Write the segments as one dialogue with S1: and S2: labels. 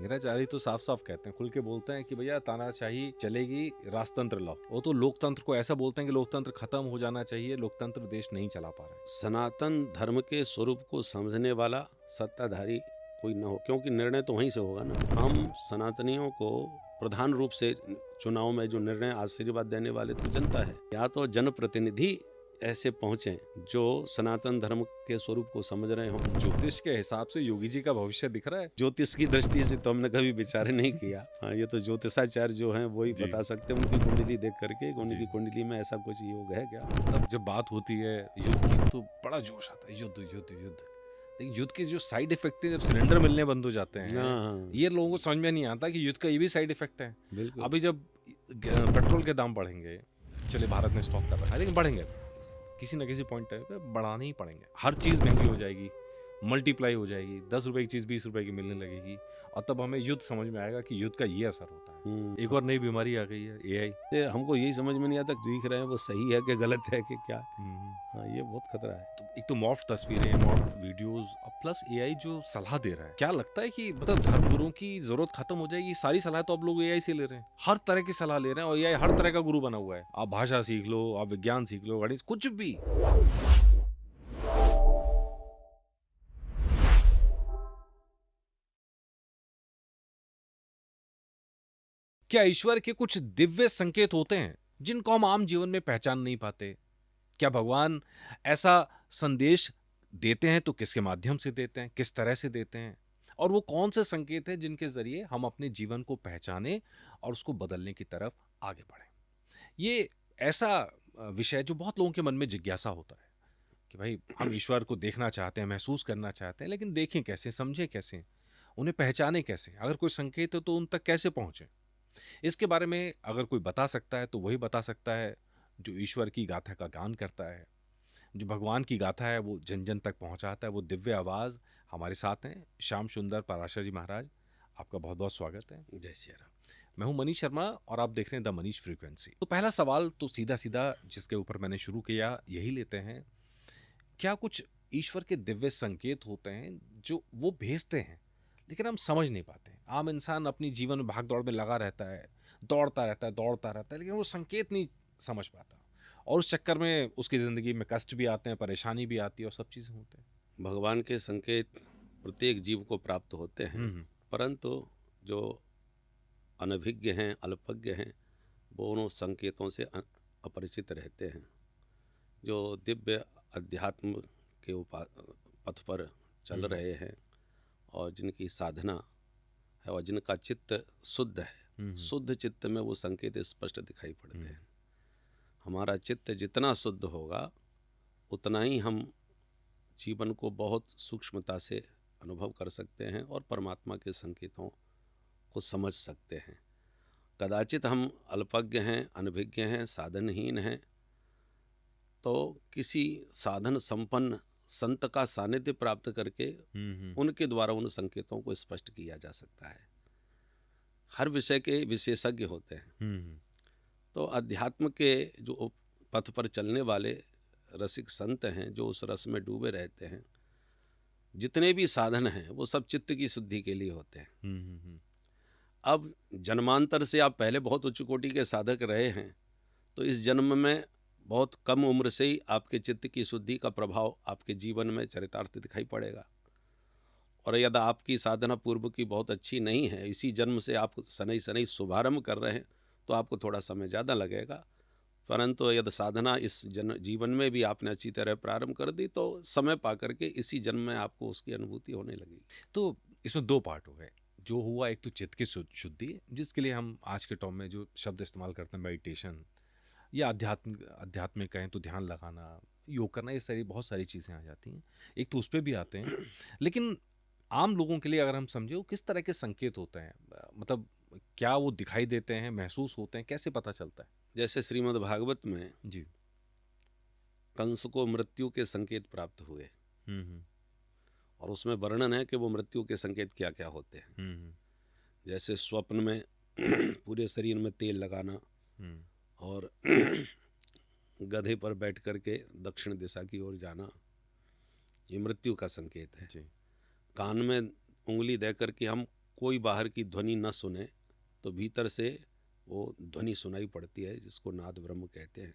S1: शंकराचार्य तो साफ साफ कहते हैं, खुल के बोलते हैं कि भैया तानाशाही चलेगी, राजतंत्र लाओ। वो तो लोकतंत्र को ऐसा बोलते हैं कि लोकतंत्र खत्म हो जाना चाहिए, लोकतंत्र देश नहीं चला पा रहा है।
S2: सनातन धर्म के स्वरूप को समझने वाला सत्ताधारी कोई न हो, क्योंकि निर्णय तो वहीं से होगा ना। हम सनातनियों को प्रधान रूप से चुनाव में जो निर्णय आशीर्वाद देने वाले तो जनता है, या तो जनप्रतिनिधि ऐसे पहुंचे जो सनातन धर्म के स्वरूप को समझ रहे हों।
S1: ज्योतिष के हिसाब से योगी जी का भविष्य दिख रहा है।
S2: ज्योतिष की दृष्टि से तो हमने कभी विचार नहीं किया। हाँ, ये तो ज्योतिषाचार्य जो हैं वही
S1: जी।
S2: बता सकते हैं, उनकी कुंडली देख करके
S1: जी।
S2: उनकी कुंडली में ऐसा कुछ योग है क्या।
S1: तब जब बात होती है युद्ध की तो बड़ा जोश आता है, युद्ध युद्ध युद्ध। लेकिन युद्ध के जो साइड इफेक्ट है, जब सिलेंडर मिलने बंद हो जाते हैं,
S2: हाँ,
S1: ये लोगों को समझ में नहीं आता कि युद्ध का ये भी साइड इफेक्ट है।
S2: बिल्कुल।
S1: अभी जब पेट्रोल के दाम बढ़ेंगे, चलिए भारत ने स्टॉक कर रखा है, लेकिन बढ़ेंगे किसी न किसी पॉइंट पे, बढ़ाने ही पड़ेंगे। हर चीज़ महंगी हो जाएगी, मल्टीप्लाई हो जाएगी, 10 रुपए की चीज़ 20 रुपए की मिलने लगेगी, और तब हमें युद्ध समझ में आएगा कि युद्ध का ये असर होता है। एक और नई बीमारी आ गई है, AI।
S2: हमको यही समझ में नहीं आता दिख रहे हैं वो सही है कि गलत है कि क्या। हाँ, ये बहुत खतरा है।
S1: तो एक तो मॉर्फ तस्वीरें, मॉर्फ वीडियोस, और प्लस AI जो सलाह दे रहा है। क्या लगता है कि मतलब धर्मगुरुओं की जरूरत खत्म हो जाएगी? सारी सलाह तो अब लोग AI से ले रहे हैं, हर तरह की सलाह ले रहे हैं, और AI हर तरह का गुरु बना हुआ है। आप भाषा सीख लो, आप विज्ञान सीख लो, गणित, कुछ भी। क्या ईश्वर के कुछ दिव्य संकेत होते हैं जिनको हम आम जीवन में पहचान नहीं पाते? क्या भगवान ऐसा संदेश देते हैं तो किसके माध्यम से देते हैं, किस तरह से देते हैं, और वो कौन से संकेत हैं जिनके जरिए हम अपने जीवन को पहचाने और उसको बदलने की तरफ आगे बढ़ें? ये ऐसा विषय जो बहुत लोगों के मन में जिज्ञासा होता है कि भाई हम ईश्वर को देखना चाहते हैं, महसूस करना चाहते हैं, लेकिन देखें कैसे, समझें कैसे, उन्हें पहचाने कैसे, अगर कोई संकेत है तो उन तक कैसे पहुंचे? इसके बारे में अगर कोई बता सकता है तो वही बता सकता है जो ईश्वर की गाथा का गान करता है, जो भगवान की गाथा है वो जन जन तक पहुंचाता है। वो दिव्य आवाज़ हमारे साथ हैं श्याम सुंदर पराशर जी महाराज, आपका बहुत बहुत स्वागत है।
S2: जय श्री राम।
S1: मैं हूं मनीष शर्मा और आप देख रहे हैं द मनीष फ्रीक्वेंसी। तो पहला सवाल तो सीधा सीधा जिसके ऊपर मैंने शुरू किया यही लेते हैं, क्या कुछ ईश्वर के दिव्य संकेत होते हैं जो वो भेजते हैं लेकिन हम समझ नहीं पाते? आम इंसान अपनी जीवन में भाग दौड़ में लगा रहता है, दौड़ता रहता है, लेकिन वो संकेत नहीं समझ पाता, और उस चक्कर में उसकी ज़िंदगी में कष्ट भी आते हैं, परेशानी भी आती है, और सब चीज़ें होते हैं।
S2: भगवान के संकेत प्रत्येक जीव को प्राप्त होते हैं, परंतु जो अनभिज्ञ हैं, अल्पज्ञ हैं, वो उन संकेतों से अपरिचित रहते हैं। जो दिव्य अध्यात्म के पथ पर चल रहे हैं और जिनकी साधना है और जिनका चित्त शुद्ध है, शुद्ध चित्त में वो संकेत स्पष्ट दिखाई पड़ते हैं। हमारा चित्त जितना शुद्ध होगा उतना ही हम जीवन को बहुत सूक्ष्मता से अनुभव कर सकते हैं और परमात्मा के संकेतों को समझ सकते हैं। कदाचित हम अल्पज्ञ हैं, अनभिज्ञ हैं, साधनहीन हैं, तो किसी साधन संपन्न संत का सानिध्य प्राप्त करके उनके द्वारा उन संकेतों को स्पष्ट किया जा सकता है। हर विषय के विशेषज्ञ होते हैं। तो अध्यात्म के जो पथ पर चलने वाले रसिक संत हैं, जो उस रस में डूबे रहते हैं, जितने भी साधन हैं वो सब चित्त की शुद्धि के लिए होते हैं। अब जन्मांतर से आप पहले बहुत उच्च कोटि के साधक रहे हैं, तो इस जन्म में बहुत कम उम्र से ही आपके चित्त की शुद्धि का प्रभाव आपके जीवन में चरितार्थ दिखाई पड़ेगा। और यदि आपकी साधना पूर्व की बहुत अच्छी नहीं है, इसी जन्म से आप शनै शनै शुभारंभ कर रहे हैं, तो आपको थोड़ा समय ज़्यादा लगेगा। परंतु यदि साधना इस जीवन में भी आपने अच्छी तरह प्रारंभ कर दी तो समय पा करके इसी जन्म में आपको उसकी अनुभूति होने लगेगी।
S1: तो इसमें दो पार्ट हो गए। जो हुआ एक तो चित्त की शुद्धि, जिसके लिए हम आज के टॉप में जो शब्द इस्तेमाल करते हैं मेडिटेशन, या अध्यात्म में कहें तो ध्यान लगाना, योग करना, ये सारी बहुत सारी चीज़ें आ जाती हैं। एक तो उस पर भी आते हैं, लेकिन आम लोगों के लिए अगर हम समझे वो किस तरह के संकेत होते हैं, मतलब क्या वो दिखाई देते हैं, महसूस होते हैं, कैसे पता चलता है?
S2: जैसे श्रीमद् भागवत में
S1: जी,
S2: कंस को मृत्यु के संकेत प्राप्त हुए और उसमें वर्णन है कि वो मृत्यु के संकेत क्या क्या होते हैं। जैसे स्वप्न में पूरे शरीर में तेल लगाना और गधे पर बैठ करके दक्षिण दिशा की ओर जाना, ये मृत्यु का संकेत है।
S1: जी।
S2: कान में उंगली दे करके हम कोई बाहर की ध्वनि न सुने तो भीतर से वो ध्वनि सुनाई पड़ती है, जिसको नाद ब्रह्म कहते हैं।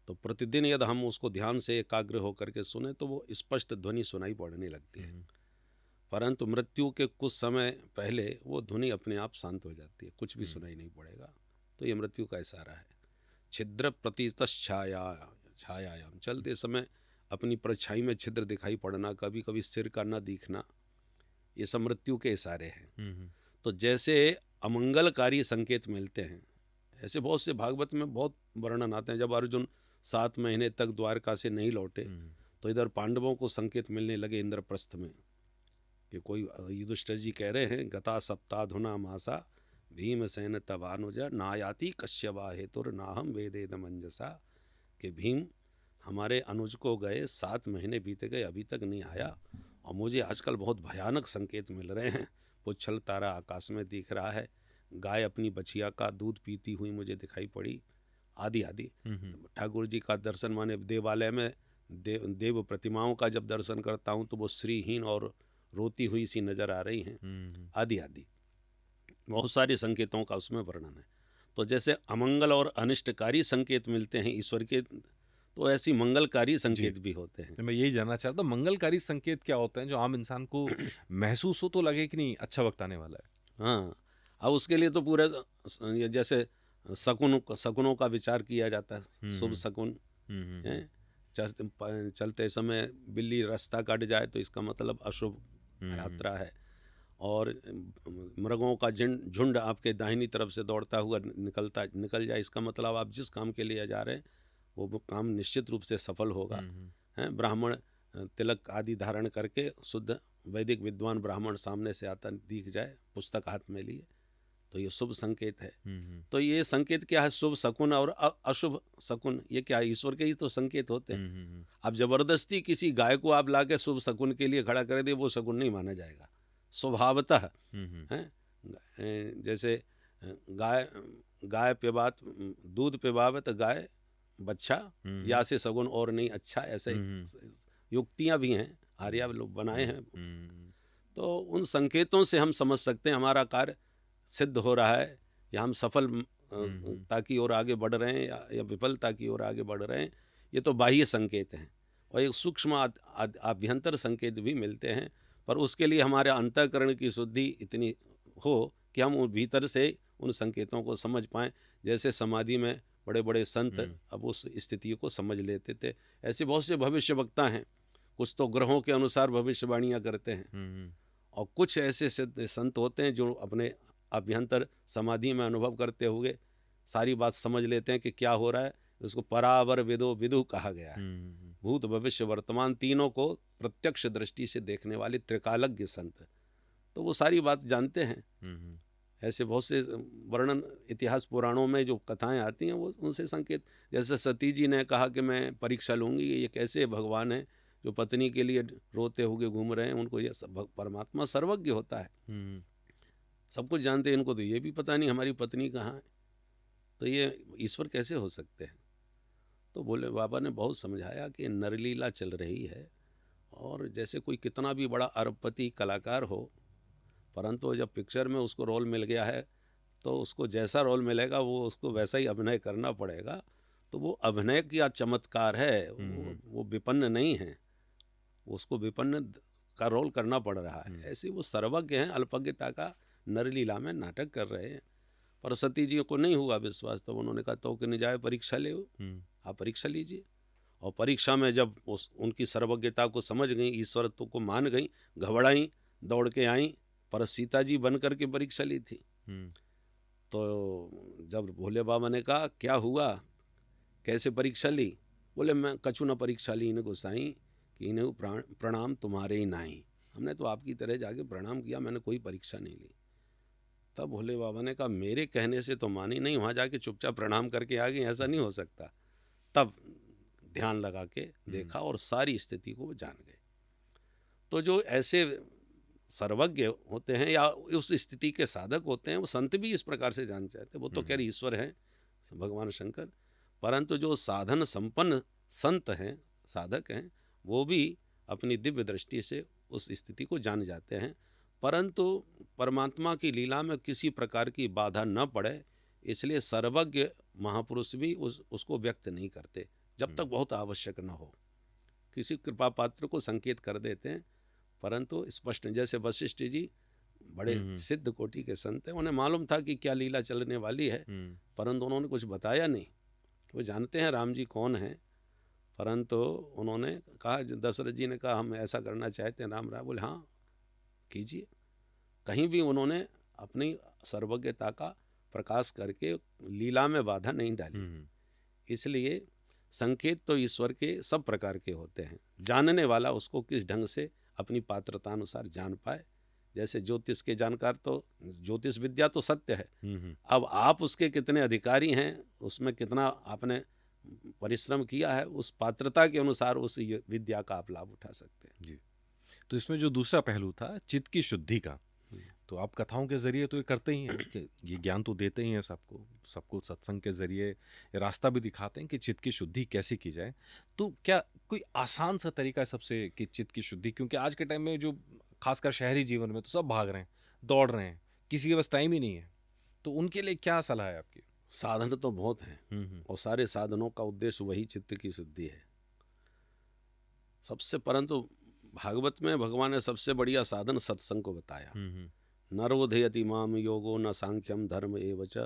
S2: तो प्रतिदिन यदि हम उसको ध्यान से एकाग्र होकर के सुने तो वो स्पष्ट ध्वनि सुनाई पड़ने लगती है। परंतु मृत्यु के कुछ समय पहले वो ध्वनि अपने आप शांत हो जाती है, कुछ भी सुनाई नहीं पड़ेगा। तो ये मृत्यु का इशारा है। छिद्र छायायाम, चलते समय अपनी परछाई में छिद्र दिखाई पड़ना, कभी कभी सिर का न दिखना, ये सब मृत्यु के इशारे हैं। तो जैसे अमंगलकारी संकेत मिलते हैं, ऐसे बहुत से भागवत में बहुत वर्णन आते हैं। जब अर्जुन 7 महीने तक द्वारका से नहीं लौटे तो इधर पांडवों को संकेत मिलने लगे इंद्रप्रस्थ में कि कोई युधिष्ठिर जी कह रहे हैं गता सप्ताधुना मासा भीमसेन तवानुजा नायाति कश्यपा हेतुर नाहम वेदेदमंजसा, कि भीम हमारे अनुज को गए 7 महीने बीते गए, अभी तक नहीं आया, और मुझे आजकल बहुत भयानक संकेत मिल रहे हैं। पुच्छल तारा आकाश में दिख रहा है, गाय अपनी बछिया का दूध पीती हुई मुझे दिखाई पड़ी, आदि आदि। ठाकुर जी का दर्शन, माने देवालय में देव प्रतिमाओं का जब दर्शन करता हूँ तो वो श्रीहीन और रोती हुई सी नजर आ रही हैं, आदि आदि। बहुत सारे संकेतों का उसमें वर्णन है। तो जैसे अमंगल और अनिष्टकारी संकेत मिलते हैं ईश्वर के, तो ऐसी मंगलकारी संकेत भी होते हैं।
S1: मैं यही जानना चाहता हूँ, मंगलकारी संकेत क्या होते हैं जो आम इंसान को महसूस हो तो लगे कि नहीं अच्छा वक्त आने वाला है।
S2: हाँ, अब उसके लिए तो पूरे जैसे शकुनों का विचार किया जाता है, शुभ शकुन है। चलते समय बिल्ली रास्ता काट जाए तो इसका मतलब अशुभ यात्रा है, और मृगों का झुंड आपके दाहिनी तरफ से दौड़ता हुआ निकल जाए, इसका मतलब आप जिस काम के लिए जा रहे हैं वो काम निश्चित रूप से सफल होगा। हैं, ब्राह्मण तिलक आदि धारण करके शुद्ध वैदिक विद्वान ब्राह्मण सामने से आता दिख जाए पुस्तक हाथ में लिए, तो ये शुभ संकेत है। तो ये संकेत क्या है, शुभ शकुन और अशुभ शकुन, ये क्या है, ईश्वर के ही तो संकेत होते हैं। अब जबरदस्ती किसी गाय को आप लाके शुभ शकुन के लिए खड़ा कर दे, वो शकुन नहीं माना जाएगा स्वभावतः। हैं, जैसे गाय पिबात दूध पिबावत गाय बच्चा, या से सगुन और नहीं अच्छा, ऐसे युक्तियां भी हैं, आर्या लोग बनाए हैं। तो उन संकेतों से हम समझ सकते हैं हमारा कार्य सिद्ध हो रहा है, या हम सफलता की ओर आगे बढ़ रहे हैं या विफलता की ओर आगे बढ़ रहे हैं। ये तो बाह्य संकेत हैं, और एक सूक्ष्म आभ्यंतर संकेत भी मिलते हैं। पर उसके लिए हमारे अंतःकरण की शुद्धि इतनी हो कि हम भीतर से उन संकेतों को समझ पाएं। जैसे समाधि में बड़े बड़े संत अब उस स्थिति को समझ लेते थे, ऐसे बहुत से भविष्य वक्ता हैं। कुछ तो ग्रहों के अनुसार भविष्यवाणियाँ करते हैं, और कुछ ऐसे संत होते हैं जो अपने अभ्यंतर समाधि में अनुभव करते हुए सारी बात समझ लेते हैं कि क्या हो रहा है। उसको परावर विदो विदु कहा गया है। भूत भविष्य वर्तमान तीनों को प्रत्यक्ष दृष्टि से देखने वाले त्रिकालज्ञ संत, तो वो सारी बात जानते हैं। ऐसे बहुत से वर्णन इतिहास पुराणों में जो कथाएं आती हैं वो उनसे संकेत, जैसे सती जी ने कहा कि मैं परीक्षा लूँगी, ये कैसे भगवान है जो पत्नी के लिए रोते हुए घूम रहे हैं। उनको ये परमात्मा सर्वज्ञ होता है, सब कुछ जानते हैं। इनको तो ये भी पता नहीं हमारी पत्नी कहाँ है, तो ये ईश्वर कैसे हो सकते हैं। तो भोले बाबा ने बहुत समझाया कि नरलीला चल रही है, और जैसे कोई कितना भी बड़ा अरबपति कलाकार हो, परंतु जब पिक्चर में उसको रोल मिल गया है तो उसको जैसा रोल मिलेगा वो उसको वैसा ही अभिनय करना पड़ेगा। तो वो अभिनय का चमत्कार है, वो विपन्न नहीं है, उसको विपन्न का रोल करना पड़ रहा है। ऐसे वो सर्वज्ञ हैं, अल्पज्ञता का नरलीला में नाटक कर रहे हैं। पर सती जी को नहीं हुआ विश्वास, तो उन्होंने कहा तो कि नहीं जाए परीक्षा ले, आप परीक्षा लीजिए। और परीक्षा में जब उनकी सर्वज्ञता को समझ गई, ईश्वरत्व को मान गई, घबराई, दौड़ के आई, पर सीता जी बन करके परीक्षा ली थी। तो जब भोले बाबा ने कहा क्या हुआ, कैसे परीक्षा ली, बोले मैं कछु न परीक्षा ली इन्हें गोसाई कि इन्हें प्रणाम तुम्हारे ही नाही, हमने तो आपकी तरह जाके प्रणाम किया, मैंने कोई परीक्षा नहीं ली। तब भोले बाबा ने कहा मेरे कहने से तो मानी नहीं, वहाँ जाके चुपचाप प्रणाम करके आ गई, ऐसा नहीं हो सकता। तब ध्यान लगा के देखा और सारी स्थिति को वो जान गए। तो जो ऐसे सर्वज्ञ होते हैं या उस स्थिति के साधक होते हैं, वो संत भी इस प्रकार से जान चाहते हैं। वो तो कह रहे ईश्वर हैं भगवान शंकर, परंतु जो साधन संपन्न संत हैं, साधक हैं, वो भी अपनी दिव्य दृष्टि से उस स्थिति को जान जाते हैं। परंतु परमात्मा की लीला में किसी प्रकार की बाधा न पड़े, इसलिए सर्वज्ञ महापुरुष भी उसको व्यक्त नहीं करते जब तक बहुत आवश्यक न हो। किसी कृपा पात्र को संकेत कर देते हैं, परंतु स्पष्ट, जैसे वशिष्ठ जी बड़े सिद्ध कोटि के संत हैं, उन्हें मालूम था कि क्या लीला चलने वाली है, परंतु उन्होंने कुछ बताया नहीं। वो जानते हैं राम जी कौन हैं, परंतु उन्होंने कहा, दशरथ जी ने कहा हम ऐसा करना चाहते हैं, राम बोले हाँ कीजिए। कहीं भी उन्होंने अपनी सर्वज्ञता का प्रकाश करके लीला में बाधा नहीं डाली। इसलिए संकेत तो ईश्वर के सब प्रकार के होते हैं, जानने वाला उसको किस ढंग से अपनी पात्रता अनुसार जान पाए। जैसे ज्योतिष के जानकार, तो ज्योतिष विद्या तो सत्य है, अब आप उसके कितने अधिकारी हैं, उसमें कितना आपने परिश्रम किया है, उस पात्रता के अनुसार उस विद्या का आप लाभ उठा सकते हैं। जी।
S1: तो इसमें जो दूसरा पहलू था चित्त की शुद्धि का, तो आप कथाओं के जरिए तो ये करते ही हैं कि ये ज्ञान तो देते ही हैं सबको सत्संग के जरिए रास्ता भी दिखाते हैं कि चित्त की शुद्धि कैसे की जाए। तो क्या कोई आसान सा तरीका है सबसे कि चित्त की शुद्धि, क्योंकि आज के टाइम में जो खासकर शहरी जीवन में तो सब भाग रहे हैं, दौड़ रहे हैं, किसी के पास टाइम ही नहीं है, तो उनके लिए क्या सलाह है आपकी?
S2: साधन तो बहुत हैं और सारे साधनों का उद्देश्य वही चित्त की शुद्धि है सबसे। परंतु भागवत में भगवान ने सबसे बढ़िया साधन सत्संग को बताया। न रोधयति माम योगो न सांख्यम धर्म एवच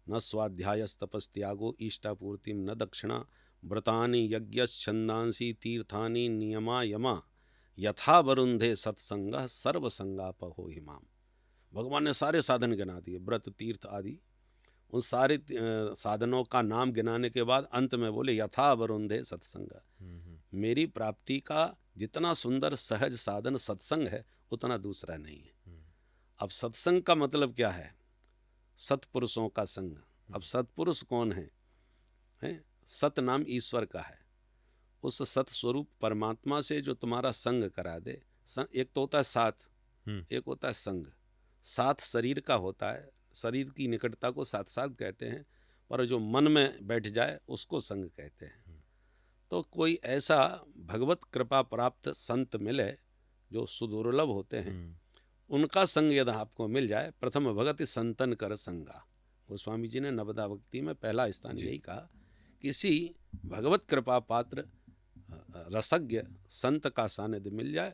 S2: न स्वाध्यायस्तपस्त्यागो इष्टापूर्तिम न दक्षिणा व्रतानि यज्ञश्छन्दांसि तीर्थानि नियमा यमा यथा वरुंधे सत्संग सर्वसंगापहो हिमाम। भगवान ने सारे साधन गिना दिए, व्रत तीर्थ आदि, उन सारे साधनों का नाम गिनाने के बाद अंत में बोले यथा वरुंधे सत्संग। मेरी प्राप्ति का जितना सुंदर सहज साधन सत्संग है, उतना दूसरा नहीं है। अब सत्संग का मतलब क्या है? सत्पुरुषों का संग। अब सत्पुरुष कौन है? सत नाम ईश्वर का है। उस सत स्वरूप परमात्मा से जो तुम्हारा संग करा दे। एक तो होता है साथ, एक होता है संग। साथ शरीर का होता है, शरीर की निकटता को साथ साथ कहते हैं, पर जो मन में बैठ जाए उसको संग कहते हैं। तो कोई ऐसा भगवत कृपा प्राप्त संत मिले जो सुदुर्लभ होते हैं, उनका संग यदि आपको मिल जाए, प्रथम भगति संतन कर संगा। गोस्वामी जी ने नवदा भक्ति में पहला स्थान यही कहा, किसी भगवत कृपा पात्र रसज्ञ संत का सानिध्य मिल जाए,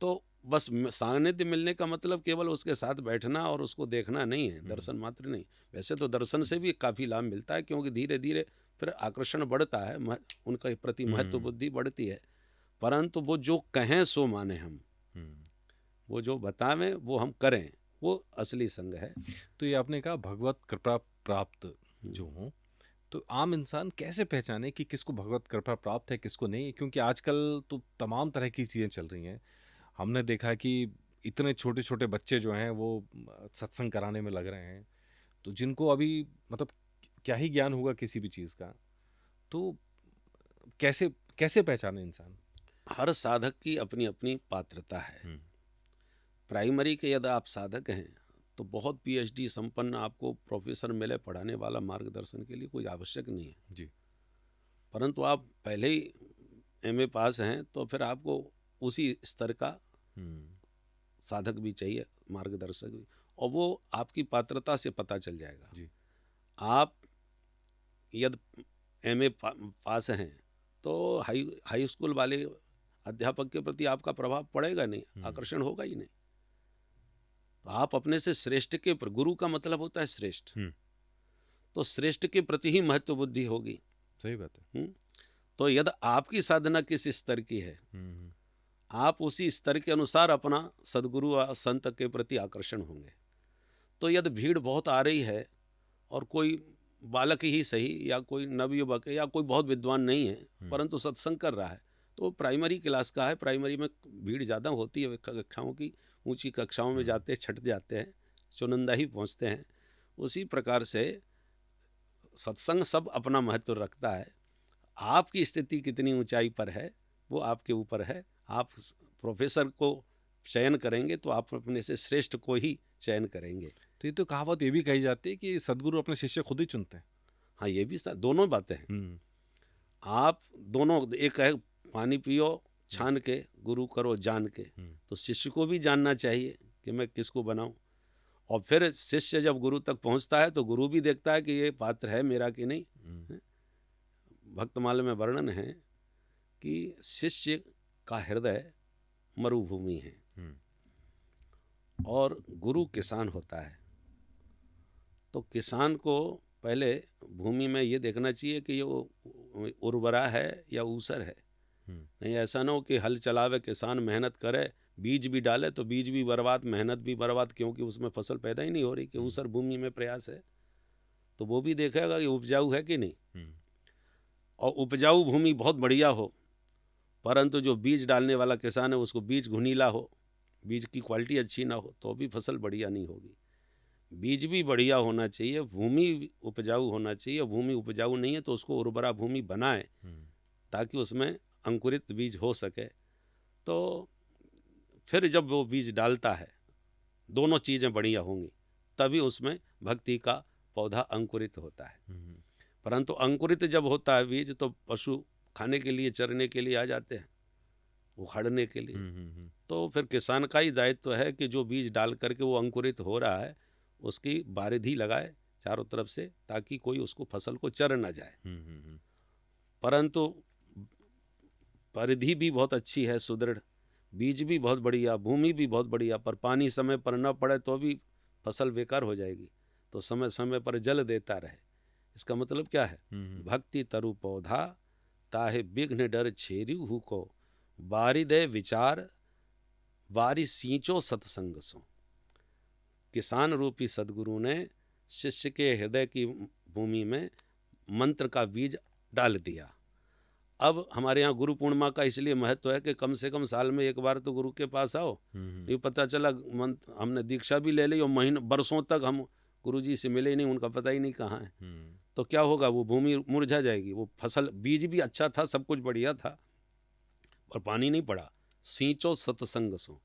S2: तो बस सानिध्य मिलने का मतलब केवल उसके साथ बैठना और उसको देखना नहीं है, दर्शन मात्र नहीं। वैसे तो दर्शन से भी काफ़ी लाभ मिलता है, क्योंकि धीरे धीरे फिर आकर्षण बढ़ता है, उनका प्रति महत्व बुद्धि बढ़ती है। परंतु वो जो कहें सो माने हम, वो जो बतावें वो हम करें, वो असली संग है।
S1: तो ये आपने कहा भगवत कृपा प्राप्त जो हो, तो आम इंसान कैसे पहचाने कि किसको भगवत कृपा प्राप्त है, किसको नहीं? क्योंकि आजकल तो तमाम तरह की चीज़ें चल रही हैं। हमने देखा है कि इतने छोटे छोटे बच्चे जो हैं वो सत्संग कराने में लग रहे हैं, तो जिनको अभी मतलब क्या ही ज्ञान होगा किसी भी चीज़ का, तो कैसे कैसे पहचाने इंसान?
S2: हर साधक की अपनी अपनी पात्रता है। प्राइमरी के यदि आप साधक हैं तो बहुत पीएचडी संपन्न आपको प्रोफेसर मिले पढ़ाने वाला मार्गदर्शन के लिए कोई आवश्यक नहीं है
S1: जी।
S2: परंतु आप पहले ही एमए पास हैं तो फिर आपको उसी स्तर का साधक भी चाहिए, मार्गदर्शक भी, और वो आपकी पात्रता से पता चल जाएगा जी। आप यदि एमए पास हैं तो हाई स्कूल वाले अध्यापक के प्रति आपका प्रभाव पड़ेगा नहीं, आकर्षण होगा ही नहीं। तो आप अपने से श्रेष्ठ के, गुरु का मतलब होता है श्रेष्ठ, तो श्रेष्ठ के प्रति ही महत्व बुद्धि होगी।
S1: सही बात है।
S2: तो यदि आपकी साधना किस स्तर की है, आप उसी स्तर के अनुसार अपना सदगुरु और संत के प्रति आकर्षण होंगे। तो यदि भीड़ बहुत आ रही है और कोई बालक ही सही या कोई नवयुवक है या कोई बहुत विद्वान नहीं है परंतु सत्संग कर रहा है, तो प्राइमरी क्लास का है, प्राइमरी में भीड़ ज़्यादा होती है, कक्षाओं की ऊंची कक्षाओं में जाते छट जाते हैं, चुनिंदा ही पहुंचते हैं। उसी प्रकार से सत्संग सब अपना महत्व रखता है। आपकी स्थिति कितनी ऊंचाई पर है वो आपके ऊपर है। आप प्रोफेसर को चयन करेंगे तो आप अपने से श्रेष्ठ को ही चयन करेंगे।
S1: तो ये तो कहावत ये भी कही जाती है कि सदगुरु अपने शिष्य खुद ही चुनते हैं।
S2: हाँ, ये भी दोनों बातें हैं। आप दोनों, एक है पानी पियो छान के, गुरु करो जान के, तो शिष्य को भी जानना चाहिए कि मैं किसको बनाऊं। और फिर शिष्य जब गुरु तक पहुंचता है तो गुरु भी देखता है कि ये पात्र है मेरा कि नहीं। भक्तमाला में वर्णन है कि शिष्य का हृदय मरुभूमि है और गुरु किसान होता है। तो किसान को पहले भूमि में ये देखना चाहिए कि ये उर्वरा है या ऊसर है। नहीं ऐसा ना हो कि हल चलावे किसान, मेहनत करे, बीज भी डाले तो बीज भी बर्बाद, मेहनत भी बर्बाद, क्योंकि उसमें फसल पैदा ही नहीं हो रही। कि ऊसर भूमि में प्रयास है तो वो भी देखेगा कि उपजाऊ है कि नहीं। और उपजाऊ भूमि बहुत बढ़िया हो, परंतु जो बीज डालने वाला किसान है उसको बीज घुनीला हो, बीज की क्वालिटी अच्छी ना हो, तो भी फसल बढ़िया नहीं होगी। बीज भी बढ़िया होना चाहिए, भूमि उपजाऊ होना चाहिए। भूमि उपजाऊ नहीं है तो उसको उर्वरा भूमि बनाए ताकि उसमें अंकुरित बीज हो सके। तो फिर जब वो बीज डालता है, दोनों चीज़ें बढ़िया होंगी, तभी उसमें भक्ति का पौधा अंकुरित होता है। परंतु अंकुरित जब होता है बीज तो पशु खाने के लिए, चरने के लिए आ जाते हैं, उखाड़ने के लिए। तो फिर किसान का ही दायित्व है कि जो बीज डाल करके वो अंकुरित हो रहा है उसकी बारिधि लगाए चारों तरफ से, ताकि कोई उसको फसल को चर न जाए। परंतु परिधि भी बहुत अच्छी है, सुदृढ़, बीज भी बहुत बढ़िया, भूमि भी बहुत बढ़िया, पर पानी समय पर न पड़े तो भी फसल बेकार हो जाएगी। तो समय समय पर जल देता रहे। इसका मतलब क्या है? भक्ति तरु पौधा ताहे विघ्न डर छेरियु हु को, बारी दे विचार बारी सींचो सत्संग सो। किसान रूपी सदगुरु ने शिष्य के हृदय की भूमि में मंत्र का बीज डाल दिया। अब हमारे यहाँ गुरु पूर्णिमा का इसलिए महत्व है कि कम से कम साल में एक बार तो गुरु के पास आओ। ये पता चला हमने दीक्षा भी ले ली और महीनों बरसों तक हम गुरु जी से मिले नहीं, उनका पता ही नहीं कहाँ है। तो क्या होगा? वो भूमि मुरझा जाएगी। वो फसल, बीज भी अच्छा था, सब कुछ बढ़िया था, और पानी नहीं पड़ा। सींचो सत्संग सो।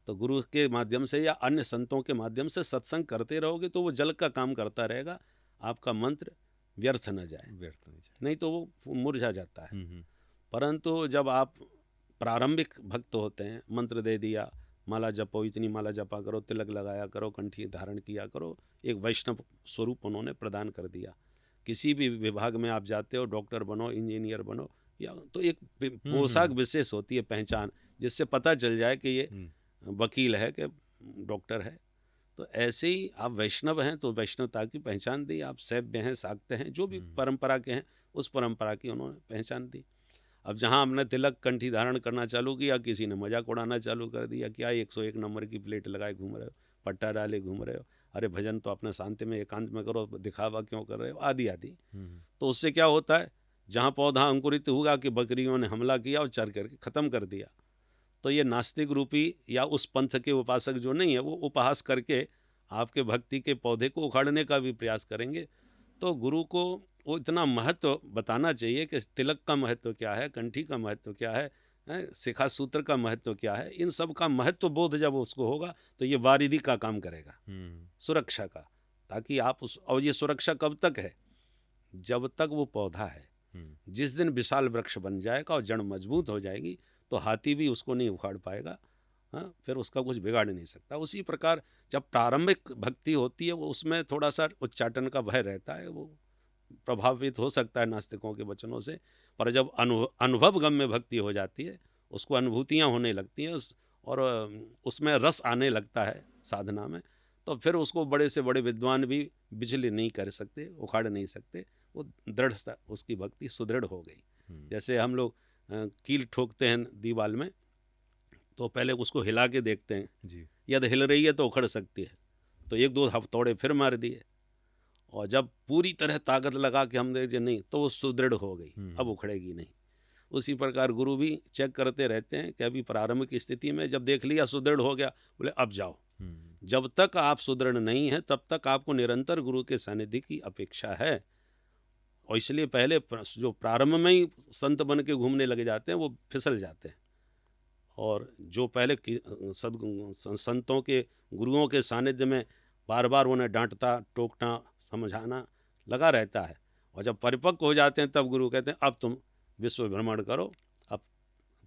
S2: तो गुरु के माध्यम से या अन्य संतों के माध्यम से सत्संग करते रहोगे तो वो जल का काम करता रहेगा, आपका मंत्र व्यर्थ न जाए, नहीं तो वो मुरझा जाता है। परंतु जब आप प्रारंभिक भक्त होते हैं, मंत्र दे दिया, माला जपो, इतनी माला जपा करो, तिलक लगाया करो, कंठी धारण किया करो, एक वैष्णव स्वरूप उन्होंने प्रदान कर दिया। किसी भी विभाग में आप जाते हो, डॉक्टर बनो, इंजीनियर बनो, या तो एक पोशाक विशेष होती है, पहचान, जिससे पता चल जाए कि ये वकील है कि डॉक्टर है। तो ऐसे ही आप वैष्णव हैं तो वैष्णवता की पहचान दी, आप सैव्य हैं, शाक्त हैं, जो भी परंपरा के हैं उस परंपरा की उन्होंने पहचान दी। अब जहाँ हमने तिलक कंठी धारण करना चालू किया, किसी ने मजाक उड़ाना चालू कर दिया, क्या 101 नंबर की प्लेट लगाए घूम रहे हो, पट्टा डाले घूम रहे हो, अरे भजन तो अपने शांति में एकांत में करो, दिखावा क्यों कर रहे हो, आदि आदि। तो उससे क्या होता है, जहाँ पौधा अंकुरित हुआ कि बकरियों ने हमला किया और चर करके ख़त्म कर दिया। तो ये नास्तिक रूपी या उस पंथ के उपासक जो नहीं है, वो उपहास करके आपके भक्ति के पौधे को उखाड़ने का भी प्रयास करेंगे। तो गुरु को वो इतना महत्व बताना चाहिए कि तिलक का महत्व क्या है, कंठी का महत्व क्या है, शिखा सूत्र का महत्व क्या है। इन सब का महत्व बोध जब उसको होगा तो ये वारिधि का काम करेगा, सुरक्षा का, ताकि आप उस, और ये सुरक्षा कब तक है? जब तक वो पौधा है। जिस दिन विशाल वृक्ष बन जाएगा और जड़ मजबूत हो जाएगी तो हाथी भी उसको नहीं उखाड़ पाएगा, हाँ, फिर उसका कुछ बिगाड़ नहीं सकता। उसी प्रकार जब प्रारंभिक भक्ति होती है वो उसमें थोड़ा सा उच्चाटन का भय रहता है, वो प्रभावित हो सकता है नास्तिकों के वचनों से, पर जब अनुभव गम्य भक्ति हो जाती है, उसको अनुभूतियाँ होने लगती हैं और उसमें रस आने लगता है साधना में, तो फिर उसको बड़े से बड़े विद्वान भी बिचले नहीं कर सकते, उखाड़ नहीं सकते। वो दृढ़, उसकी भक्ति सुदृढ़ हो गई। जैसे हम लोग कील ठोकते हैं दीवाल में तो पहले उसको हिला के देखते हैं जी, यदि हिल रही है तो उखड़ सकती है, तो एक दो हथौड़े फिर मार दिए, और जब पूरी तरह ताकत लगा के हम देखे नहीं तो वो सुदृढ़ हो गई, अब उखड़ेगी नहीं। उसी प्रकार गुरु भी चेक करते रहते हैं कि अभी प्रारंभिक स्थिति में जब देख लिया सुदृढ़ हो गया, बोले अब जाओ। जब तक आप सुदृढ़ नहीं है तब तक आपको निरंतर गुरु के सानिध्य की अपेक्षा है। और इसलिए पहले जो प्रारंभ में ही संत बन के घूमने लगे जाते हैं वो फिसल जाते हैं, और जो पहले संतों के, गुरुओं के सानिध्य में बार बार उन्हें डांटता, टोकना, समझाना लगा रहता है, और जब परिपक्व हो जाते हैं तब गुरु कहते हैं अब तुम विश्व भ्रमण करो, अब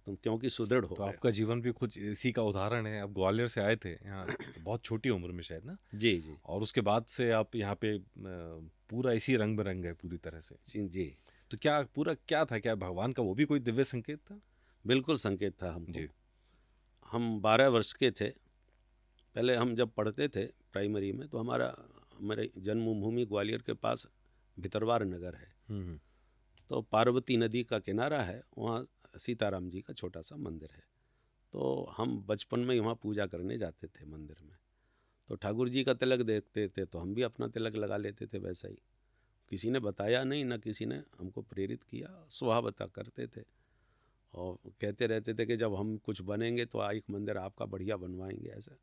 S2: तुम क्योंकि सुदृढ़ हो
S1: तो
S2: गए।
S1: आपका जीवन भी कुछ इसी का उदाहरण है। आप ग्वालियर से आए थे यहाँ तो बहुत छोटी उम्र में शायद ना,
S2: जी जी
S1: और उसके बाद से आप यहाँ पे पूरा इसी रंग में रंग गए पूरी तरह से।
S2: जी जी।
S1: तो क्या पूरा क्या था, क्या भगवान का वो भी कोई दिव्य संकेत था?
S2: बिल्कुल संकेत था हमको।
S1: जी।
S2: हम 12 वर्ष के थे। पहले हम जब पढ़ते थे प्राइमरी में, तो मेरे जन्मभूमि ग्वालियर के पास भितरवार नगर है। तो पार्वती नदी का किनारा है, वहाँ सीताराम जी का छोटा सा मंदिर है। तो हम बचपन में वहाँ पूजा करने जाते थे मंदिर में। तो ठाकुर जी का तिलक देखते थे तो हम भी अपना तिलक लगा लेते थे वैसा ही। किसी ने बताया नहीं, ना किसी ने हमको प्रेरित किया, स्वभावतः करते थे। और कहते रहते थे कि जब हम कुछ बनेंगे तो एक मंदिर आपका बढ़िया बनवाएंगे ऐसा।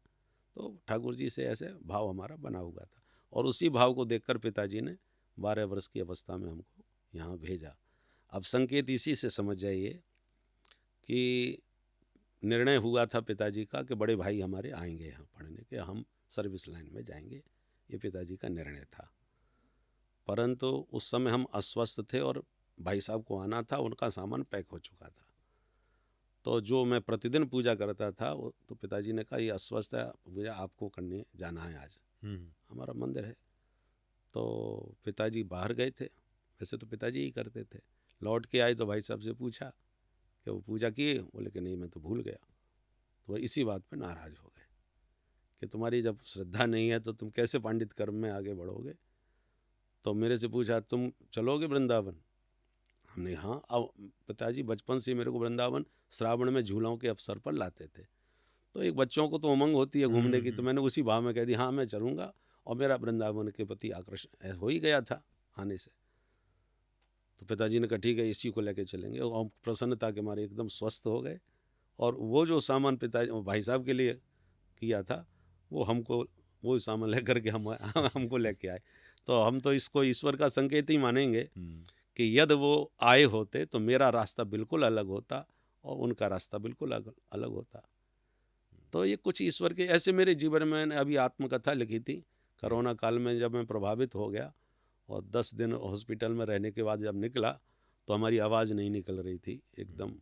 S2: तो ठाकुर जी से ऐसे भाव हमारा बना हुआ था, और उसी भाव को देखकर पिताजी ने 12 वर्ष की अवस्था में हमको यहाँ भेजा। अब संकेत इसी से समझ जाइए कि निर्णय हुआ था पिताजी का कि बड़े भाई हमारे आएंगे यहाँ पढ़ने के, हम सर्विस लाइन में जाएंगे, ये पिताजी का निर्णय था। परंतु उस समय हम अस्वस्थ थे और भाई साहब को आना था, उनका सामान पैक हो चुका था। तो जो मैं प्रतिदिन पूजा करता था वो, तो पिताजी ने कहा ये अस्वस्थ है, मुझे आपको करने जाना है आज, हमारा मंदिर है। तो पिताजी बाहर गए थे, वैसे तो पिताजी ही करते थे। लौट के आए तो भाई साहब से पूछा कि वो पूजा किए? बोले कि नहीं मैं तो भूल गया। तो वह इसी बात पे नाराज़ हो गए कि तुम्हारी जब श्रद्धा नहीं है तो तुम कैसे पांडित कर्म में आगे बढ़ोगे। तो मेरे से पूछा तुम चलोगे वृंदावन? हमने हाँ। अब पिताजी बचपन से मेरे को वृंदावन श्रावण में झूलों के अवसर पर लाते थे, तो एक बच्चों को तो उमंग होती है घूमने की। तो मैंने उसी भाव में कह दी हाँ मैं चलूँगा, और मेरा वृंदावन के प्रति आकर्षण हो ही गया था आने से। तो पिताजी ने कहा ठीक है इसी को लेके चलेंगे, और प्रसन्नता के मारे एकदम स्वस्थ हो गए। और वो जो सामान पिताजी भाई साहब के लिए किया था वो हमको, वो सामान लेकर के हमको लेके आए। तो हम तो इसको ईश्वर का संकेत ही मानेंगे कि यदि वो आए होते तो मेरा रास्ता बिल्कुल अलग होता और उनका रास्ता बिल्कुल अलग होता। तो ये कुछ ईश्वर के ऐसे मेरे जीवन में। मैंने अभी आत्मकथा लिखी थी कोरोना काल में, जब मैं प्रभावित हो गया और 10 दिन हॉस्पिटल में रहने के बाद जब निकला तो हमारी आवाज़ नहीं निकल रही थी एकदम।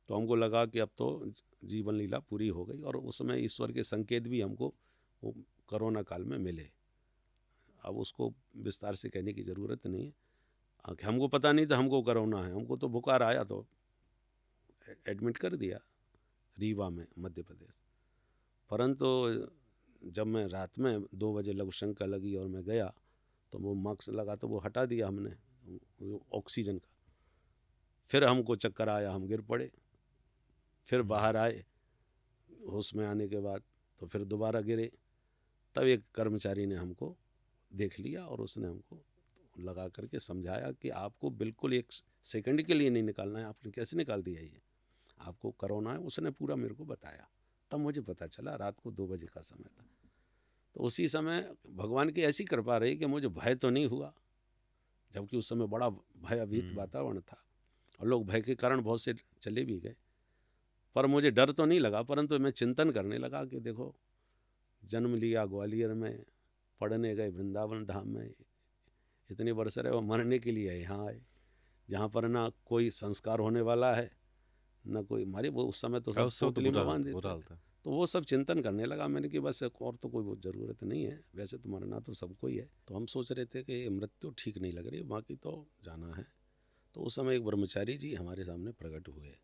S2: तो हमको लगा कि अब तो जीवन लीला पूरी हो गई, और उस समय ईश्वर के संकेत भी हमको वो कोरोना काल में मिले। अब उसको विस्तार से कहने की ज़रूरत नहीं है। हमको पता नहीं था हमको कोरोना है, हमको तो बुखार आया तो एडमिट कर दिया रीवा में मध्य प्रदेश। परंतु जब मैं रात में 2 बजे लघु शंका लगी और मैं गया तो वो मास्क लगा तो वो हटा दिया हमने ऑक्सीजन का। फिर हमको चक्कर आया, हम गिर पड़े, फिर बाहर आए होश में आने के बाद, तो फिर दोबारा गिरे। तब एक कर्मचारी ने हमको देख लिया और उसने हमको लगा करके समझाया कि आपको बिल्कुल 1 सेकंड के लिए नहीं निकालना है। आपने कैसे निकाल दिया ये, आपको कोरोना है। उसने पूरा मेरे को बताया, तब मुझे पता चला। रात को 2 बजे का समय था। तो उसी समय भगवान की ऐसी कृपा रही कि मुझे भय तो नहीं हुआ, जबकि उस समय बड़ा भयभीत वातावरण था और लोग भय के कारण बहुत से चले भी गए। पर मुझे डर तो नहीं लगा, परंतु मैं चिंतन करने लगा कि देखो जन्म लिया ग्वालियर में, पढ़ने गए वृंदावन धाम में, इतने वर्ष रहे, वो मरने के लिए यहाँ आए जहाँ पर ना कोई संस्कार होने वाला है ना कोई हमारे। वो उस समय तो सब पोटली में बांध देते थे। तो वो सब चिंतन करने लगा मैंने कि बस और तो कोई ज़रूरत नहीं है, वैसे तो मरना तो सबको ही है। तो हम सोच रहे थे कि मृत्यु ठीक नहीं लग रही, बाकी तो जाना है। तो उस समय एक ब्रह्मचारी जी हमारे सामने प्रकट हुए।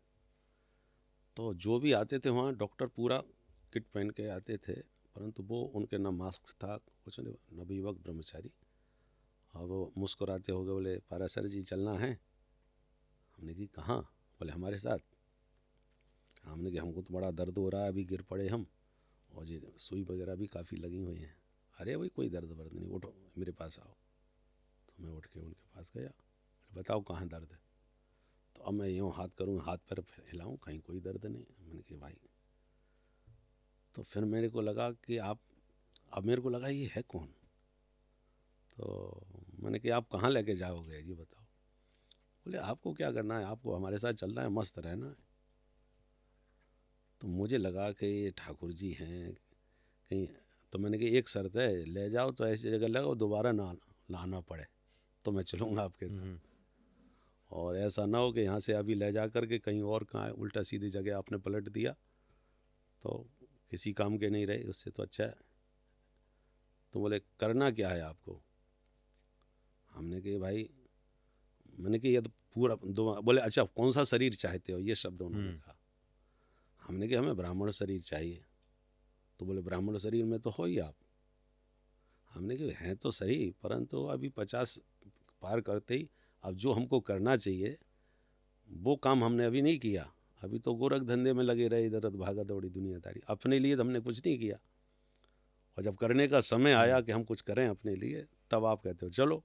S2: तो जो भी आते थे वहाँ डॉक्टर पूरा किट पहन के आते थे, परंतु वो उनके ना मास्क था कुछ नहीं, नवयुवक ब्रह्मचारी। और वो मुस्कुराते हो गए, बोले पारासर जी चलना है? हमने कि कहाँ? बोले हमारे साथ। हमने कि हमको तो बड़ा दर्द हो रहा है, अभी गिर पड़े हम, और जी सुई वगैरह भी काफ़ी लगी हुई हैं। अरे भाई कोई दर्द वर्द नहीं, उठो मेरे पास आओ। तो मैं उठ के उनके पास गया, बताओ कहाँ दर्द है? तो अब मैं यूँ हाथ करूँ, हाथ पैर हिलाऊँ, कहीं कोई दर्द नहीं। मैंने कि भाई, तो फिर मेरे को लगा कि अब मेरे को लगा ये है कौन? तो मैंने कि आप कहाँ लेके जाओगे ये बताओ। बोले आपको क्या करना है, आपको हमारे साथ चलना है, मस्त रहना है। तो मुझे लगा कि ये ठाकुर जी हैं कहीं। तो मैंने कि एक शर्त है, ले जाओ तो ऐसी जगह लगाओ दोबारा ना लाना पड़े, तो मैं चलूँगा आपके साथ। और ऐसा ना हो कि यहाँ से अभी ले जा कर के कहीं और कहाँ उल्टा सीधी जगह आपने पलट दिया तो किसी काम के नहीं रहे, उससे तो अच्छा है। तो बोले करना क्या है आपको? हमने कहा भाई, मैंने कहा ये तो पूरा दो, बोले अच्छा कौन सा शरीर चाहते हो, ये शब्द उन्होंने कहा। हमने कहा हमें ब्राह्मण शरीर चाहिए। तो बोले ब्राह्मण शरीर में तो हो ही आप। हमने कहा हैं तो सही, परंतु अभी 50 पार करते ही अब जो हमको करना चाहिए वो काम हमने अभी नहीं किया। अभी तो गोरख धंधे में लगे रहे, इधर भागा दौड़ी दुनियादारी, अपने लिए तो हमने कुछ नहीं किया। और जब करने का समय आया कि हम कुछ करें अपने लिए, तब आप कहते हो चलो।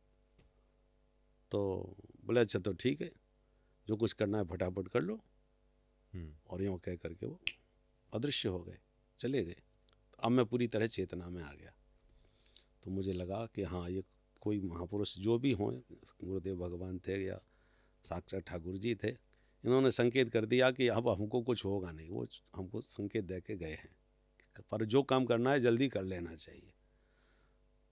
S2: तो बोले अच्छा तो ठीक है, जो कुछ करना है फटाफट कर लो। और यूँ कह करके वो अदृश्य हो गए, चले गए। अब मैं पूरी तरह चेतना में आ गया। तो मुझे लगा कि हाँ, ये कोई महापुरुष जो भी हों, गुरुदेव भगवान थे या साक्षात ठाकुर जी थे, इन्होंने संकेत कर दिया कि अब हमको कुछ होगा नहीं। वो हमको संकेत दे के गए हैं, पर जो काम करना है जल्दी कर लेना चाहिए।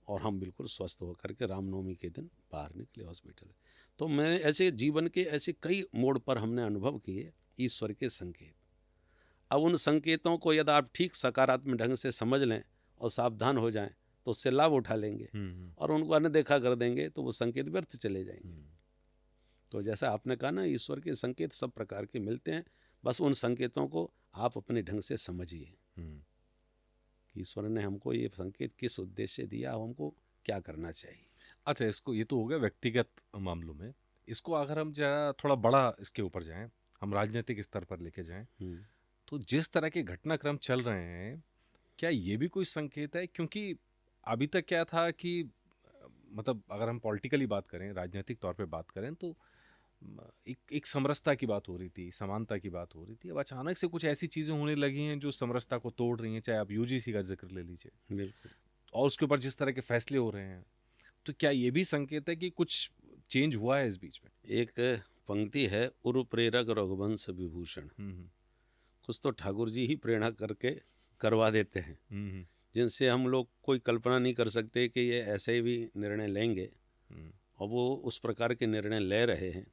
S2: और हम बिल्कुल स्वस्थ होकर के रामनवमी के दिन बाहर निकले हॉस्पिटल। तो मैं ऐसे जीवन के ऐसे कई मोड़ पर हमने अनुभव किए ईश्वर के संकेत। अब उन संकेतों को यदि आप ठीक सकारात्मक ढंग से समझ लें और सावधान हो जाएं तो उससे लाभ उठा लेंगे, और उनको अनदेखा कर देंगे तो वो संकेत व्यर्थ चले जाएंगे। तो जैसा आपने कहा ना, ईश्वर के संकेत सब प्रकार के मिलते हैं, बस उन संकेतों को आप अपने ढंग से समझिए। ईश्वर ने हमको ये संकेत किस उद्देश्य से दिया, हमको क्या करना चाहिए।
S1: अच्छा, इसको ये तो हो गया व्यक्तिगत मामलों में। इसको अगर हम जरा थोड़ा बड़ा इसके ऊपर जाएं, हम राजनीतिक स्तर पर लेके जाएं, तो जिस तरह के घटनाक्रम चल रहे हैं, क्या ये भी कोई संकेत है? क्योंकि अभी तक क्या था कि मतलब अगर हम पॉलिटिकली बात करें, राजनीतिक तौर पे बात करें, तो एक समरसता की बात हो रही थी, समानता की बात हो रही थी। अब अचानक से कुछ ऐसी चीज़ें होने लगी हैं जो समरसता को तोड़ रही हैं। चाहे आप यूजीसी का जिक्र ले लीजिए,
S2: बिल्कुल,
S1: और उसके ऊपर जिस तरह के फैसले हो रहे हैं, तो क्या ये भी संकेत है कि कुछ चेंज हुआ है इस बीच में?
S2: एक पंक्ति है, उर प्रेरक रघुवंश विभूषण। कुछ तो ठाकुर जी ही प्रेरणा करके करवा देते हैं, जिनसे हम लोग कोई कल्पना नहीं कर सकते कि ये ऐसे भी निर्णय लेंगे, और वो उस प्रकार के निर्णय ले रहे हैं।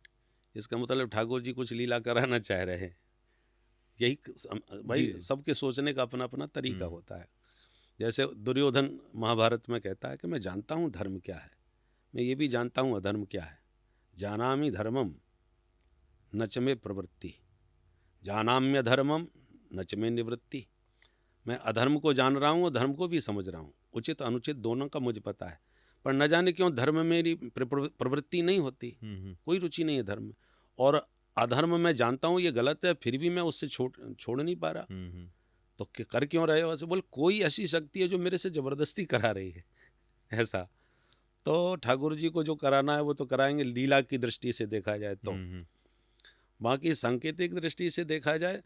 S2: इसका मतलब ठाकुर जी कुछ लीला कराना चाह रहे हैं। यही भाई सबके सोचने का अपना अपना तरीका होता है। जैसे दुर्योधन महाभारत में कहता है कि मैं जानता हूँ धर्म क्या है, मैं ये भी जानता हूँ अधर्म क्या है। जानामि धर्मम न च मे प्रवृत्ति, जानाम्य धर्मम न च मे निवृत्ति। मैं अधर्म को जान रहा हूँ और धर्म को भी समझ रहा हूँ, उचित अनुचित दोनों का मुझे पता है, पर न जाने क्यों धर्म में मेरी प्रवृत्ति नहीं होती, कोई रुचि नहीं है धर्म में। और अधर्म मैं जानता हूँ ये गलत है, फिर भी मैं उससे छोड़ नहीं पा रहा। तो कर क्यों रहे हो ऐसे? बोले कोई ऐसी शक्ति है जो मेरे से जबरदस्ती करा रही है, ऐसा। तो ठाकुर जी को जो कराना है वो तो कराएंगे, लीला की दृष्टि से देखा जाए तो। बाकी सांकेतिक दृष्टि से देखा जाए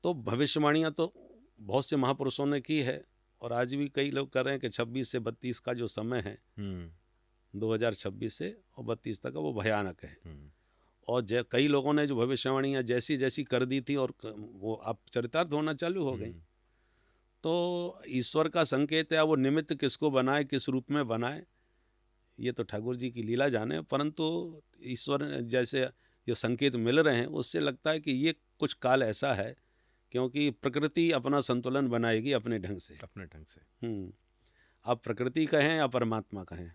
S2: तो भविष्यवाणियाँ तो बहुत से महापुरुषों ने की है, और आज भी कई लोग कर रहे हैं कि 26 से 32 का जो समय है, 2026 से और 32 तक का, वो भयानक है। और कई लोगों ने जो भविष्यवाणियाँ जैसी जैसी कर दी थी और वो अब चरितार्थ होना चालू हो गई। तो ईश्वर का संकेत है, वो निमित्त किसको बनाए, किस रूप में बनाए, ये तो ठाकुर जी की लीला जाने। परंतु ईश्वर जैसे जो संकेत मिल रहे हैं, उससे लगता है कि ये कुछ काल ऐसा है, क्योंकि प्रकृति अपना संतुलन बनाएगी अपने ढंग से,
S1: अपने ढंग से।
S2: अब प्रकृति कहें या परमात्मा कहें,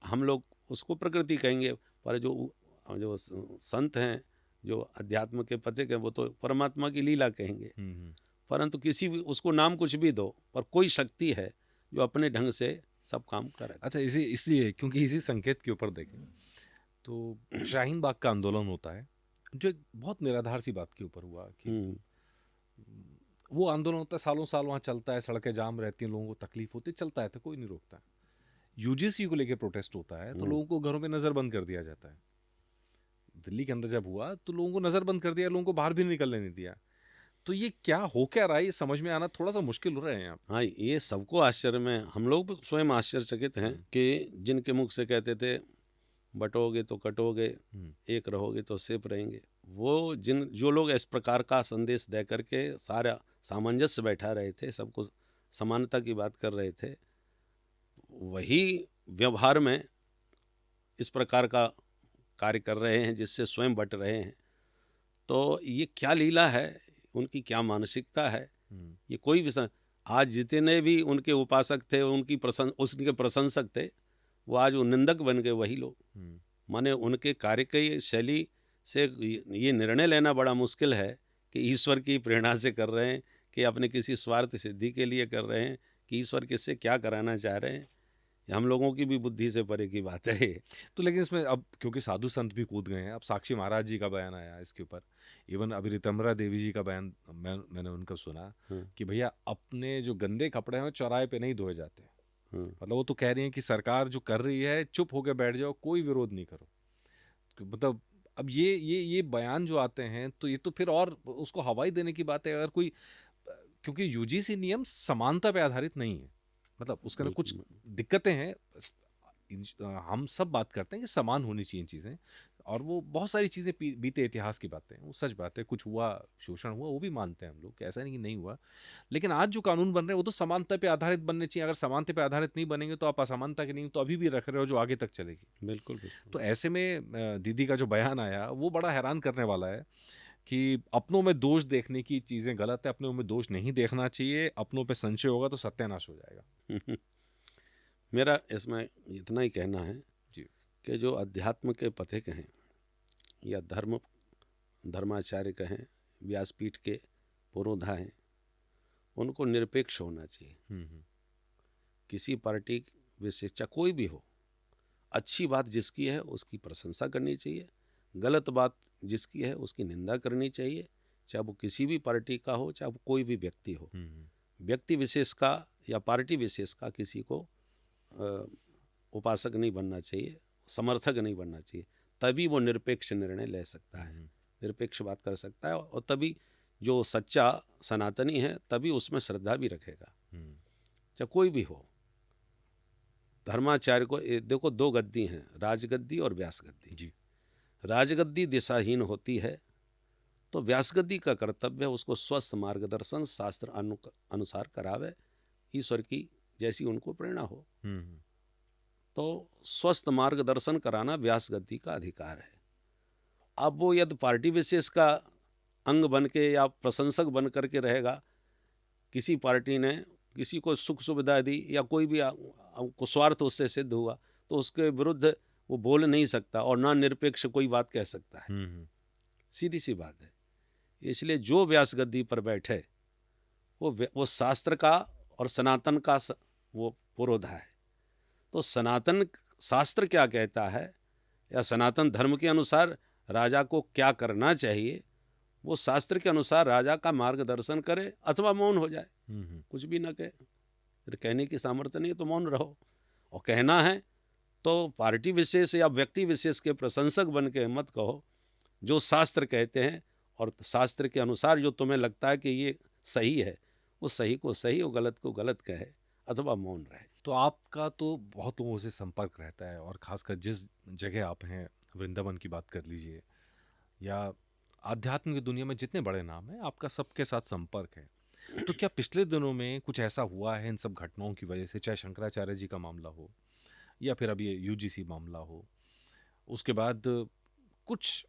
S2: हम लोग उसको प्रकृति कहेंगे, पर जो संत हैं, जो अध्यात्म के पथिक हैं, वो तो परमात्मा की लीला कहेंगे। परंतु किसी भी उसको नाम कुछ भी दो, पर कोई शक्ति है जो अपने ढंग से सब काम करे।
S1: अच्छा, इसलिए क्योंकि इसी संकेत के ऊपर देखें तो शाहीन बाग का आंदोलन होता है, जो एक बहुत निराधार सी बात के ऊपर हुआ कि वो आंदोलन होता है, सालों साल वहाँ चलता है, सड़कें जाम रहती हैं, लोगों को तकलीफ होती है, चलता है तो कोई नहीं रोकता। यूजीसी को लेके प्रोटेस्ट होता है तो लोगों को घरों में नज़रबंद कर दिया जाता है। दिल्ली के अंदर जब हुआ तो लोगों को नज़रबंद कर दिया, लोगों को बाहर भी निकलने नहीं दिया। तो ये क्या हो क्या रहा है, ये समझ में आना थोड़ा सा मुश्किल हो रहा है यहाँ।
S2: हाँ, ये सबको आश्चर्य में, हम लोग भी स्वयं आश्चर्यचकित हैं कि जिनके मुख से कहते थे बटोगे तो कटोगे, एक रहोगे तो सिर्फ रहेंगे, वो जो लोग इस प्रकार का संदेश दे करके सारा सामंजस्य बैठा रहे थे, सबको समानता की बात कर रहे थे, वही व्यवहार में इस प्रकार का कार्य कर रहे हैं, जिससे स्वयं बट रहे हैं। तो ये क्या लीला है, उनकी क्या मानसिकता है, ये कोई भी आज जितने भी उनके उपासक थे, उनके प्रशंसक थे, वो आज वो निंदक बन गए वही लोग। माने उनके कार्य की शैली से ये निर्णय लेना बड़ा मुश्किल है कि ईश्वर की प्रेरणा से कर रहे हैं कि अपने किसी स्वार्थ सिद्धि के लिए कर रहे हैं, कि ईश्वर किससे क्या कराना चाह रहे हैं। हम लोगों की भी बुद्धि से परे की बात है।
S1: तो लेकिन इसमें अब क्योंकि साधु संत भी कूद गए हैं, अब साक्षी महाराज जी का बयान आया इसके ऊपर, इवन अभी ऋतम्बरा देवी जी का बयान मैंने उनका सुना कि भैया अपने जो गंदे कपड़े हैं चौराहे पे नहीं धोए जाते। मतलब वो तो कह रही हैं कि सरकार जो कर रही है चुप होकर बैठ जाओ, कोई विरोध नहीं करो। मतलब अब ये बयान जो आते हैं तो ये तो फिर और उसको हवाई देने की बात है। अगर कोई, क्योंकि यूजीसी नियम समानता पे आधारित नहीं है, मतलब उसके अंदर कुछ दिक्कतें हैं। हम सब बात करते हैं कि समान होनी चाहिए चीज़ें, और वो बहुत सारी चीज़ें बीते इतिहास की बातें हैं, वो सच बात है। कुछ हुआ, शोषण हुआ, वो भी मानते हैं हम लोग कि ऐसा नहीं कि नहीं हुआ। लेकिन आज जो कानून बन रहे हैं वो तो समानता पे आधारित बनने चाहिए। अगर समानता पे आधारित नहीं बनेंगे तो आप असमानता के नहीं तो अभी भी रख रहे हो जो आगे तक चलेगी।
S2: बिल्कुल।
S1: तो ऐसे में दीदी का जो बयान आया वो बड़ा हैरान करने वाला है कि अपनों में दोष देखने की चीज़ें गलत है, अपनों में दोष नहीं देखना चाहिए। अपनों पे संशय होगा तो सत्यानाश हो जाएगा।
S2: मेरा इसमें इतना ही कहना है
S1: जी
S2: कि जो अध्यात्म के पथिक हैं या धर्माचार्य कहें, व्यासपीठ के पुरोधा हैं, उनको निरपेक्ष होना चाहिए। किसी पार्टी विशेष चाहे कोई भी हो, अच्छी बात जिसकी है उसकी प्रशंसा करनी चाहिए, गलत बात जिसकी है उसकी निंदा करनी चाहिए, चाहे वो किसी भी पार्टी का हो, चाहे वो कोई भी व्यक्ति हो। व्यक्ति विशेष का या पार्टी विशेष का किसी को उपासक नहीं बनना चाहिए, समर्थक नहीं बनना चाहिए। तभी वो निरपेक्ष निर्णय ले सकता है, निरपेक्ष बात कर सकता है, और तभी जो सच्चा सनातनी है तभी उसमें श्रद्धा भी रखेगा, चाहे कोई भी हो। धर्माचार्य को देखो, दो गद्दी हैं, राजगद्दी और व्यासगद्दी। जी, राजगद्दी दिशाहीन होती है तो व्यासगद्दी का कर्तव्य है उसको स्वस्थ मार्गदर्शन शास्त्र अनुसार करावे, ईश्वर की जैसी उनको प्रेरणा हो। तो स्वस्थ मार्गदर्शन कराना व्यासगद्दी का अधिकार है। अब वो यदि पार्टी विशेष का अंग बन के या प्रशंसक बन करके रहेगा, किसी पार्टी ने किसी को सुख सुविधा दी या कोई भी को स्वार्थ उससे सिद्ध हुआ तो उसके विरुद्ध वो बोल नहीं सकता और ना निरपेक्ष कोई बात कह सकता है। सीधी सी बात है। इसलिए जो व्यासगद्दी पर बैठे वो शास्त्र का और सनातन का वो पुरोधा है। तो सनातन शास्त्र क्या कहता है या सनातन धर्म के अनुसार राजा को क्या करना चाहिए, वो शास्त्र के अनुसार राजा का मार्गदर्शन करे अथवा मौन हो जाए, कुछ भी ना कहे। फिर कहने की सामर्थ्य नहीं तो मौन रहो, और कहना है तो पार्टी विशेष या व्यक्ति विशेष के प्रशंसक बन के मत कहो। जो शास्त्र कहते हैं और शास्त्र के अनुसार जो तुम्हें लगता है कि ये सही है, वो सही को सही और गलत को गलत कहे अथवा मौन रहे।
S1: तो आपका तो बहुत लोगों से संपर्क रहता है, और खासकर जिस जगह आप हैं, वृंदावन की बात कर लीजिए या आध्यात्म की दुनिया में जितने बड़े नाम हैं, आपका सबके साथ संपर्क है। तो क्या पिछले दिनों में कुछ ऐसा हुआ है इन सब घटनाओं की वजह से, चाहे शंकराचार्य जी का मामला हो या फिर अब ये यूजीसी मामला हो, उसके बाद कुछ,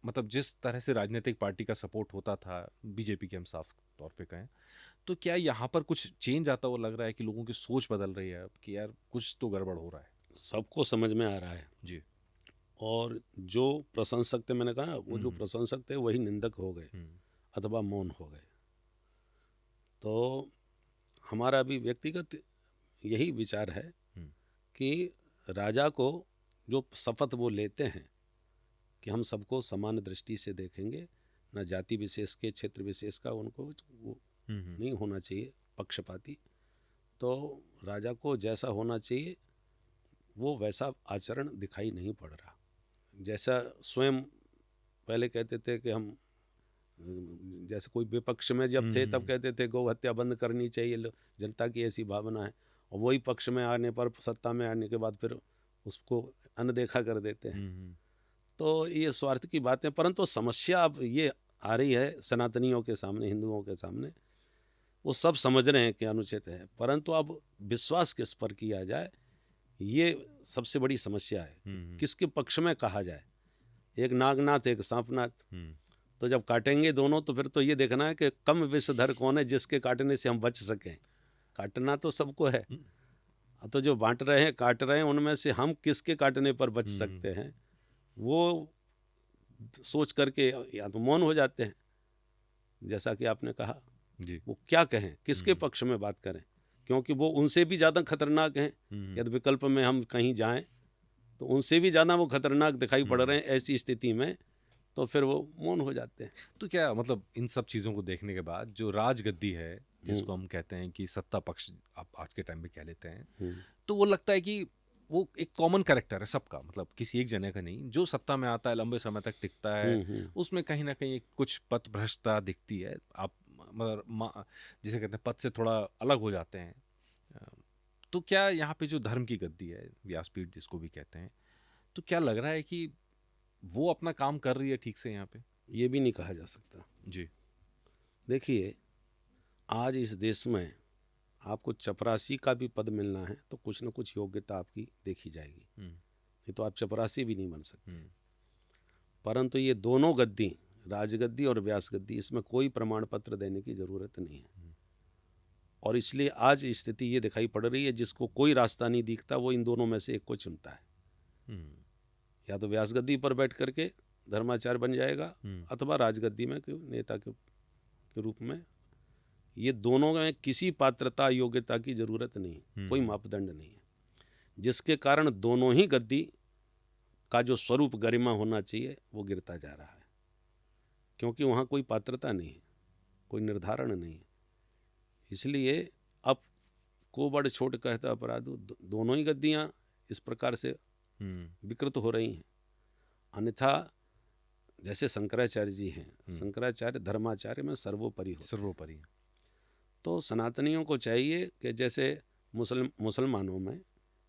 S1: मतलब जिस तरह से राजनीतिक पार्टी का सपोर्ट होता था बीजेपी के, हम साफ तौर पे कहें, तो क्या यहाँ पर कुछ चेंज आता हुआ लग रहा है कि लोगों की सोच बदल रही है अब कि यार कुछ तो गड़बड़ हो रहा है?
S2: सबको समझ में आ रहा है
S1: जी।
S2: और जो प्रशंसक थे, मैंने कहा ना, वो जो प्रशंसक थे वही निंदक हो गए अथवा मौन हो गए। तो हमारा भी व्यक्तिगत यही विचार है कि राजा को जो शपथ वो लेते हैं कि हम सबको समान दृष्टि से देखेंगे, ना जाति विशेष के, क्षेत्र विशेष का उनको वो नहीं होना चाहिए पक्षपाती। तो राजा को जैसा होना चाहिए वो वैसा आचरण दिखाई नहीं पड़ रहा। जैसा स्वयं पहले कहते थे कि हम, जैसे कोई विपक्ष में जब थे तब कहते थे गौ हत्या बंद करनी चाहिए, जनता की ऐसी भावना है, और वही पक्ष में आने पर, सत्ता में आने के बाद फिर उसको अनदेखा कर देते हैं। तो ये स्वार्थ की बातें, परंतु समस्या अब ये आ रही है सनातनियों के सामने, हिंदुओं के सामने, वो सब समझ रहे हैं कि अनुचित है, परंतु अब विश्वास किस पर किया जाए, ये सबसे बड़ी समस्या है। किसके पक्ष में कहा जाए। एक नागनाथ एक सांपनाथ। तो जब काटेंगे दोनों तो फिर तो ये देखना है कि कम विषधर कौन है जिसके काटने से हम बच सकें। काटना तो सबको है, तो जो बांट रहे हैं काट रहे हैं उनमें से हम किसके काटने पर बच सकते हैं, वो सोच करके या तो मौन हो जाते हैं, जैसा कि आपने कहा
S1: जी।
S2: वो क्या कहें, किसके पक्ष में बात करें, क्योंकि वो उनसे भी ज़्यादा खतरनाक हैं। यदि विकल्प में हम कहीं जाएं तो उनसे भी ज़्यादा वो खतरनाक दिखाई पड़ रहे हैं, ऐसी स्थिति में तो फिर वो मौन हो जाते हैं।
S1: तो क्या मतलब इन सब चीज़ों को देखने के बाद जो राजगद्दी है, जिसको हम कहते हैं कि सत्ता पक्ष आप आज के टाइम में कह लेते हैं, तो वो लगता है कि वो एक कॉमन कैरेक्टर है सबका, मतलब किसी एक जने का नहीं, जो सत्ता में आता है लंबे समय तक टिकता है, उसमें कहीं ना कहीं कुछ पथभ्रष्टता दिखती है। आप मतलब जिसे कहते हैं पद से थोड़ा अलग हो जाते हैं। तो क्या यहाँ पे जो धर्म की गद्दी है, व्यासपीठ जिसको भी कहते हैं, तो क्या लग रहा है कि वो अपना काम कर रही है ठीक से यहाँ पे?
S2: ये भी नहीं कहा जा सकता
S1: जी।
S2: देखिए, आज इस देश में आपको चपरासी का भी पद मिलना है तो कुछ न कुछ योग्यता आपकी देखी जाएगी, नहीं तो आप चपरासी भी नहीं बन सकते। परंतु ये दोनों गद्दी, राजगद्दी और व्यास गद्दी, इसमें कोई प्रमाण पत्र देने की जरूरत नहीं है। और इसलिए आज स्थिति ये दिखाई पड़ रही है, जिसको कोई रास्ता नहीं दिखता वो इन दोनों में से एक को चुनता है। या तो व्यास गद्दी पर बैठ करके धर्माचार्य बन जाएगा अथवा राजगद्दी में नेता के रूप में। ये दोनों में किसी पात्रता योग्यता की जरूरत नहीं, कोई मापदंड नहीं है, जिसके कारण दोनों ही गद्दी का जो स्वरूप गरिमा होना चाहिए वो गिरता जा रहा है, क्योंकि वहाँ कोई पात्रता नहीं है, कोई निर्धारण नहीं है। इसलिए अब को बड़ छोट कहता अपराधु, दोनों ही गद्दियाँ इस प्रकार से विकृत हो रही हैं। अन्यथा जैसे शंकराचार्य जी हैं, शंकराचार्य धर्माचार्य में सर्वोपरि
S1: सर्वोपरि।
S2: तो सनातनियों को चाहिए कि जैसे मुसलमानों में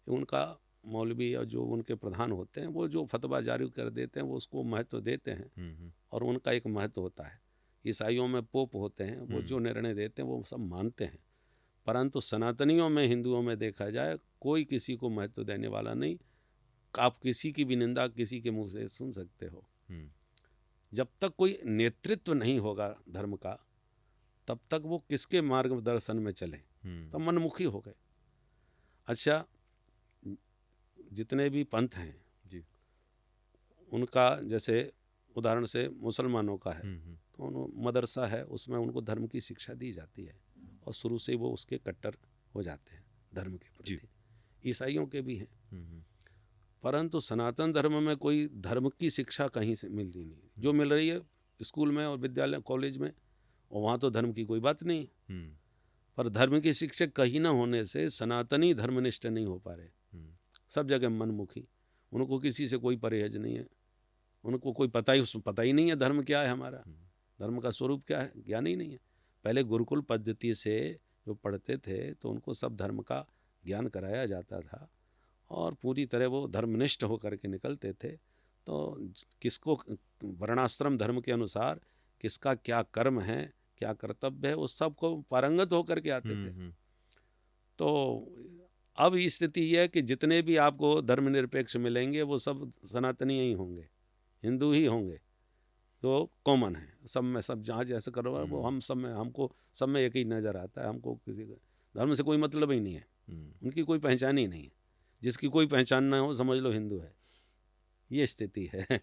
S2: उनका मौलवी और जो उनके प्रधान होते हैं वो जो फतवा जारी कर देते हैं वो उसको महत्व देते हैं और उनका एक महत्व होता है। ईसाइयों में पोप होते हैं, वो जो निर्णय देते हैं वो सब मानते हैं। परंतु सनातनियों में, हिंदुओं में देखा जाए कोई किसी को महत्व देने वाला नहीं। आप किसी की भी निंदा किसी के मुंह से सुन सकते हो। जब तक कोई नेतृत्व नहीं होगा धर्म का, तब तक वो किसके मार्गदर्शन में चले, तब मनमुखी हो गए। अच्छा, जितने भी पंथ हैं जी, उनका जैसे उदाहरण से मुसलमानों का है तो मदरसा है, उसमें उनको धर्म की शिक्षा दी जाती है और शुरू से वो उसके कट्टर हो जाते हैं धर्म के प्रति। ईसाइयों के भी हैं, परंतु सनातन धर्म में कोई धर्म की शिक्षा कहीं से मिल रही नहीं। जो मिल रही है स्कूल में और विद्यालय कॉलेज में, और वहाँ तो धर्म की कोई बात नहीं। पर धर्म के शिक्षक कहीं ना होने से सनातनी धर्मनिष्ठ नहीं हो पा रहे। सब जगह मनमुखी, उनको किसी से कोई परहेज नहीं है, उनको कोई पता ही नहीं है धर्म क्या है, हमारा धर्म का स्वरूप क्या है, ज्ञान ही नहीं है। पहले गुरुकुल पद्धति से जो पढ़ते थे तो उनको सब धर्म का ज्ञान कराया जाता था और पूरी तरह वो धर्मनिष्ठ होकर के निकलते थे। तो किसको वर्णाश्रम धर्म के अनुसार किसका क्या कर्म है, क्या कर्तव्य है, उस सब को पारंगत होकर के आते थे। तो अब स्थिति यह है कि जितने भी आपको धर्मनिरपेक्ष मिलेंगे वो सब सनातनी ही होंगे, हिंदू ही होंगे, तो कॉमन है सब में। सब जहाँ जैसे करो वो हम सब में, हमको सब में एक ही नज़र आता है। हमको किसी धर्म से कोई मतलब ही नहीं है, उनकी कोई पहचान ही नहीं है। जिसकी कोई पहचान ना हो समझ लो हिंदू है, ये स्थिति है।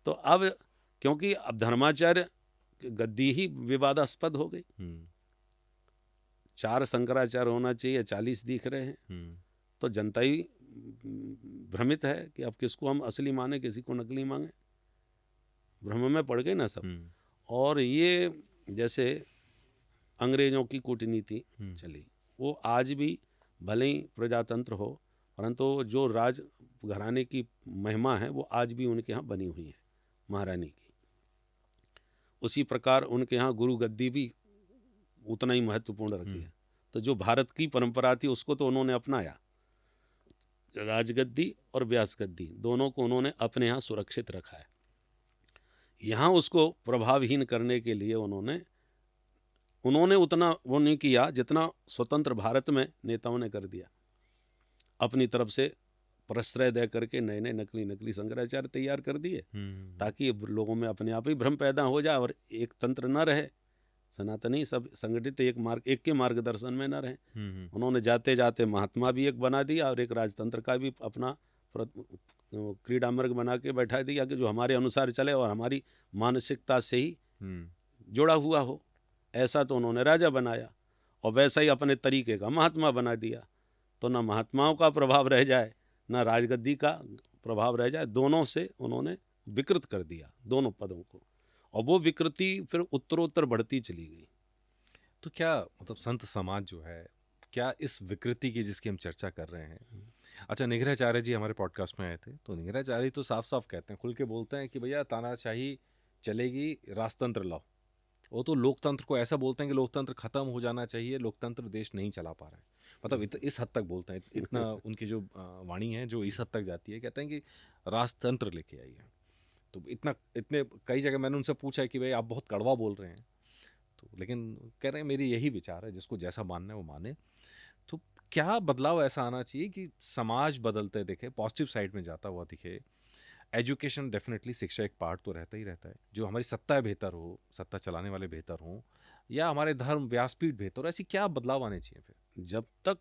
S2: तो अब क्योंकि अब धर्माचार्य गद्दी ही विवादास्पद हो गई, 4 शंकराचार्य होना चाहिए, 40 दिख रहे हैं, तो जनता ही भ्रमित है कि अब किसको हम असली माने, किसी को नकली मांगे। भ्रम में पड़ गए ना सब। और ये जैसे अंग्रेजों की कूटनीति चली, वो आज भी भले ही प्रजातंत्र हो, परंतु जो राज घराने की महिमा है वो आज भी उनके यहाँ बनी हुई है, महारानी की। उसी प्रकार उनके यहाँ गुरु गद्दी भी उतना ही महत्वपूर्ण रखी है। तो जो भारत की परंपरा थी उसको तो उन्होंने अपनाया, राजगद्दी और व्यास गद्दी दोनों को उन्होंने अपने यहाँ सुरक्षित रखा है। यहाँ उसको प्रभावहीन करने के लिए उन्होंने उतना वो नहीं किया जितना स्वतंत्र भारत में नेताओं ने कर दिया। अपनी तरफ से प्रश्रय दे करके नए नए नकली शंकराचार्य तैयार कर दिए, ताकि लोगों में अपने आप ही भ्रम पैदा हो जाए और एक तंत्र न रहे, सनातनी सब संगठित एक के मार्गदर्शन में न रहे। उन्होंने जाते जाते महात्मा भी एक बना दिया और एक राजतंत्र का भी अपना क्रीड़ा मार्ग बना के बैठा दिया कि जो हमारे अनुसार चले और हमारी मानसिकता से ही जुड़ा हुआ हो। ऐसा तो उन्होंने राजा बनाया और वैसा ही अपने तरीके का महात्मा बना दिया। तो ना महात्माओं का प्रभाव रह जाए ना राजगद्दी का प्रभाव रह जाए, दोनों से उन्होंने विकृत कर दिया दोनों पदों को, और वो विकृति फिर उत्तरोत्तर बढ़ती चली गई।
S1: तो क्या मतलब संत समाज जो है, क्या इस विकृति की जिसकी हम चर्चा कर रहे हैं, अच्छा निग्रहाचार्य जी हमारे पॉडकास्ट में आए थे, तो निग्रहाचार्य तो साफ साफ कहते हैं, खुल के बोलते हैं कि भैया तानाशाही चलेगी, राजतंत्र लाओ। वो तो लोकतंत्र को ऐसा बोलते हैं कि लोकतंत्र खत्म हो जाना चाहिए, लोकतंत्र देश नहीं चला पा रहा है, मतलब इस हद तक बोलते हैं। इतना उनकी जो वाणी है जो इस हद तक जाती है, कहते हैं कि राजतंत्र लेके आइए। तो इतने कई जगह मैंने उनसे पूछा कि भाई आप बहुत कड़वा बोल रहे हैं, तो लेकिन कह रहे हैं मेरी यही विचार है, जिसको जैसा मानना है वो माने। तो क्या बदलाव ऐसा आना चाहिए कि समाज बदलते दिखे, पॉजिटिव साइड में जाता हुआ दिखे। एजुकेशन डेफिनेटली, शिक्षा एक पार्ट तो रहता ही रहता है, जो हमारी सत्ता बेहतर हो, सत्ता चलाने वाले बेहतर हों, या हमारे धर्म व्यासपीठ बेहतर हो, ऐसी क्या बदलाव आने चाहिए फिर?
S2: जब तक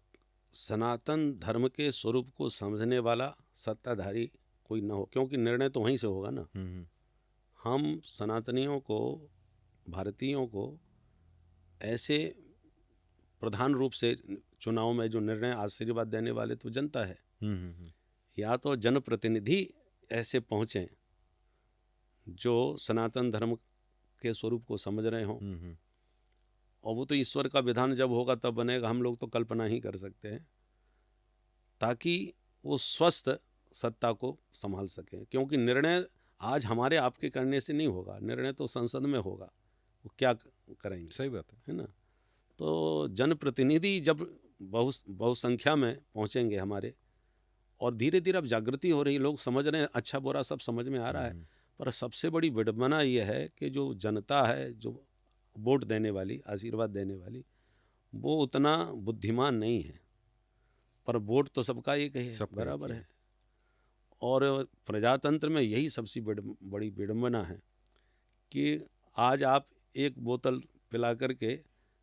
S2: सनातन धर्म के स्वरूप को समझने वाला सत्ताधारी कोई ना हो, क्योंकि निर्णय तो वहीं से होगा ना। हम सनातनियों को, भारतीयों को ऐसे प्रधान रूप से चुनाव में जो निर्णय आशीर्वाद देने वाले तो जनता है, या तो जनप्रतिनिधि ऐसे पहुँचें जो सनातन धर्म के स्वरूप को समझ रहे हों, और वो तो ईश्वर का विधान जब होगा तब बनेगा, हम लोग तो कल्पना ही कर सकते हैं, ताकि वो स्वस्थ सत्ता को संभाल सकें। क्योंकि निर्णय आज हमारे आपके करने से नहीं होगा, निर्णय तो संसद में होगा, वो क्या करेंगे।
S1: सही बात
S2: है ना। तो जनप्रतिनिधि जब बहुसंख्या में पहुंचेंगे हमारे, और धीरे धीरे अब जागृति हो रही, लोग समझ रहे हैं, अच्छा बुरा सब समझ में आ रहा है। पर सबसे बड़ी विडंबना ये है कि जो जनता है, जो वोट देने वाली, आशीर्वाद देने वाली, वो उतना बुद्धिमान नहीं है। पर वोट तो सबका एक ही है, सब बराबर है। और प्रजातंत्र में यही सबसे बड़ी विडंबना है कि आज आप एक बोतल पिला करके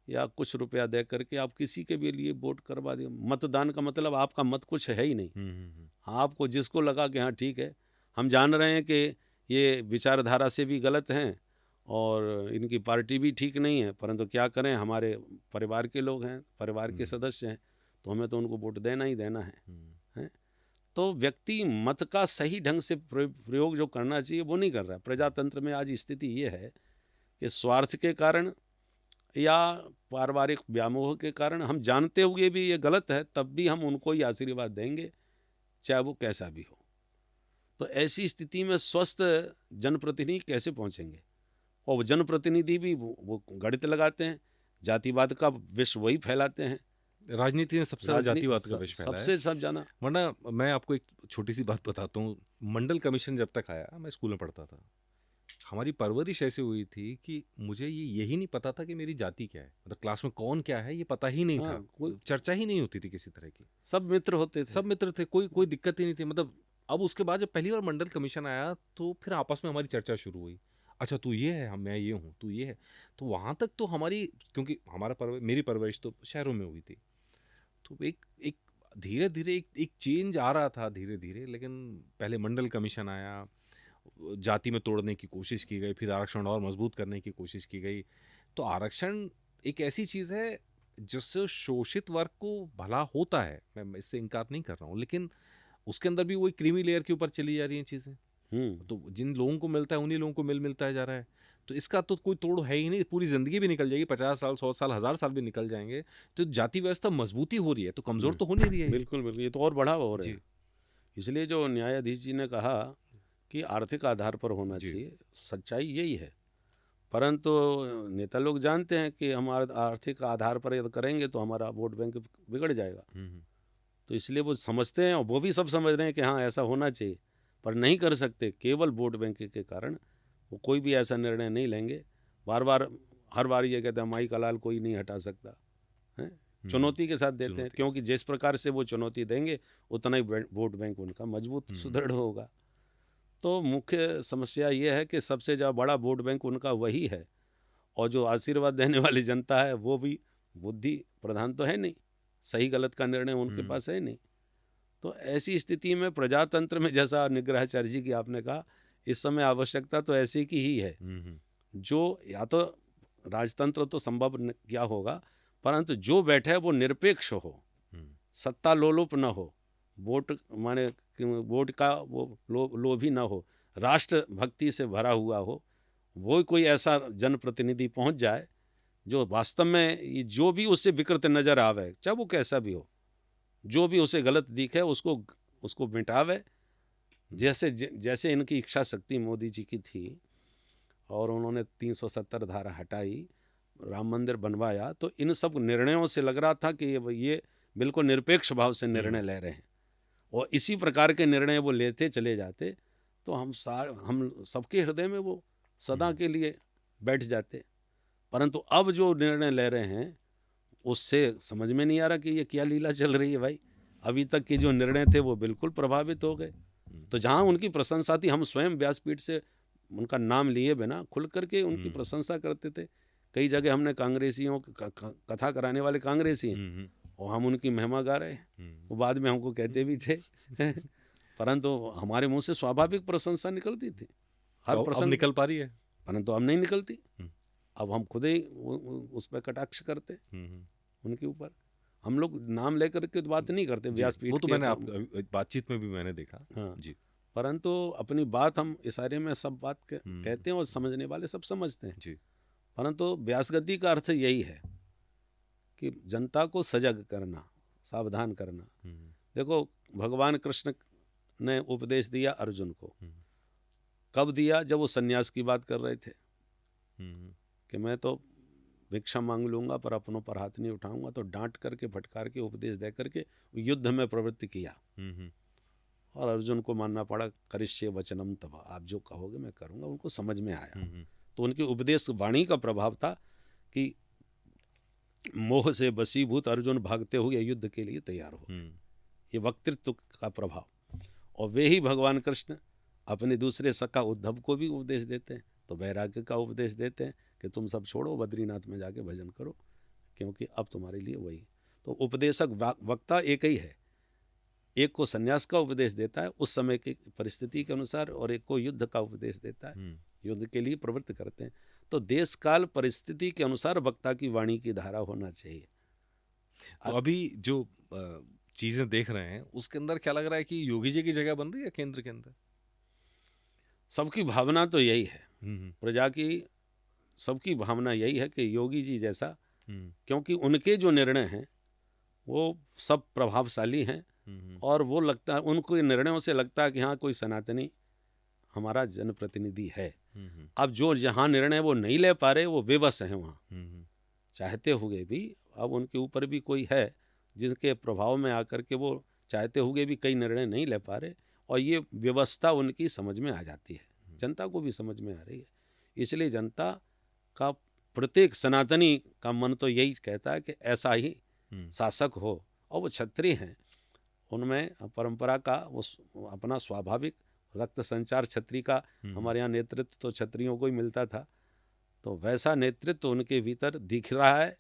S2: या कुछ रुपया दे करके आप किसी के भी लिए वोट करवा दें। मतदान का मतलब आपका मत कुछ है ही नहीं। आपको जिसको लगा कि हाँ ठीक है, हम जान रहे हैं कि ये विचारधारा से भी गलत हैं और इनकी पार्टी भी ठीक नहीं है, परंतु क्या करें, हमारे परिवार के लोग हैं, परिवार के सदस्य हैं, तो हमें तो उनको वोट देना ही देना है। तो व्यक्ति मत का सही ढंग से प्रयोग जो करना चाहिए वो नहीं कर रहा है। प्रजातंत्र में आज स्थिति ये है कि स्वार्थ के कारण या पारिवारिक व्यामोह के कारण, हम जानते हुए भी ये गलत है, तब भी हम उनको ही आशीर्वाद देंगे, चाहे वो कैसा भी हो। तो ऐसी स्थिति में स्वस्थ जनप्रतिनिधि कैसे पहुंचेंगे? और जनप्रतिनिधि भी वो गणित लगाते हैं, जातिवाद का विष वही फैलाते हैं।
S1: राजनीति ने सबसे ज्यादा जातिवाद का विष फैलाया है,
S2: सबसे सब जाना।
S1: वरना मैं आपको एक छोटी सी बात बताता हूँ। मंडल कमीशन जब तक आया, मैं स्कूल में पढ़ता था, हमारी परवरिश ऐसी हुई थी कि मुझे यही नहीं पता था कि मेरी जाति क्या है, मतलब क्लास में कौन क्या है ये पता ही नहीं था, कोई चर्चा ही नहीं होती थी किसी तरह की।
S2: सब मित्र होते थे,
S1: सब मित्र थे, कोई दिक्कत ही नहीं थी। मतलब अब उसके बाद जब पहली बार मंडल कमीशन आया तो फिर आपस में हमारी चर्चा शुरू हुई, अच्छा तू ये है, मैं ये हूँ, तू ये है। तो वहाँ तक तो हमारी, क्योंकि मेरी परवरिश तो शहरों में हुई थी, तो एक धीरे धीरे एक चेंज आ रहा था धीरे धीरे। लेकिन पहले मंडल कमीशन आया, जाति में तोड़ने की कोशिश की गई, फिर आरक्षण और मजबूत करने की कोशिश की गई। तो आरक्षण एक ऐसी चीज़ है जिससे शोषित वर्ग को भला होता है, मैं इससे इनकार नहीं कर रहा हूँ, लेकिन उसके अंदर भी वही क्रीमी लेयर के ऊपर चली जा रही हैं चीज़ें। तो जिन लोगों को मिलता है उन्हीं लोगों को मिलता जा रहा है। तो इसका तो कोई तोड़ है ही नहीं, पूरी ज़िंदगी भी निकल जाएगी, 50 साल 100 साल 1000 साल भी निकल जाएंगे, तो जाति व्यवस्था मजबूती हो रही है, तो कमज़ोर तो हो नहीं रही है।
S2: बिल्कुल बिल्कुल, ये तो और बढ़ावा हो रहा है। इसलिए जो न्यायाधीश जी ने कहा कि आर्थिक आधार पर होना चाहिए, सच्चाई यही है। परंतु नेता लोग जानते हैं कि हम आर्थिक आधार पर यदि करेंगे तो हमारा वोट बैंक बिगड़ जाएगा, तो इसलिए वो समझते हैं, और वो भी सब समझ रहे हैं कि हाँ ऐसा होना चाहिए, पर नहीं कर सकते। केवल वोट बैंक के कारण वो कोई भी ऐसा निर्णय नहीं लेंगे। बार बार हर बार ये कहते हैं माई का लाल कोई नहीं हटा सकता है, चुनौती के साथ देते हैं,
S1: चुनौती के
S2: क्योंकि जिस प्रकार से वो चुनौती देंगे उतना ही वोट बैंक उनका मजबूत सुदृढ़ होगा। तो मुख्य समस्या ये है कि सबसे ज़्यादा बड़ा वोट बैंक उनका वही है, और जो आशीर्वाद देने वाली जनता है वो भी बुद्धि प्रधान तो है नहीं, सही गलत का निर्णय उनके पास है नहीं। तो ऐसी स्थिति में प्रजातंत्र में, जैसा निग्रहाचार्य जी की आपने कहा, इस समय आवश्यकता तो ऐसी की ही है, जो या तो राजतंत्र तो संभव क्या होगा, परंतु जो बैठे वो निरपेक्ष हो, सत्ता लोलुप न हो, वोट माने वोट का वो लोभी न हो, राष्ट्र भक्ति से भरा हुआ हो, वो कोई ऐसा जनप्रतिनिधि पहुंच जाए जो वास्तव में जो भी उससे विकृत नजर आवे, चाहे वो कैसा भी हो, जो भी उसे गलत दिखे उसको मिटावे। जैसे इनकी इच्छा शक्ति मोदी जी की थी और उन्होंने 370 धारा हटाई, राम मंदिर बनवाया, तो इन सब निर्णयों से लग रहा था कि ये बिल्कुल निरपेक्ष भाव से निर्णय ले रहे हैं, और इसी प्रकार के निर्णय वो लेते चले जाते तो हम सबके हृदय में वो सदा के लिए बैठ जाते। परंतु अब जो निर्णय ले रहे हैं उससे समझ में नहीं आ रहा कि ये क्या लीला चल रही है भाई। अभी तक के जो निर्णय थे वो बिल्कुल प्रभावित हो गए। तो जहाँ उनकी प्रशंसा थी, हम स्वयं व्यासपीठ से उनका नाम लिए बिना खुल करके उनकी प्रशंसा करते थे। कई जगह हमने कांग्रेसियों कथा कराने वाले कांग्रेसी और हम उनकी महिमा गा रहे हैं, वो बाद में हमको कहते भी थे परंतु हमारे मुंह से स्वाभाविक प्रशंसा निकलती थी, हर प्रशंसा
S1: निकल पा रही है,
S2: परंतु अब नहीं निकलती। अब हम खुद ही उस पर कटाक्ष करते उनके ऊपर। हम लोग नाम लेकर के बात नहीं करते व्यासपीठ,
S1: वो तो मैंने आप बातचीत में भी मैंने देखा।
S2: हाँ जी, परंतु अपनी बात हम इशारे में सब बात कहते हैं और समझने वाले सब समझते हैं जी। परंतु व्यासगद्दी का अर्थ यही है कि जनता को सजग करना, सावधान करना। देखो, भगवान कृष्ण ने उपदेश दिया अर्जुन को, कब दिया? जब वो सन्यास की बात कर रहे थे कि मैं तो भिक्षा मांग लूंगा पर अपनों पर हाथ नहीं उठाऊंगा। तो डांट करके, फटकार के, उपदेश दे करके युद्ध में प्रवृत्ति किया और अर्जुन को मानना पड़ा, करिष्ये वचनम तव, आप जो कहोगे मैं करूंगा। उनको समझ में आया। तो उनकी उपदेश वाणी का प्रभाव था कि मोह से वशीभूत अर्जुन भागते हुए युद्ध के लिए तैयार हो। ये वक्तृत्व का प्रभाव। और वे ही भगवान कृष्ण अपने दूसरे सखा उद्धव को भी उपदेश देते हैं, तो वैराग्य का उपदेश देते हैं कि तुम सब छोड़ो, बद्रीनाथ में जाके भजन करो, क्योंकि अब तुम्हारे लिए वही। तो उपदेशक वक्ता एक ही है, एक को सन्यास का उपदेश देता है उस समय की परिस्थिति के अनुसार, और एक को युद्ध का उपदेश देता है, युद्ध के लिए प्रवृत्त करते हैं। तो देश काल परिस्थिति के अनुसार वक्ता की वाणी की धारा होना चाहिए।
S1: तो अभी जो चीजें देख रहे हैं उसके अंदर क्या लग रहा है कि योगी जी की जगह बन रही है केंद्र के अंदर?
S2: सबकी भावना तो यही है, प्रजा की सबकी भावना यही है कि योगी जी जैसा, क्योंकि उनके जो निर्णय हैं वो सब प्रभावशाली हैं, और वो लगता है, उनको निर्णयों से लगता है कि हाँ कोई सनातनी हमारा जनप्रतिनिधि है। अब जो जहाँ निर्णय वो नहीं ले पा रहे, वो बेबस हैं वहाँ, चाहते हुए भी। अब उनके ऊपर भी कोई है जिनके प्रभाव में आकर के वो चाहते हुए भी कई निर्णय नहीं ले पा रहे, और ये व्यवस्था उनकी समझ में आ जाती है, जनता को भी समझ में आ रही है। इसलिए जनता का, प्रत्येक सनातनी का मन तो यही कहता है कि ऐसा ही शासक हो। और वो क्षत्रिय हैं, उनमें परंपरा का वो अपना स्वाभाविक रक्त संचार क्षत्रिय का, हमारे यहाँ नेतृत्व तो क्षत्रियों को ही मिलता था, तो वैसा नेतृत्व उनके भीतर दिख रहा है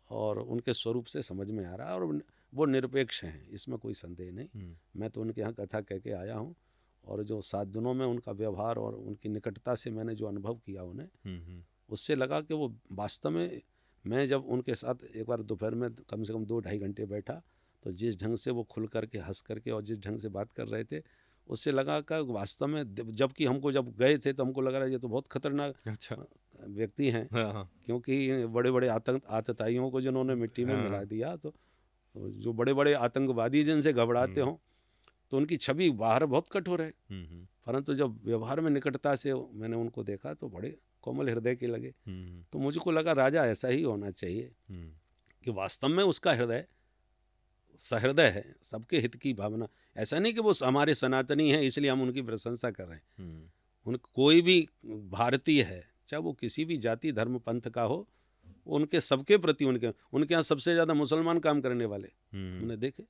S2: और उनके स्वरूप से समझ में आ रहा है, और वो निरपेक्ष हैं, इसमें कोई संदेह नहीं। मैं तो उनके यहाँ कथा कह के आया हूँ, और जो 7 दिनों में उनका व्यवहार और उनकी निकटता से मैंने जो अनुभव किया उन्हें, उससे लगा कि वो वास्तव में, मैं जब उनके साथ एक बार दोपहर में कम से कम 2-2.5 घंटे बैठा, तो जिस ढंग से वो खुल करके हंस करके और जिस ढंग से बात कर रहे थे, उससे लगा कि वास्तव में, जबकि हमको जब गए थे तो हमको लग रहा है ये तो बहुत खतरनाक व्यक्ति हैं, क्योंकि बड़े बड़े आतताइयों को जिन्होंने मिट्टी में मिला दिया, तो जो बड़े बड़े आतंकवादी जिनसे घबराते हों, तो उनकी छवि बाहर बहुत कठोर है, परंतु जब व्यवहार में निकटता से मैंने उनको देखा तो बड़े कोमल हृदय के लगे। तो मुझको लगा राजा ऐसा ही होना चाहिए कि वास्तव में उसका हृदय सहृदय है, सबके हित की भावना। ऐसा नहीं कि वो हमारे सनातनी हैं इसलिए हम उनकी प्रशंसा कर रहे हैं। कोई भी भारतीय है, चाहे वो किसी भी जाति धर्म पंथ का हो, उनके सबके प्रति उनके उनके यहाँ सबसे ज़्यादा मुसलमान काम करने वाले हमने देखे।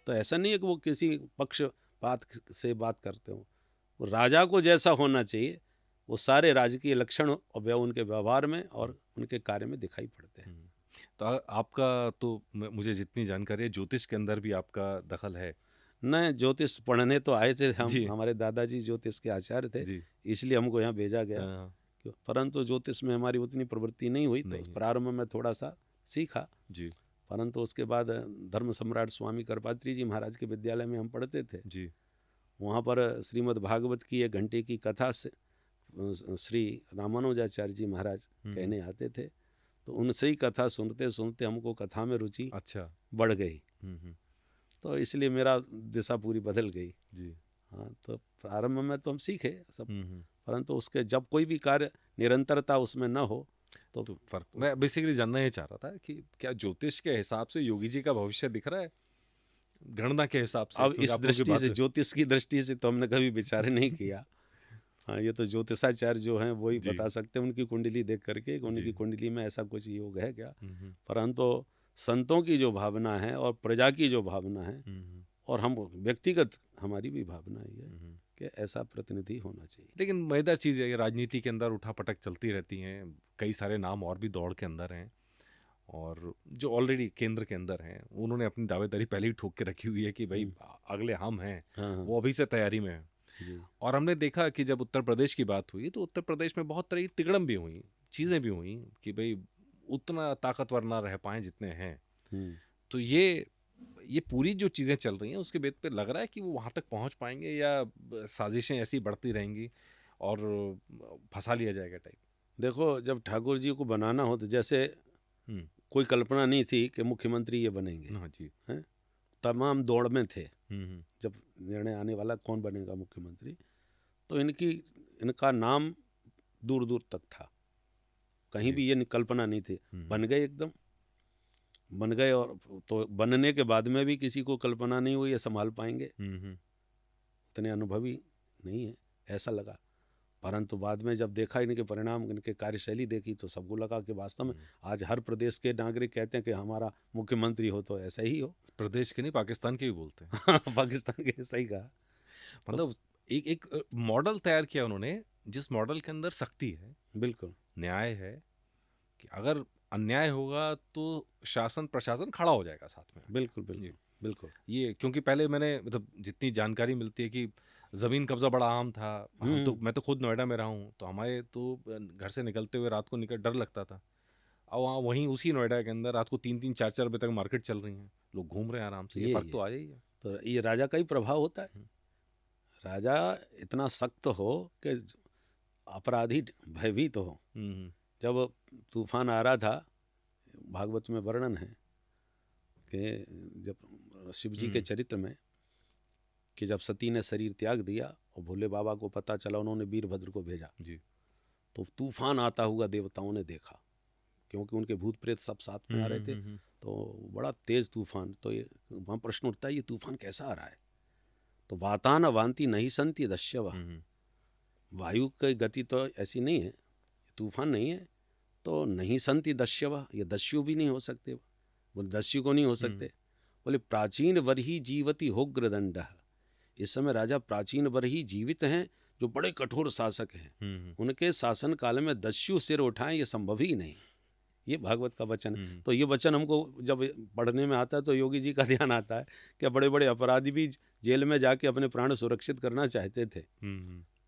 S2: तो ऐसा नहीं है कि वो किसी पक्षपात से बात करते हो। वो राजा को जैसा होना चाहिए वो सारे राजकीय लक्षण और उनके व्यवहार में और उनके कार्य में दिखाई पड़ते हैं।
S1: तो आपका तो मुझे जितनी जानकारी है ज्योतिष के अंदर भी आपका दखल है?
S2: नहीं, ज्योतिष पढ़ने तो आए थे हम, हमारे दादाजी ज्योतिष के आचार्य थे, इसलिए हमको यहाँ भेजा गया। परंतु ज्योतिष में हमारी उतनी प्रवृत्ति नहीं हुई, तो प्रारंभ में थोड़ा सा सीखा जी। परंतु उसके बाद धर्म सम्राट स्वामी करपात्री जी महाराज के विद्यालय में हम पढ़ते थे जी। वहाँ पर श्रीमद् भागवत की 1 घंटे की कथा से श्री रामानुजाचार्य जी महाराज कहने आते थे, तो उनसे ही कथा सुनते सुनते हमको कथा में रुचि बढ़ गई। तो इसलिए मेरा दिशा पूरी बदल गई जी। हाँ, तो प्रारंभ में तो हम सीखे सब, परंतु उसके जब कोई भी कार्य निरंतरता उसमें न हो तो
S1: फर्क। मैं बेसिकली जानना ही चाह रहा था कि क्या ज्योतिष के हिसाब से योगी जी का भविष्य दिख रहा है गणना के हिसाब से?
S2: अब इस दृष्टि से, ज्योतिष की दृष्टि से तो हमने कभी विचार नहीं किया। हाँ, ये तो ज्योतिषाचार्य जो हैं वही बता सकते हैं उनकी कुंडली देख करके, उनकी कुंडली में ऐसा कुछ योग है क्या। परंतु संतों की जो भावना है और प्रजा की जो भावना है और हम व्यक्तिगत हमारी भी भावना ही है कि ऐसा प्रतिनिधि होना चाहिए।
S1: लेकिन मजेदार चीज़ है, राजनीति के अंदर उठापटक चलती रहती हैं, कई सारे नाम और भी दौड़ के अंदर हैं, और जो ऑलरेडी केंद्र के अंदर हैं उन्होंने अपनी दावेदारी पहले ही ठोक के रखी हुई है कि भाई अगले हम हैं। वो अभी से तैयारी में है। और हमने देखा कि जब उत्तर प्रदेश की बात हुई तो उत्तर प्रदेश में बहुत तरह की तिगड़म भी हुई, चीज़ें भी हुई कि भाई उतना ताकतवर ना रह पाए जितने हैं। तो ये पूरी जो चीज़ें चल रही हैं उसके बेद पे लग रहा है कि वो वहाँ तक पहुँच पाएंगे या साजिशें ऐसी बढ़ती रहेंगी और फंसा लिया जाएगा टाइप।
S2: देखो, जब ठाकुर जी को बनाना हो तो जैसे कोई कल्पना नहीं थी कि मुख्यमंत्री ये बनेंगे।
S1: हाँ जी।
S2: हैं, तमाम दौड़ में थे जब निर्णय आने वाला कौन बनेगा मुख्यमंत्री, तो इनका नाम दूर दूर तक था, कहीं भी ये कल्पना नहीं थी। बन गए, एकदम बन गए। और तो बनने के बाद में भी किसी को कल्पना नहीं हुई ये संभाल पाएंगे, उतने अनुभवी नहीं है ऐसा लगा। परंतु बाद में जब देखा इनके परिणाम, इनके कार्यशैली देखी, तो सबको लगा कि वास्तव में आज हर प्रदेश के नागरिक कहते हैं कि हमारा मुख्यमंत्री हो तो ऐसा ही हो।
S1: प्रदेश के नहीं, पाकिस्तान के भी बोलते हैं।
S2: पाकिस्तान के, सही कहा।
S1: मतलब एक मॉडल तैयार किया उन्होंने जिस मॉडल के अंदर सख्ती है,
S2: बिल्कुल
S1: न्याय है, कि अगर अन्याय होगा तो शासन प्रशासन खड़ा हो जाएगा साथ में।
S2: बिल्कुल बिल्कुल बिल्कुल।
S1: ये क्योंकि पहले मैंने मतलब जितनी जानकारी मिलती है कि ज़मीन कब्जा बड़ा आम था। मैं तो खुद नोएडा में रहा हूँ, तो हमारे तो घर से निकलते हुए रात को डर लगता था। और वहाँ वहीं उसी नोएडा के अंदर रात को 3-3, 4-4 बजे तक मार्केट चल रही है, लोग घूम रहे हैं आराम से। ये फर्क तो आ जाएगा।
S2: तो ये राजा का ही प्रभाव होता है। राजा इतना सख्त हो कि अपराधी भयभीत हो। जब तूफान आ रहा था, भागवत में वर्णन है कि जब शिव जी के चरित्र में कि जब सती ने शरीर त्याग दिया और भोले बाबा को पता चला, उन्होंने वीरभद्र को भेजा जी। तो तूफान आता हुआ देवताओं ने देखा, क्योंकि उनके भूत प्रेत सब साथ में आ रहे थे, तो बड़ा तेज तूफान। तो ये वहाँ प्रश्न उठता है, ये तूफान कैसा आ रहा है? तो वातान वांति नहीं संति दस्यव, वायु की गति तो ऐसी नहीं है, तूफान नहीं है, तो नहीं संति दस्यव, ये दस्यु भी नहीं हो सकते। बोले दस्यु को नहीं हो सकते। बोले प्राचीन वरही जीवति होग्रदंड, इस समय राजा प्राचीन वर ही जीवित हैं जो बड़े कठोर शासक हैं। उनके शासन काल में दस्यु सिर उठाएं ये संभव ही नहीं। ये भागवत का वचन है। तो ये वचन हमको जब पढ़ने में आता है तो योगी जी का ध्यान आता है कि बड़े बड़े अपराधी भी जेल में जाके अपने प्राण सुरक्षित करना चाहते थे।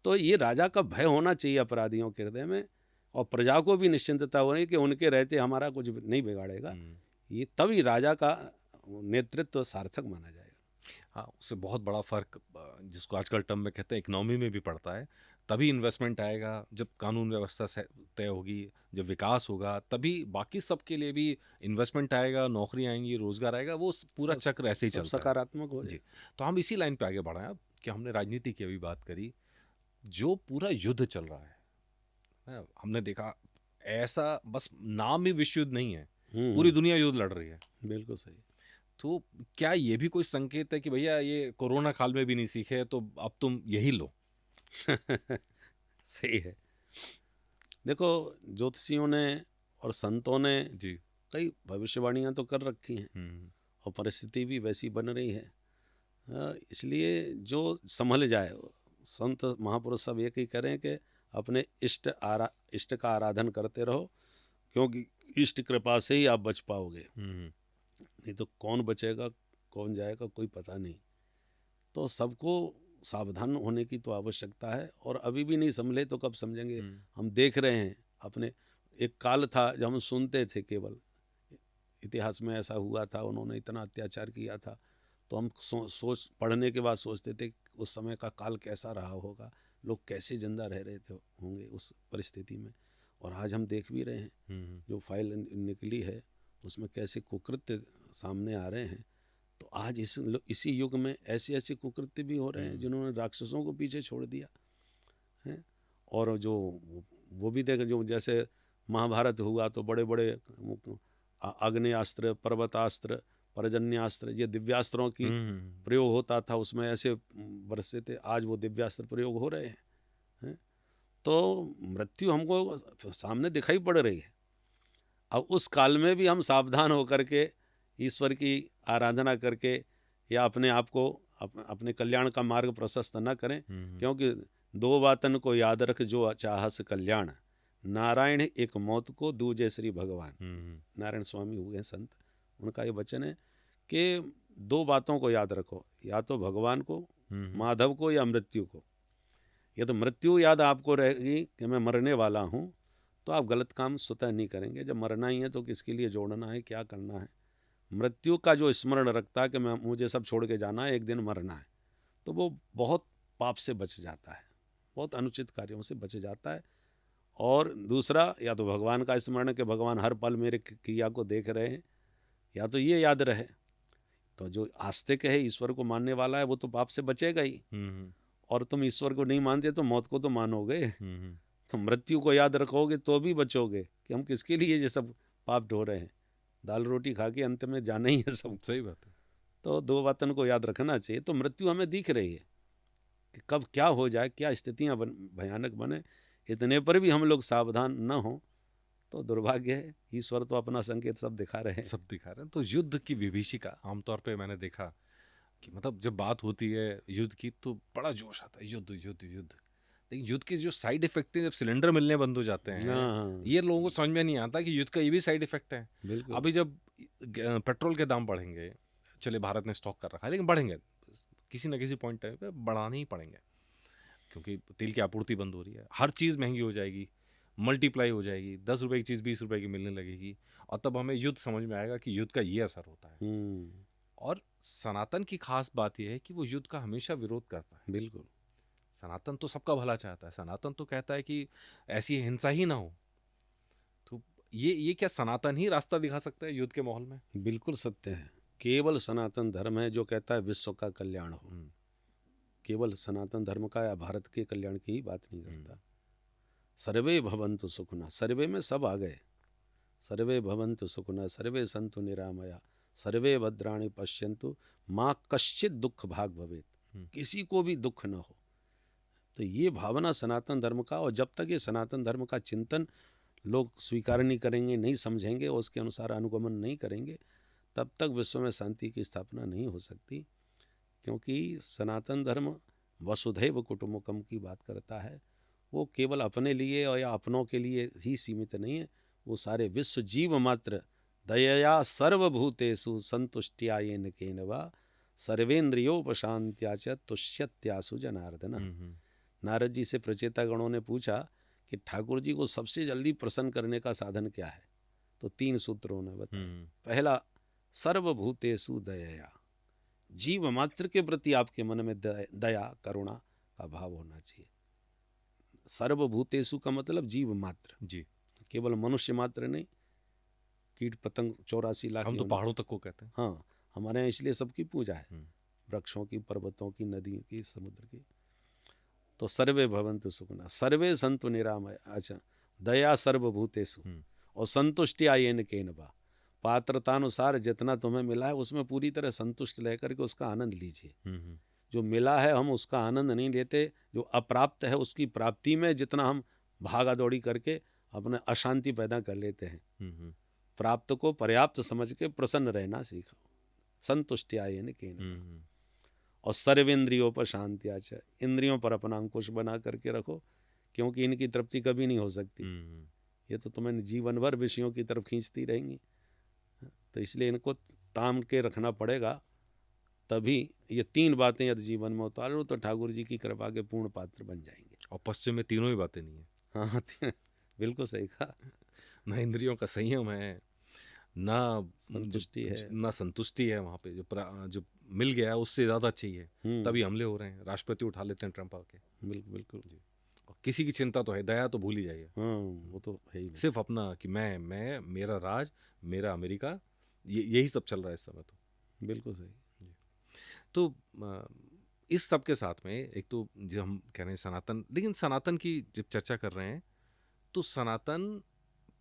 S2: तो ये राजा का भय होना चाहिए अपराधियों के हृदय में, और प्रजा को भी निश्चिंतता होनी कि उनके रहते हमारा कुछ नहीं बिगाड़ेगा। ये तभी राजा का नेतृत्व सार्थक माना जाएगा।
S1: हाँ, उससे बहुत बड़ा फर्क जिसको आजकल टर्म में कहते हैं इकोनॉमी में भी पड़ता है। तभी इन्वेस्टमेंट आएगा जब कानून व्यवस्था तय होगी, जब विकास होगा, तभी बाकी सब के लिए भी इन्वेस्टमेंट आएगा, नौकरी आएंगी, रोजगार आएगा। वो पूरा चक्र ऐसे ही चलता है,
S2: सकारात्मक हो
S1: जी। तो हम इसी लाइन पे आगे बढ़े हैं कि हमने राजनीति की अभी बात करी, जो पूरा युद्ध चल रहा है। हमने देखा ऐसा बस नाम ही विश्व युद्ध नहीं है, पूरी दुनिया युद्ध लड़ रही है।
S2: बिल्कुल सही।
S1: तो क्या ये भी कोई संकेत है कि भैया ये कोरोना काल में भी नहीं सीखे तो अब तुम यही लो?
S2: सही है। देखो, ज्योतिषियों ने और संतों ने
S1: जी।
S2: कई भविष्यवाणियां तो कर रखी हैं और परिस्थिति भी वैसी बन रही है। इसलिए जो संभल जाए, संत महापुरुष सब एक ही करें कि अपने इष्ट का आराधन करते रहो, क्योंकि इष्ट कृपा से ही आप बच पाओगे। नहीं तो कौन बचेगा, कौन जाएगा, कोई पता नहीं। तो सबको सावधान होने की तो आवश्यकता है, और अभी भी नहीं संभले तो कब समझेंगे। हम देख रहे हैं अपने, एक काल था जब हम सुनते थे, केवल इतिहास में ऐसा हुआ था, उन्होंने इतना अत्याचार किया था, तो हम सोच पढ़ने के बाद सोचते थे उस समय का काल कैसा रहा होगा, लोग कैसे जिंदा रह रहे थे होंगे उस परिस्थिति में। और आज हम देख भी रहे हैं, जो फाइल निकली है उसमें कैसे कुकृत्य सामने आ रहे हैं। तो आज इसी युग में ऐसे ऐसे कुकृत्य भी हो रहे हैं जिन्होंने राक्षसों को पीछे छोड़ दिया है। और जो वो भी देख, जो जैसे महाभारत हुआ तो बड़े बड़े अग्नियास्त्र, पर्वतास्त्र, पर्जन्यास्त्र, ये दिव्यास्त्रों की प्रयोग होता था, उसमें ऐसे बरसते थे। आज वो दिव्यास्त्र प्रयोग हो रहे हैं। तो मृत्यु हमको सामने दिखाई पड़ रही है। अब उस काल में भी हम सावधान होकर के ईश्वर की आराधना करके या अपने आप को अपने कल्याण का मार्ग प्रशस्त न करें, क्योंकि दो बातन को याद रख जो चाहस कल्याण, नारायण एक मौत को दूजे श्री भगवान। नारायण स्वामी हुए संत, उनका ये वचन है कि दो बातों को याद रखो, या तो भगवान को, माधव को, या मृत्यु को। या तो मृत्यु याद आपको रहेगी कि मैं मरने वाला हूँ, तो आप गलत काम स्वतः नहीं करेंगे। जब मरना ही है तो किसके लिए जोड़ना है, क्या करना है। मृत्यु का जो स्मरण रखता है कि मुझे सब छोड़ के जाना है, एक दिन मरना है, तो वो बहुत पाप से बच जाता है, बहुत अनुचित कार्यों से बच जाता है। और दूसरा, या तो भगवान का स्मरण कि भगवान हर पल मेरे क्रिया को देख रहे हैं, या तो ये याद रहे। तो जो आस्तिक है, ईश्वर को मानने वाला है, वो तो पाप से बचेगा ही। और तुम ईश्वर को नहीं मानते तो मौत को तो मानोगे। तो मृत्यु को याद रखोगे तो भी बचोगे, कि हम किसके लिए ये सब पाप ढो रहे हैं। दाल रोटी खा के अंत में जाना ही है सब।
S1: सही बात है।
S2: तो दो बातों को याद रखना चाहिए। तो मृत्यु हमें दिख रही है कि कब क्या हो जाए, क्या स्थितियां भयानक बने, इतने पर भी हम लोग सावधान न हो तो दुर्भाग्य है। ईश्वर तो अपना संकेत सब दिखा रहे हैं,
S1: सब दिखा रहे हैं। तो युद्ध की विभीषिका आमतौर पे मैंने देखा कि मतलब जब बात होती है युद्ध की तो बड़ा जोश आता है, युद्ध युद्ध युद्ध। लेकिन युद्ध के जो साइड इफेक्ट हैं, जब सिलेंडर मिलने बंद हो जाते हैं, ये लोगों को समझ में नहीं आता कि युद्ध का ये भी साइड इफेक्ट है। अभी जब पेट्रोल के दाम बढ़ेंगे, चले भारत ने स्टॉक कर रखा है, लेकिन बढ़ेंगे किसी न किसी पॉइंट पे बढ़ाने ही पड़ेंगे, क्योंकि तेल की आपूर्ति बंद हो रही है, हर चीज़ महंगी हो जाएगी, मल्टीप्लाई हो जाएगी, 10 रुपए की चीज़ 20 रुपए की मिलने लगेगी, और तब हमें युद्ध समझ में आएगा कि युद्ध का ये असर होता है। और सनातन की खास बात यह है कि वो युद्ध का हमेशा विरोध करता है।
S2: बिल्कुल,
S1: सनातन तो सबका भला चाहता है, सनातन तो कहता है कि ऐसी हिंसा ही ना हो। तो ये क्या सनातन ही रास्ता दिखा सकता है युद्ध के माहौल में?
S2: बिल्कुल सत्य है। केवल सनातन धर्म है जो कहता है विश्व का कल्याण हो। केवल सनातन धर्म का या भारत के कल्याण की ही बात नहीं करता। सर्वे भवन्तु सुखिनः, सर्वे में सब आ गए। सर्वे भवन्तु सुखिनः, सर्वे सन्तु निरामया, सर्वे भद्राणि पश्यन्तु माँ कश्चित दुख भाग भवेत्, किसी को भी दुख न हो। तो ये भावना सनातन धर्म का, और जब तक ये सनातन धर्म का चिंतन लोग स्वीकार नहीं करेंगे, नहीं समझेंगे, उसके अनुसार अनुगमन नहीं करेंगे, तब तक विश्व में शांति की स्थापना नहीं हो सकती। क्योंकि सनातन धर्म वसुधैव कुटुम्बकम की बात करता है। वो केवल अपने लिए और या अपनों के लिए ही सीमित नहीं है, वो सारे विश्व जीव मात्र दयया सर्वभूतेषु संतुष्टिया येन केन वा सर्वेन्द्रियोपशांत्या च तुष्यत्यासु जनार्दन। नारद जी से प्रचेता गणों ने पूछा कि ठाकुर जी को सबसे जल्दी प्रसन्न करने का साधन क्या है, तो 3 सूत्रों ने बताया। पहला, सर्वभूतेषु दयया, जीव मात्र के प्रति आपके मन में दया करुणा का भाव होना चाहिए। सर्वभूतेषु का मतलब जीव मात्र जी, केवल मनुष्य मात्र नहीं, कीट पतंग 84 लाख,
S1: हम तो पहाड़ों तक को कहते हैं।
S2: हाँ, हमारे यहाँ इसलिए सबकी पूजा है, वृक्षों की, पर्वतों की, नदियों की, समुद्र की। तो सर्वे भवन्तु सुखिनः, सर्वे सन्तु निरामया, अच्छा, दया सर्वभूतेषु, और संतुष्टिया येन केन वा, पात्रतानुसार जितना तुम्हें मिला है उसमें पूरी तरह संतुष्ट लेकर के उसका आनंद लीजिए। जो मिला है हम उसका आनंद नहीं लेते, जो अप्राप्त है उसकी प्राप्ति में जितना हम भागा दौड़ी करके अपने अशांति पैदा कर लेते हैं। प्राप्त को पर्याप्त समझ के प्रसन्न रहना सीखो, संतुष्टि आये न केन। और सर्वेंद्रियों पर शांतिया च, इंद्रियों पर अपना अंकुश बना करके रखो, क्योंकि इनकी तृप्ति कभी नहीं हो सकती। ये तो तुम्हें जीवन भर विषयों की तरफ खींचती रहेंगी, तो इसलिए इनको ताम के रखना पड़ेगा। तभी ये 3 बातें यदि जीवन में उतारो तो ठाकुर जी की कृपा के पूर्ण पात्र बन जाएंगे।
S1: और पश्चिम में तीनों ही बातें नहीं है।
S2: हाँ बिल्कुल सही कहा।
S1: ना इंद्रियों का संयम है, ना
S2: संतुष्टि है,
S1: ना संतुष्टि है। वहाँ पे जो मिल गया उससे ज़्यादा चाहिए, तभी हमले हो रहे हैं। राष्ट्रपति उठा लेते हैं ट्रंप आके।
S2: बिल्कुल बिल्कुल जी।
S1: और किसी की चिंता तो है, दया तो भूल ही जाइए।
S2: वो तो है ही।
S1: सिर्फ अपना कि मैं मेरा राज, मेरा अमेरिका, यही सब चल रहा है इस समय। तो
S2: बिल्कुल सही।
S1: तो इस सब के साथ में एक तो जो हम कह रहे हैं सनातन, लेकिन सनातन की जब चर्चा कर रहे हैं तो सनातन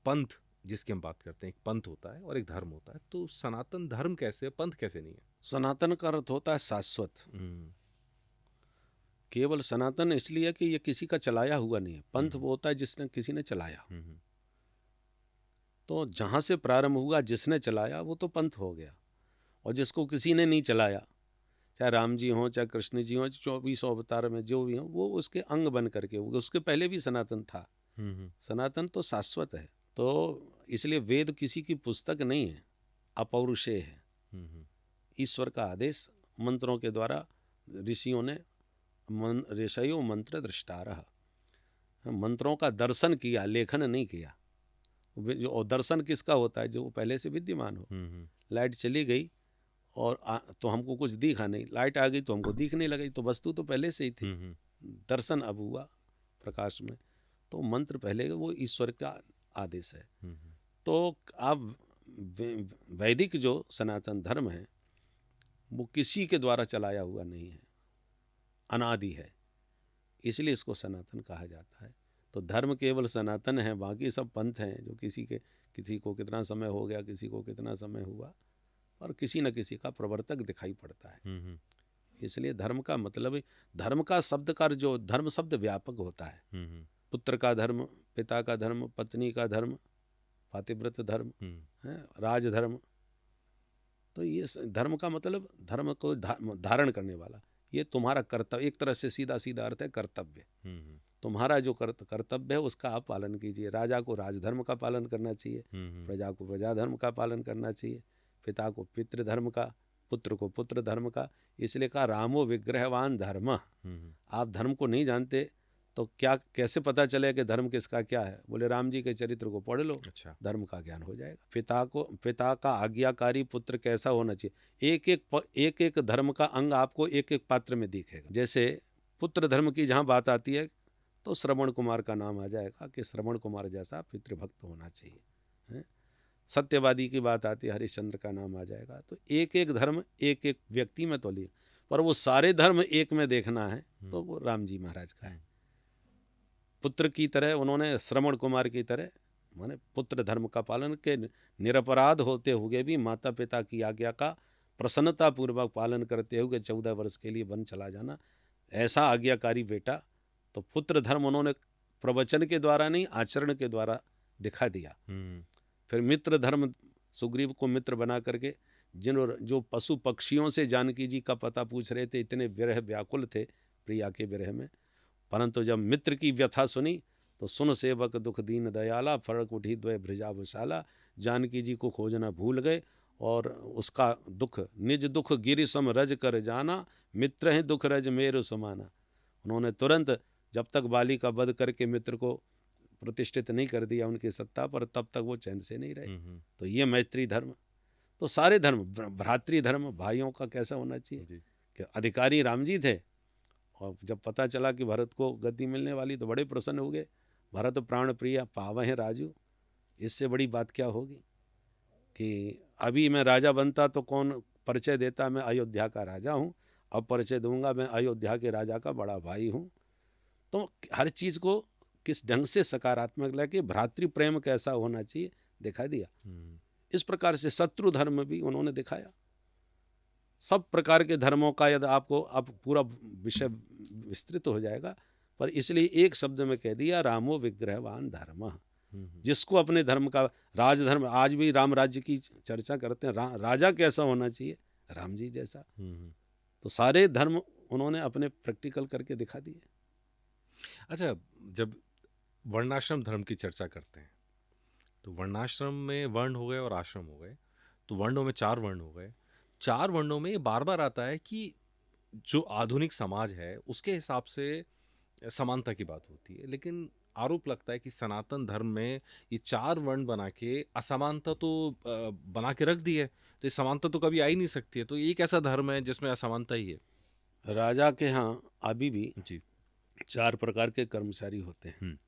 S1: पंथ जिसकी हम बात करते हैं, एक पंथ होता है और एक धर्म होता है। तो सनातन धर्म कैसे है, पंथ कैसे नहीं है?
S2: सनातन का अर्थ होता है शाश्वत। केवल सनातन इसलिए कि ये किसी का चलाया हुआ नहीं है। पंथ वो होता है जिसने किसी ने चलाया। तो जहां से प्रारंभ हुआ, जिसने चलाया वो तो पंथ हो गया। और जिसको किसी ने नहीं चलाया, चाहे राम जी हों, चाहे कृष्ण जी हों, 24 अवतार में जो भी हों, वो उसके अंग बन करके, उसके पहले भी सनातन था। सनातन तो शाश्वत है। तो इसलिए वेद किसी की पुस्तक नहीं है, अपौरुषेय है। ईश्वर का आदेश मंत्रों के द्वारा ऋषियों ने, ऋषयो मंत्र दृष्टारः, मंत्रों का दर्शन किया, लेखन नहीं किया। और दर्शन किसका होता है? जो पहले से विद्यमान हो। लाइट चली गई और तो हमको कुछ दिखा नहीं, लाइट आ गई तो हमको दिखने लगी, तो वस्तु तो पहले से ही थी। दर्शन अब हुआ प्रकाश में। तो मंत्र पहले वो ईश्वर का आदेश है। तो अब वैदिक जो सनातन धर्म है वो किसी के द्वारा चलाया हुआ नहीं है, अनादि है, इसलिए इसको सनातन कहा जाता है। तो धर्म केवल सनातन है, बाकी सब पंथ हैं जो किसी को कितना समय हो गया, किसी को कितना समय हुआ, और किसी न किसी का प्रवर्तक दिखाई पड़ता है। इसलिए धर्म का मतलब, धर्म का शब्द का जो धर्म शब्द व्यापक होता है। पुत्र का धर्म, पिता का धर्म, पत्नी का धर्म, पातिव्रत धर्म है, राजधर्म। तो ये धर्म का मतलब धर्म को धारण करने वाला, ये तुम्हारा कर्तव्य, एक तरह से सीधा सीधा अर्थ है कर्तव्य। तुम्हारा जो कर्तव्य है उसका आप पालन कीजिए। राजा को राजधर्म का पालन करना चाहिए, प्रजा को प्रजा धर्म का पालन करना चाहिए, पिता को पितृधर्म का, पुत्र को पुत्र धर्म का। इसलिए कहा रामो विग्रहवान धर्म। आप धर्म को नहीं जानते तो क्या, कैसे पता चले कि धर्म किसका क्या है? बोले राम जी के चरित्र को पढ़ लो, अच्छा, धर्म का ज्ञान हो जाएगा। पिता का आज्ञाकारी पुत्र कैसा होना चाहिए, एक एक धर्म का अंग आपको एक एक पात्र में दिखेगा। जैसे पुत्र धर्म की जहाँ बात आती है तो श्रवण कुमार का नाम आ जाएगा कि श्रवण कुमार जैसा पितृभक्त होना चाहिए, है? सत्यवादी की बात आती है, हरिश्चंद्र का नाम आ जाएगा। तो एक एक धर्म एक एक व्यक्ति में तो लिए, पर वो सारे धर्म एक में देखना है तो वो राम जी महाराज का है। पुत्र की तरह उन्होंने, श्रवण कुमार की तरह, माने पुत्र धर्म का पालन के निरपराध होते हुए भी माता पिता की आज्ञा का प्रसन्नतापूर्वक पालन करते हुए 14 वर्ष के लिए वन चला जाना, ऐसा आज्ञाकारी बेटा। तो पुत्र धर्म उन्होंने प्रवचन के द्वारा नहीं, आचरण के द्वारा दिखा दिया। फिर मित्र धर्म, सुग्रीव को मित्र बना करके, जो पशु पक्षियों से जानकी जी का पता पूछ रहे थे, इतने विरह व्याकुल थे प्रिया के विरह में, परंतु जब मित्र की व्यथा सुनी तो सुन सेवक दुख दीन दयाला, फरक उठी द्वय भृजा विशाला। जानकी जी को खोजना भूल गए और उसका दुख, निज दुख गिरि सम रज कर जाना, मित्र हैं दुख रज मेरु समाना। उन्होंने तुरंत, जब तक बाली का वध करके मित्र को प्रतिष्ठित नहीं कर दिया उनकी सत्ता पर, तब तक वो चैन से नहीं रहे। तो ये मैत्री धर्म। तो सारे धर्म, भ्रातृ धर्म, भाइयों का कैसा होना चाहिए कि अधिकारी राम जी थे, और जब पता चला कि भरत को गद्दी मिलने वाली तो बड़े प्रसन्न हो गए। भरत प्राण प्रिय पावह राजू, इससे बड़ी बात क्या होगी कि अभी मैं राजा बनता तो कौन परिचय देता, मैं अयोध्या का राजा हूँ, अब परिचय दूंगा मैं अयोध्या के राजा का बड़ा भाई हूँ। तो हर चीज़ को किस ढंग से सकारात्मक लगे, भ्रातृ प्रेम कैसा होना चाहिए दिखा दिया। इस प्रकार से शत्रु धर्म भी उन्होंने दिखाया। सब प्रकार के धर्मों का यदि आपको, अब पूरा विषय विस्तृत हो जाएगा, पर इसलिए एक शब्द में कह दिया रामो विग्रहवान धर्म। जिसको अपने धर्म का राजधर्म, आज भी राम राज्य की चर्चा करते हैं, राजा कैसा होना चाहिए, राम जी जैसा। तो सारे धर्म उन्होंने अपने प्रैक्टिकल करके दिखा दिए।
S1: अच्छा, जब वर्णाश्रम धर्म की चर्चा करते हैं तो वर्णाश्रम में वर्ण हो गए और आश्रम हो गए, तो वर्णों में 4 वर्ण हो गए। 4 वर्णों में ये बार बार आता है कि जो आधुनिक समाज है उसके हिसाब से समानता की बात होती है, लेकिन आरोप लगता है कि सनातन धर्म में ये 4 वर्ण बना के असमानता तो बना के रख दी है, तो ये समानता तो कभी आ ही नहीं सकती है। तो ये एक ऐसा धर्म है जिसमें असमानता ही है।
S2: राजा के यहाँ अभी भी
S1: जी
S2: 4 प्रकार के कर्मचारी होते हैं।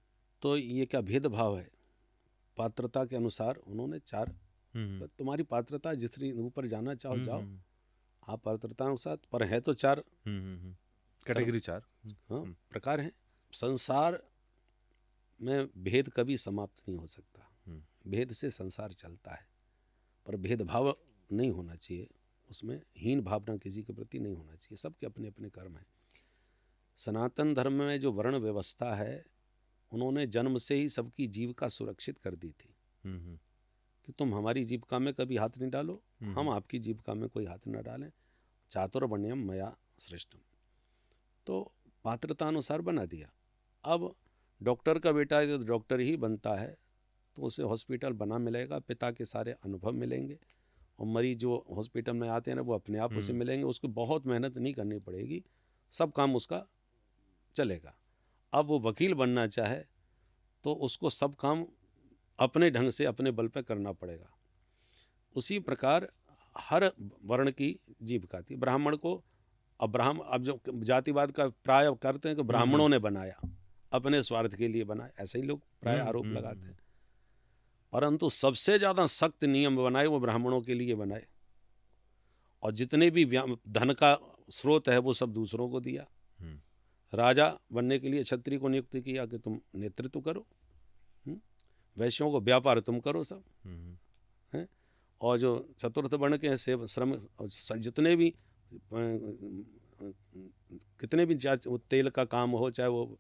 S2: तो ये क्या भेदभाव है? पात्रता के अनुसार उन्होंने 4, तुम्हारी पात्रता जितनी ऊपर जाना चाहो जाओ, आप पात्रता अनुसार, पर है तो 4
S1: कैटेगरी, 4
S2: प्रकार हैं। संसार में भेद कभी समाप्त नहीं हो सकता, भेद से संसार चलता है, पर भेदभाव नहीं होना चाहिए, उसमें हीन भावना किसी के प्रति नहीं होना चाहिए। सबके अपने अपने कर्म हैं। सनातन धर्म में जो वर्ण व्यवस्था है, उन्होंने जन्म से ही सबकी जीविका सुरक्षित कर दी थी कि तुम हमारी जीविका में कभी हाथ नहीं डालो, हम आपकी जीविका में कोई हाथ न डालें। चातुर्वर्ण्यम मया सृष्टम, तो पात्रता अनुसार बना दिया। अब डॉक्टर का बेटा है तो डॉक्टर ही बनता है, तो उसे हॉस्पिटल बना मिलेगा, पिता के सारे अनुभव मिलेंगे, और मरीज जो हॉस्पिटल में आते हैं ना वो अपने आप उसे मिलेंगे, उसको बहुत मेहनत नहीं करनी पड़ेगी, सब काम उसका चलेगा। अब वो वकील बनना चाहे तो उसको सब काम अपने ढंग से अपने बल पर करना पड़ेगा। उसी प्रकार हर वर्ण की जीविका थी। ब्राह्मण को अब जो जातिवाद का प्राय करते हैं कि ब्राह्मणों ने बनाया, अपने स्वार्थ के लिए बनाया, ऐसे ही लोग प्राय आरोप लगाते हैं। परंतु सबसे ज़्यादा सख्त नियम बनाए वो ब्राह्मणों के लिए बनाए, और जितने भी धन का स्रोत है वो सब दूसरों को दिया। राजा बनने के लिए क्षत्रिय को नियुक्त किया कि तुम नेतृत्व करो, वैश्यों को व्यापार तुम करो सब हैं, और जो चतुर्थ वर्ण के सेव श्रम जितने भी कितने भी तेल का काम हो, चाहे वो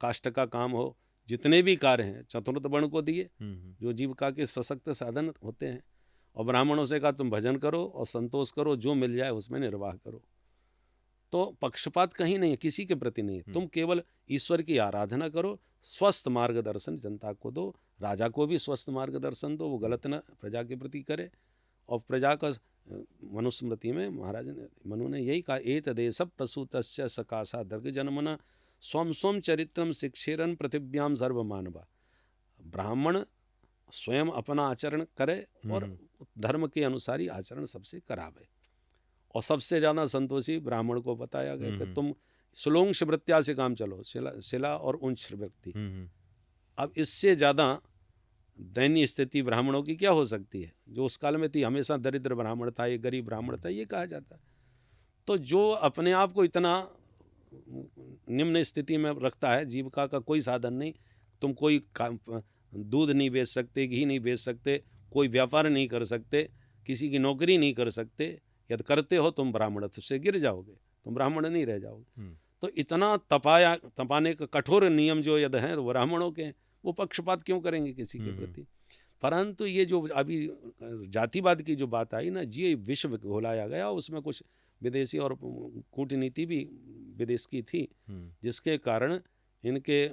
S2: काष्ठ का काम हो, जितने भी कार्य हैं चतुर्थ वर्ण को दिए, जो जीविका के सशक्त साधन होते हैं। और ब्राह्मणों से कहा तुम भजन करो और संतोष करो, जो मिल जाए उसमें निर्वाह करो। तो पक्षपात कहीं नहीं है, किसी के प्रति नहीं है, तुम केवल ईश्वर की आराधना करो, स्वस्थ मार्गदर्शन जनता को दो, राजा को भी स्वस्थ मार्गदर्शन दो, वो गलत न प्रजा के प्रति करे। और प्रजा का मनुस्मृति में महाराज ने मनु ने यही कहा, एतदेश प्रसूतस्य सकाशा दर्ग जन्मना स्वम स्वम चरित्रम शिक्षेरन पृथिव्याम सर्वमानवा। ब्राह्मण स्वयं अपना आचरण करे और धर्म के अनुसार ही आचरण सबसे करावे। और सबसे ज़्यादा संतोषी ब्राह्मण को बताया गया कि तुम सुलोंश वृत्त्या से काम चलो, शिला और उंच वृत्ति। अब इससे ज़्यादा दयनीय स्थिति ब्राह्मणों की क्या हो सकती है? जो उस काल में थी, हमेशा दरिद्र ब्राह्मण था, ये गरीब ब्राह्मण था, ये कहा जाता। तो जो अपने आप को इतना निम्न स्थिति में रखता है, जीविका का कोई साधन नहीं, तुम कोई दूध नहीं बेच सकते, घी नहीं बेच सकते, कोई व्यापार नहीं कर सकते, किसी की नौकरी नहीं कर सकते, यदि करते हो तुम ब्राह्मणत्व से गिर जाओगे, तुम ब्राह्मण नहीं रह जाओगे। तो इतना तपाने का कठोर नियम जो यदि हैं वो ब्राह्मणों के, वो पक्षपात क्यों करेंगे किसी के प्रति? परंतु ये जो अभी जातिवाद की जो बात आई ना, ये विश्व घोलाया गया, उसमें कुछ विदेशी और कूटनीति भी विदेश की थी, जिसके कारण इनके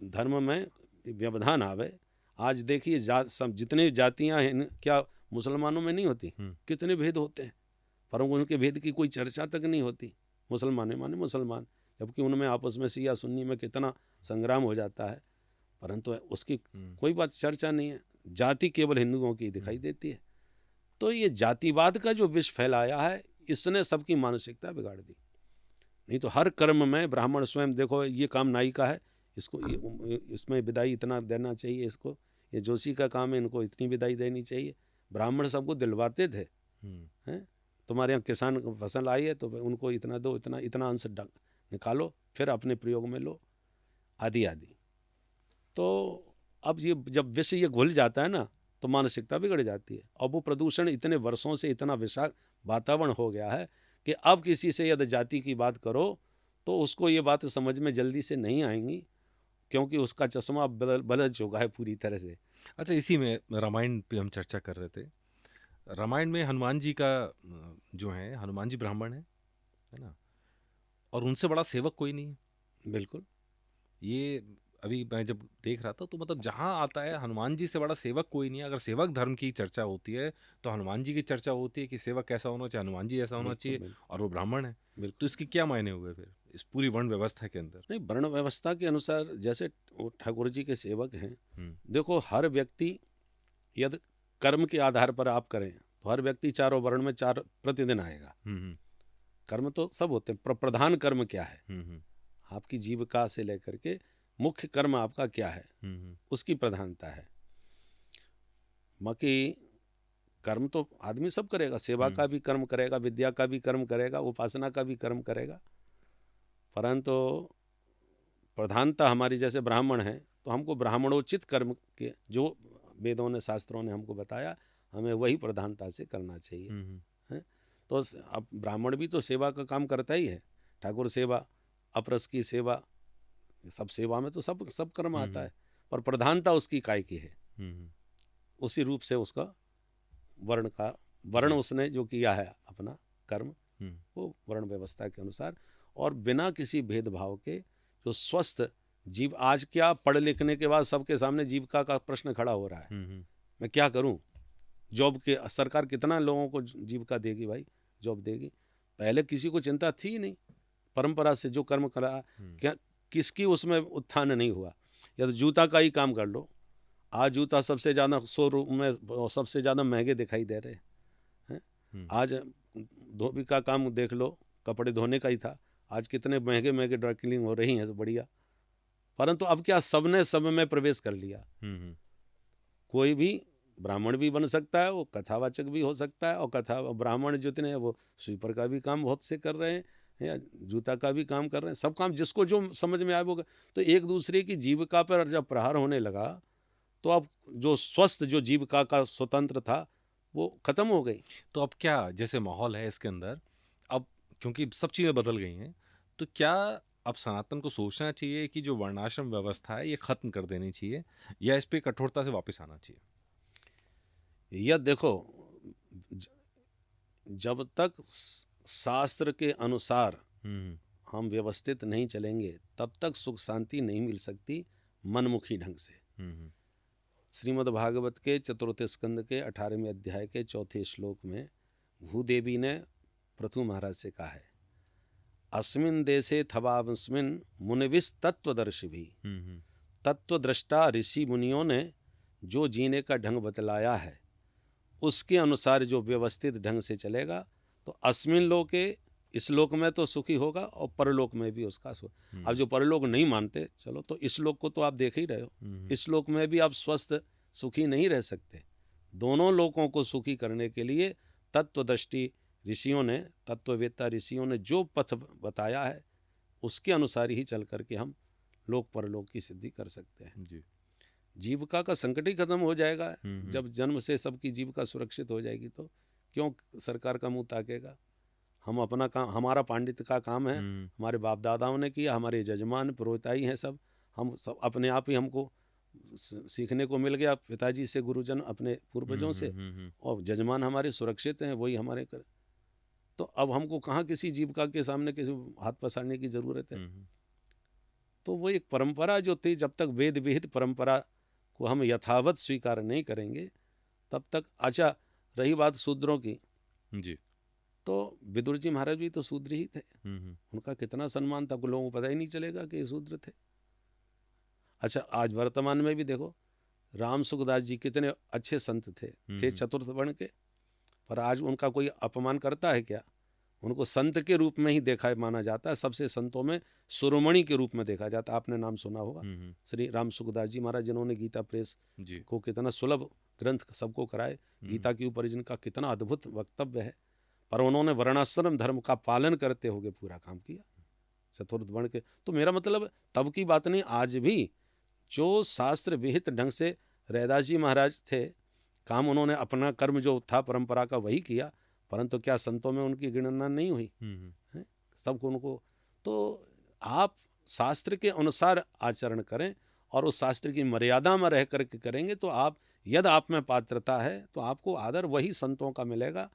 S2: धर्म में व्यवधान आवे। आज देखिए जितने जातियां हैं, क्या मुसलमानों में नहीं होती? कितने भेद होते हैं, पर उनके भेद की कोई चर्चा तक नहीं होती। मुसलमान माने मुसलमान, जबकि उनमें आपस में शिया सुन्नी में कितना संग्राम हो जाता है, परंतु उसकी कोई बात चर्चा नहीं है। जाति केवल हिंदुओं की दिखाई देती है। तो ये जातिवाद का जो विष फैलाया है, इसने सबकी मानसिकता बिगाड़ दी। नहीं तो हर कर्म में ब्राह्मण स्वयं, देखो ये काम नाई का है, इसको इसमें विदाई इतना देना चाहिए, इसको ये जोशी का काम है, इनको इतनी विदाई देनी चाहिए। ब्राह्मण सबको दिलवाते थे, हैं तुम्हारे यहाँ किसान फसल आई है तो उनको इतना दो, इतना अंश निकालो, फिर अपने प्रयोग में लो, आदि आदि। तो अब ये जब विषय ये घुल जाता है ना, तो मानसिकता बिगड़ जाती है। और वो प्रदूषण इतने वर्षों से इतना विषाक्त वातावरण हो गया है कि अब किसी से यदि जाति की बात करो तो उसको ये बात समझ में जल्दी से नहीं आएंगी, क्योंकि उसका चश्मा बदल चुका है पूरी तरह से।
S1: अच्छा, इसी में रामायण पे हम चर्चा कर रहे थे। रामायण में हनुमान जी का जो है, हनुमान जी ब्राह्मण है ना, और उनसे बड़ा सेवक कोई नहीं है।
S2: बिल्कुल।
S1: ये अभी मैं जब देख रहा था तो मतलब जहाँ आता है हनुमान जी से बड़ा सेवक कोई नहीं है। अगर सेवक धर्म की चर्चा होती है तो हनुमान जी की चर्चा होती है कि सेवक कैसा होना चाहिए, हनुमान जी ऐसा होना
S2: बिल्कुल
S1: चाहिए,
S2: बिल्कुल
S1: और वो ब्राह्मण है। तो
S2: बिल्कुल।
S1: इसके क्या मायने हुए फिर इस पूरी वर्ण व्यवस्था के अंदर?
S2: नहीं, वर्ण व्यवस्था के अनुसार जैसे वो ठाकुर जी के सेवक हैं,
S1: हम्म
S2: देखो हर व्यक्ति यदि कर्म के आधार पर आप करें तो हर व्यक्ति चारों वर्ण में 4 प्रतिदिन आएगा।
S1: हम्म
S2: कर्म तो सब होते हैं, प्रधान कर्म क्या है,
S1: हम्म
S2: आपकी जीविका से लेकर के मुख्य कर्म आपका क्या है,
S1: हम्म
S2: उसकी प्रधानता है। बाकी कर्म तो आदमी सब करेगा, सेवा का भी कर्म करेगा, विद्या का भी कर्म करेगा, उपासना का भी कर्म करेगा, परंतु प्रधानता हमारी जैसे ब्राह्मण है तो हमको ब्राह्मणोचित कर्म के जो वेदों ने शास्त्रों ने हमको बताया हमें वही प्रधानता से करना चाहिए। है तो अब ब्राह्मण भी तो सेवा का काम करता ही है, ठाकुर सेवा, अपरस की सेवा, सब सेवा में तो सब कर्म आता है, पर प्रधानता उसकी काय की है। उसी रूप से उसका वर्ण उसने जो किया है अपना कर्म, वो वर्ण व्यवस्था के अनुसार और बिना किसी भेदभाव के जो स्वस्थ जीव, आज क्या पढ़ लिखने के बाद सबके सामने जीविका का प्रश्न खड़ा हो रहा है, मैं क्या करूं, जॉब के सरकार कितना लोगों को जीविका देगी भाई, जॉब देगी। पहले किसी को चिंता थी ही नहीं, परंपरा से जो कर्म करा क्या किसकी उसमें उत्थान नहीं हुआ। या तो जूता का ही काम कर लो, आज जूता सबसे ज़्यादा शोरूम में सबसे ज़्यादा महंगे दिखाई दे रहे हैं। आज धोबी का काम देख लो, कपड़े धोने का ही था, आज कितने महंगे महंगे ड्राई क्लीनिंग हो रही हैं, बढ़िया। परंतु अब क्या सबने सब में प्रवेश कर लिया, कोई भी ब्राह्मण भी बन सकता है, वो कथावाचक भी हो सकता है, और कथा ब्राह्मण जितने हैं वो स्वीपर का भी काम बहुत से कर रहे हैं, या जूता का भी काम कर रहे हैं, सब काम जिसको जो समझ में आए वो। तो एक दूसरे की जीविका पर जब प्रहार होने लगा तो अब जो स्वस्थ जो जीविका का स्वतंत्र था वो खत्म हो गई।
S1: तो अब क्या जैसे माहौल है इसके अंदर, अब क्योंकि सब चीज़ें बदल गई हैं, तो क्या अब सनातन को सोचना चाहिए कि जो वर्णाश्रम व्यवस्था है ये खत्म कर देनी चाहिए, या इस पे कठोरता से वापस आना चाहिए?
S2: यह देखो, जब तक शास्त्र के अनुसार हम व्यवस्थित नहीं चलेंगे तब तक सुख शांति नहीं मिल सकती मनमुखी ढंग से। श्रीमद् भागवत के चतुर्थ स्कंद के 18वें अध्याय के 4थे श्लोक में भूदेवी ने पृथु महाराज से कहा है, अस्मिन देशे थवास्मिन मुनिविस तत्वदर्शी भी, तत्वदृष्टा ऋषि मुनियों ने जो जीने का ढंग बतलाया है उसके अनुसार जो व्यवस्थित ढंग से चलेगा तो अस्मिन लोके, इस लोक में तो सुखी होगा और परलोक में भी उसका सुख। अब जो परलोक नहीं मानते, चलो तो इस लोक को तो आप देख ही रहे हो, इस लोक में भी आप स्वस्थ सुखी नहीं रह सकते। दोनों लोकों को सुखी करने के लिए तत्वदृष्टि ऋषियों ने, तत्ववेत्ता ऋषियों ने जो पथ बताया है उसके अनुसार ही चल करके हम लोक परलोक की सिद्धि कर सकते हैं जी। जीविका का संकट ही खत्म हो जाएगा जब जन्म से सबकी जीविका सुरक्षित हो जाएगी, तो क्यों सरकार का मुंह ताकेगा। हम अपना काम, हमारा पांडित्य का काम है, हमारे बाप दादाओं ने किया, हमारे जजमान पुरोहिताई हैं सब, हम सब अपने आप ही हमको सीखने को मिल गया पिताजी से, गुरुजन अपने पूर्वजों से, और जजमान हमारे सुरक्षित हैं, वही हमारे कर। तो अब हमको कहाँ किसी जीविका के सामने किसी हाथ पसारने की जरूरत है। तो वो एक परंपरा जो थी, जब तक वेद विहित परंपरा को हम यथावत स्वीकार नहीं करेंगे तब तक। अच्छा, रही बात शूद्रों की जी, तो विदुर जी महाराज भी तो शूद्र ही थे, उनका कितना सम्मान था, लोगों को पता ही नहीं चलेगा कि ये शूद्र थे। अच्छा, आज वर्तमान में भी देखो, राम सुखदास जी कितने अच्छे संत थे चतुर्थ वर्ण के, पर आज उनका कोई अपमान करता है क्या? उनको संत के रूप में ही देखा माना जाता है, सबसे संतों में शिरोमणि के रूप में देखा जाता है। आपने नाम सुना होगा श्री राम सुखदास जी महाराज, जिन्होंने गीता प्रेस को कितना सुलभ ग्रंथ सबको कराए, गीता के ऊपर जिनका कितना अद्भुत वक्तव्य है, पर उन्होंने वर्णाश्रम धर्म का पालन करते हुए पूरा काम किया चतुर्थ वर्ण के। तो मेरा मतलब तब की बात नहीं, आज भी जो शास्त्र विहित ढंग से रैदास जी महाराज थे, काम उन्होंने अपना कर्म जो था परंपरा का वही किया, परंतु क्या संतों में उनकी गणना नहीं हुई सबको उनको। तो आप शास्त्र के अनुसार आचरण करें और उस शास्त्र की मर्यादा में रह करके करेंगे तो आप, यदि आप में पात्रता है तो आपको आदर वही संतों का मिलेगा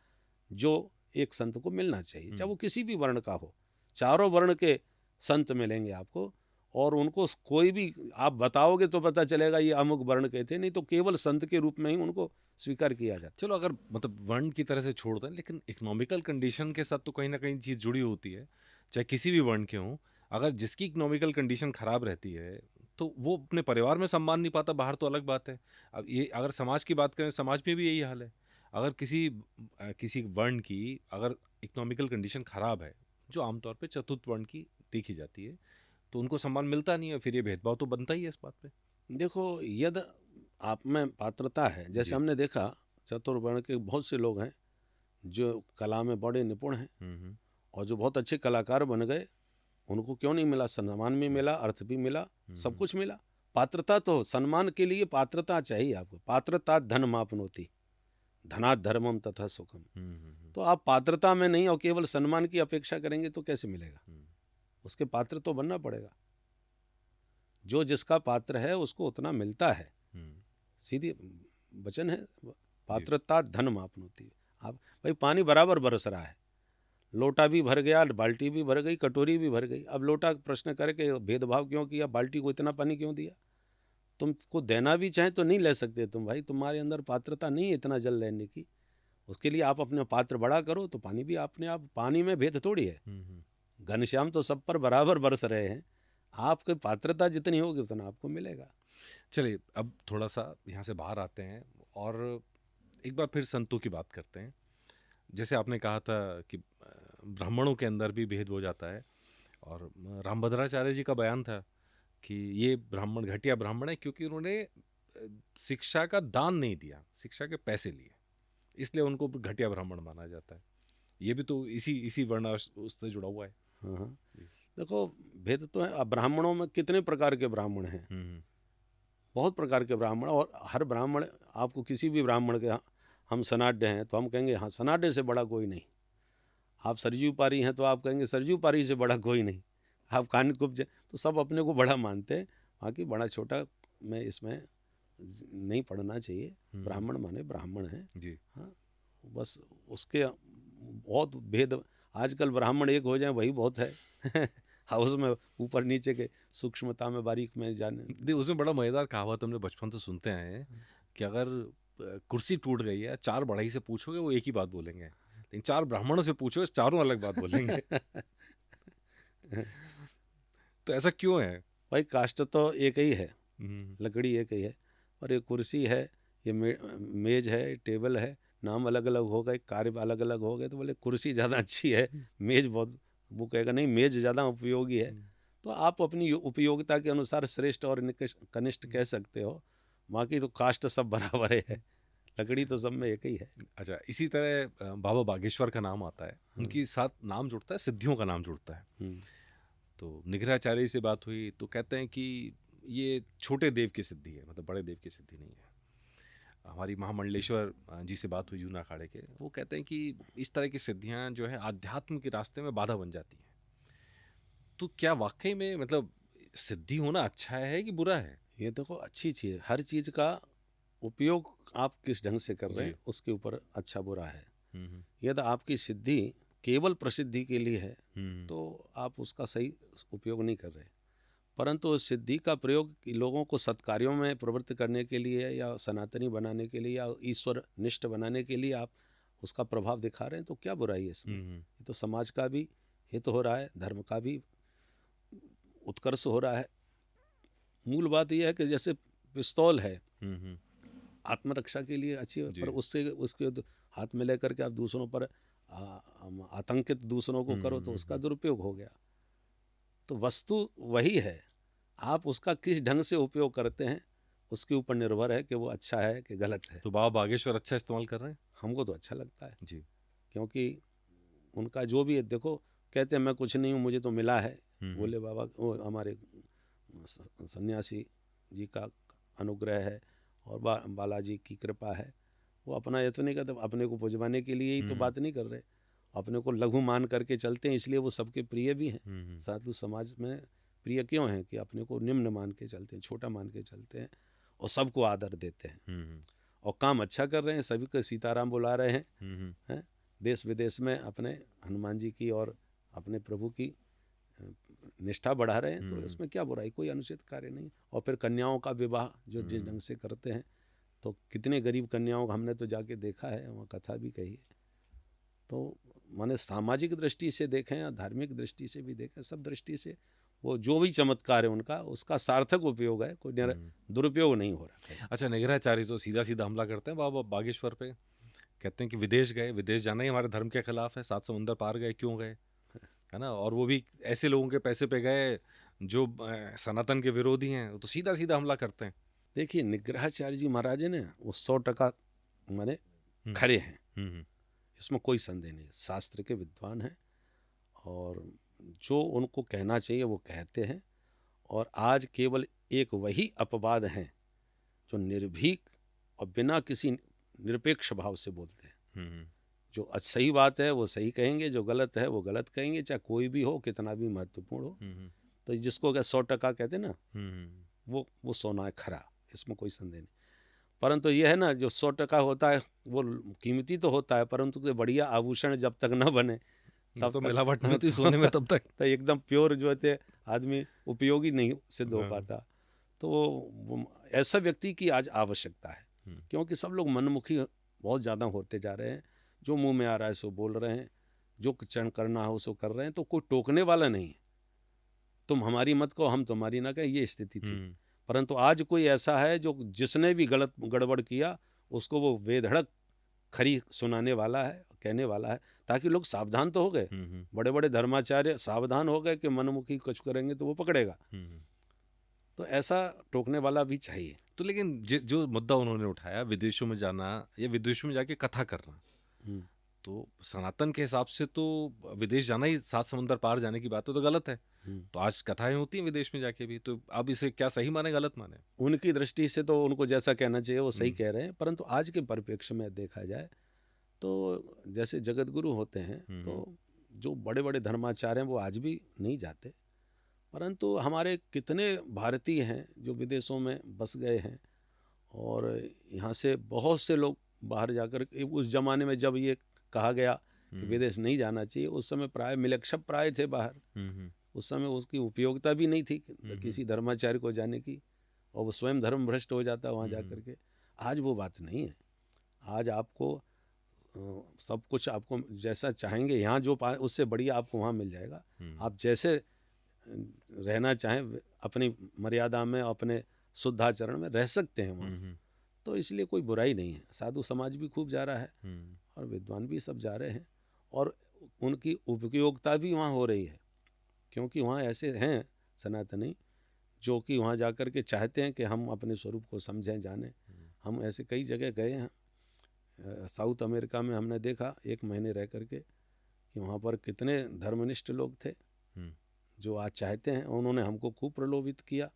S2: जो एक संत को मिलना चाहिए, चाहे वो किसी भी वर्ण का हो। चारों वर्ण के संत मिलेंगे आपको, और उनको कोई भी आप बताओगे तो पता चलेगा ये अमुक वर्ण के थे, नहीं तो केवल संत के रूप में ही उनको स्वीकार किया जाता।
S1: चलो अगर मतलब वर्ण की तरह से छोड़ दें, लेकिन इकोनॉमिकल कंडीशन के साथ तो कहीं ना कहीं चीज़ जुड़ी होती है, चाहे किसी भी वर्ण के हों। अगर जिसकी इकोनॉमिकल कंडीशन खराब रहती है तो वो अपने परिवार में सम्मान नहीं पाता, बाहर तो अलग बात है। अब ये अगर समाज की बात करें, समाज में भी यही हाल है। अगर किसी वर्ण की अगर इकोनॉमिकल कंडीशन खराब है, जो आमतौर पे चतुर्थ वर्ण की देखी जाती है, तो उनको सम्मान मिलता नहीं है, फिर ये भेदभाव तो बनता ही है इस बात पे।
S2: देखो, यदि आप में पात्रता है, जैसे
S1: जी।
S2: हमने देखा चतुर्वर्ण के बहुत से लोग हैं जो कला में बड़े निपुण हैं और जो बहुत अच्छे कलाकार बन गए, उनको क्यों नहीं मिला? सम्मान भी मिला, अर्थ भी मिला, सब कुछ मिला। पात्रता तो, सम्मान के लिए पात्रता चाहिए आपको। पात्रता धन मापनोति, धनात् धर्मम तथा सुखम। तो आप पात्रता में नहीं और केवल सम्मान की अपेक्षा करेंगे तो कैसे मिलेगा? उसके पात्र तो बनना पड़ेगा। जो जिसका पात्र है उसको उतना मिलता है, सीधी वचन है। पात्रता धन मापनोति। आप भाई, पानी बराबर बरस रहा है, लोटा भी भर गया, बाल्टी भी भर गई, कटोरी भी भर गई। अब लोटा प्रश्न करके भेदभाव क्यों किया? बाल्टी को इतना पानी क्यों दिया? तुमको देना भी चाहे तो नहीं ले सकते तुम भाई, तुम्हारे अंदर पात्रता नहीं है इतना जल लेने की। उसके लिए आप अपने पात्र बड़ा करो तो पानी भी अपने आप, पानी में भेद थोड़ी है। घनश्याम तो सब पर बराबर बरस रहे हैं, आपकी पात्रता जितनी होगी उतना आपको मिलेगा।
S1: चलिए अब थोड़ा सा यहाँ से बाहर आते हैं और एक बार फिर संतों की बात करते हैं। जैसे आपने कहा था कि ब्राह्मणों के अंदर भी भेद हो जाता है, और रामभद्राचार्य जी का बयान था कि ये ब्राह्मण घटिया ब्राह्मण है क्योंकि उन्होंने शिक्षा का दान नहीं दिया, शिक्षा के पैसे लिए, इसलिए उनको घटिया ब्राह्मण माना जाता है। ये भी तो इसी वर्ण उससे जुड़ा हुआ है।
S2: हाँ, देखो भेद तो है। अब ब्राह्मणों में कितने प्रकार के ब्राह्मण हैं? बहुत प्रकार के ब्राह्मण, और हर ब्राह्मण, आपको किसी भी ब्राह्मण के, हम सनाड्य हैं तो हम कहेंगे हाँ सनाड्य से बड़ा कोई नहीं। आप सरजू पारी हैं तो आप कहेंगे सरजू पारी से बड़ा कोई नहीं। आप कानकुब्ज, तो सब अपने को बड़ा मानते हैं। बाकी बड़ा छोटा में इसमें नहीं पढ़ना चाहिए। ब्राह्मण माने ब्राह्मण है
S1: जी।
S2: हाँ, बस उसके बहुत भेद। आजकल ब्राह्मण एक हो जाए वही बहुत है। हाउस में ऊपर नीचे के सूक्ष्मता में, बारीक में जाने।
S1: उसमें बड़ा मजेदार कहावत हमने बचपन से सुनते आए हैं कि अगर कुर्सी टूट गई है, 4 बढ़ई से पूछोगे वो एक ही बात बोलेंगे, लेकिन 4 ब्राह्मणों से पूछो, चारों अलग बात बोलेंगे। तो ऐसा क्यों है
S2: भाई? कास्ट तो एक ही है, लकड़ी एक ही है, और ये कुर्सी है, ये मेज है, टेबल है, नाम अलग अलग हो गए, कार्य अलग अलग हो गए, तो बोले कुर्सी ज़्यादा अच्छी है, मेज बहुत, वो कहेगा नहीं मेज ज़्यादा उपयोगी है। तो आप अपनी उपयोगिता के अनुसार श्रेष्ठ और कनिष्ठ कह सकते हो, बाकी तो कास्ट सब बराबर है, लकड़ी तो सब में एक ही है।
S1: अच्छा, इसी तरह बाबा बागेश्वर का नाम आता है, उनकी साथ नाम जुड़ता है, सिद्धियों का नाम जुड़ता है। तो निग्रहाचार्य से बात हुई तो कहते हैं कि ये छोटे देव की सिद्धि है, मतलब बड़े देव की सिद्धि नहीं है। हमारी महामंडलेश्वर जी से बात हुई जूना अखाड़े के, वो कहते हैं कि इस तरह की सिद्धियां जो है आध्यात्म के रास्ते में बाधा बन जाती हैं। तो क्या वाकई में मतलब सिद्धि होना अच्छा है कि बुरा है?
S2: ये देखो अच्छी चीज़ है, हर चीज़ का उपयोग आप किस ढंग से कर रहे हैं उसके ऊपर अच्छा बुरा है। यदि आपकी सिद्धि केवल प्रसिद्धि के लिए है तो आप उसका सही उपयोग नहीं कर रहे, परंतु सिद्धि का प्रयोग लोगों को सत्कार्यों में प्रवृत्त करने के लिए या सनातनी बनाने के लिए या ईश्वर निष्ठ बनाने के लिए आप उसका प्रभाव दिखा रहे हैं, तो क्या बुराई है इसमें? ये तो समाज का भी हित हो रहा है, धर्म का भी उत्कर्ष हो रहा है। मूल बात यह है कि जैसे पिस्तौल है आत्मरक्षा के लिए अच्छी है, पर उससे उसके हाथ में लेकर के आप दूसरों पर आतंकित दूसरों को करो तो उसका दुरुपयोग हो गया। तो वस्तु वही है, आप उसका किस ढंग से उपयोग करते हैं उसके ऊपर निर्भर है कि वो अच्छा है कि गलत है।
S1: तो बाबा बागेश्वर अच्छा इस्तेमाल कर रहे हैं?
S2: हमको तो अच्छा लगता है
S1: जी,
S2: क्योंकि उनका जो भी है, देखो कहते हैं मैं कुछ नहीं हूँ मुझे तो मिला है, बोले बाबा वो हमारे सन्यासी जी का अनुग्रह है और बालाजी की कृपा है। वो अपना ये तो नहीं कहते, अपने को पुजवाने के लिए ही तो बात नहीं कर रहे, अपने को लघु मान करके चलते हैं, इसलिए वो सबके प्रिय भी हैं, साधु समाज में प्रिय क्यों हैं कि अपने को निम्न मान के चलते हैं, छोटा मान के चलते हैं और सबको आदर देते हैं और काम अच्छा कर रहे हैं, सभी को सीताराम बुला रहे हैं, देश विदेश में अपने हनुमान जी की और अपने प्रभु की निष्ठा बढ़ा रहे हैं, तो इसमें क्या बुराई, कोई अनुचित कार्य नहीं। और फिर कन्याओं का विवाह जो जिस ढंग से करते हैं, तो कितने गरीब कन्याओं का हमने तो जाके देखा है, वहाँ कथा भी कही है। तो माने सामाजिक दृष्टि से देखें या धार्मिक दृष्टि से भी देखें, सब दृष्टि से वो जो भी चमत्कार है उनका, उसका सार्थक उपयोग है, कोई दुरुपयोग नहीं हो रहा है।
S1: अच्छा, निग्रहाचार्य तो सीधा सीधा हमला करते हैं बाबा बागेश्वर पे, कहते हैं कि विदेश गए, विदेश जाना ही हमारे धर्म के खिलाफ है, 7 समुंदर पार गए, क्यों गए, है ना। और वो भी ऐसे लोगों के पैसे पे गए जो सनातन के विरोधी हैं, तो सीधा सीधा हमला करते हैं।
S2: देखिए, निग्रहाचार्य जी महाराज ने वो 100% माने खरे हैं, इसमें कोई संदेह नहीं। शास्त्र के विद्वान हैं और जो उनको कहना चाहिए वो कहते हैं। और आज केवल एक वही अपवाद हैं जो निर्भीक और बिना किसी निरपेक्ष भाव से बोलते हैं। जो सही बात है वो सही कहेंगे, जो गलत है वो गलत कहेंगे, चाहे कोई भी हो, कितना भी महत्वपूर्ण हो। तो जिसको क्या 100% कहते हैं ना, वो सोना है खरा, इसमें कोई संदेह नहीं। परंतु यह है ना, जो 100% होता है वो कीमती तो होता है, परंतु बढ़िया आभूषण जब तक न बने
S1: तब तो मिलावट नहीं होती सोने में, तब तक
S2: तो एकदम प्योर जो है आदमी उपयोगी नहीं सिद्ध हो पाता। तो ऐसा व्यक्ति की आज आवश्यकता है, क्योंकि सब लोग मनमुखी बहुत ज़्यादा होते जा रहे हैं। जो मुंह में आ रहा है सो बोल रहे हैं, जो चरण करना हो सो कर रहे हैं, तो कोई टोकने वाला नहीं है। तुम हमारी मत कहो, हम तुम्हारी ना कहें, ये स्थिति थी। परंतु आज कोई ऐसा है जो जिसने भी गलत गड़बड़ किया उसको वो बेधड़क खरी सुनाने वाला है, कहने वाला है, ताकि लोग सावधान तो हो गए। बड़े बड़े धर्माचार्य सावधान हो गए कि मनमुखी कुछ करेंगे तो वो पकड़ेगा। तो ऐसा टोकने वाला भी चाहिए।
S1: तो लेकिन जो मुद्दा उन्होंने उठाया, विदेशों में जाना या विदेशों में जाके कथा करना, तो सनातन के हिसाब से तो विदेश जाना ही 7 समुंदर पार जाने की बात तो गलत है। तो आज कथाएं होती हैं विदेश में जाके भी, तो अब इसे क्या सही माने गलत माने?
S2: उनकी दृष्टि से तो उनको जैसा कहना चाहिए वो सही कह रहे हैं, परंतु आज के परिप्रेक्ष्य में देखा जाए तो जैसे जगत गुरु होते हैं, तो जो बड़े बड़े धर्माचार्य हैं वो आज भी नहीं जाते। परंतु हमारे कितने भारतीय हैं जो विदेशों में बस गए हैं, और यहाँ से बहुत से लोग बाहर जाकर, उस जमाने में जब ये कहा गया कि विदेश नहीं जाना चाहिए, उस समय प्राय मिलक्षप प्राय थे बाहर। उस समय उसकी उपयोगिता भी नहीं थी किसी धर्माचार्य को जाने की, और वो स्वयं धर्म भ्रष्ट हो जाता वहाँ जा कर के। आज वो बात नहीं है। आज आपको सब कुछ आपको जैसा चाहेंगे यहाँ जो पाए उससे बढ़िया आपको वहाँ मिल जाएगा। आप जैसे रहना चाहें अपनी मर्यादा में, अपने शुद्धाचरण में रह सकते हैं वहाँ। तो इसलिए कोई बुराई नहीं है। साधु समाज भी खूब जा रहा है और विद्वान भी सब जा रहे हैं, और उनकी उपयोगिता भी वहाँ हो रही है, क्योंकि वहाँ ऐसे हैं सनातनी जो कि वहाँ जा कर के चाहते हैं कि हम अपने स्वरूप को समझें, जानें। हम ऐसे कई जगह गए हैं, साउथ अमेरिका में हमने देखा 1 महीने रह करके कि वहाँ पर कितने धर्मनिष्ठ लोग थे जो आज चाहते हैं। उन्होंने हमको खूब प्रलोभित किया,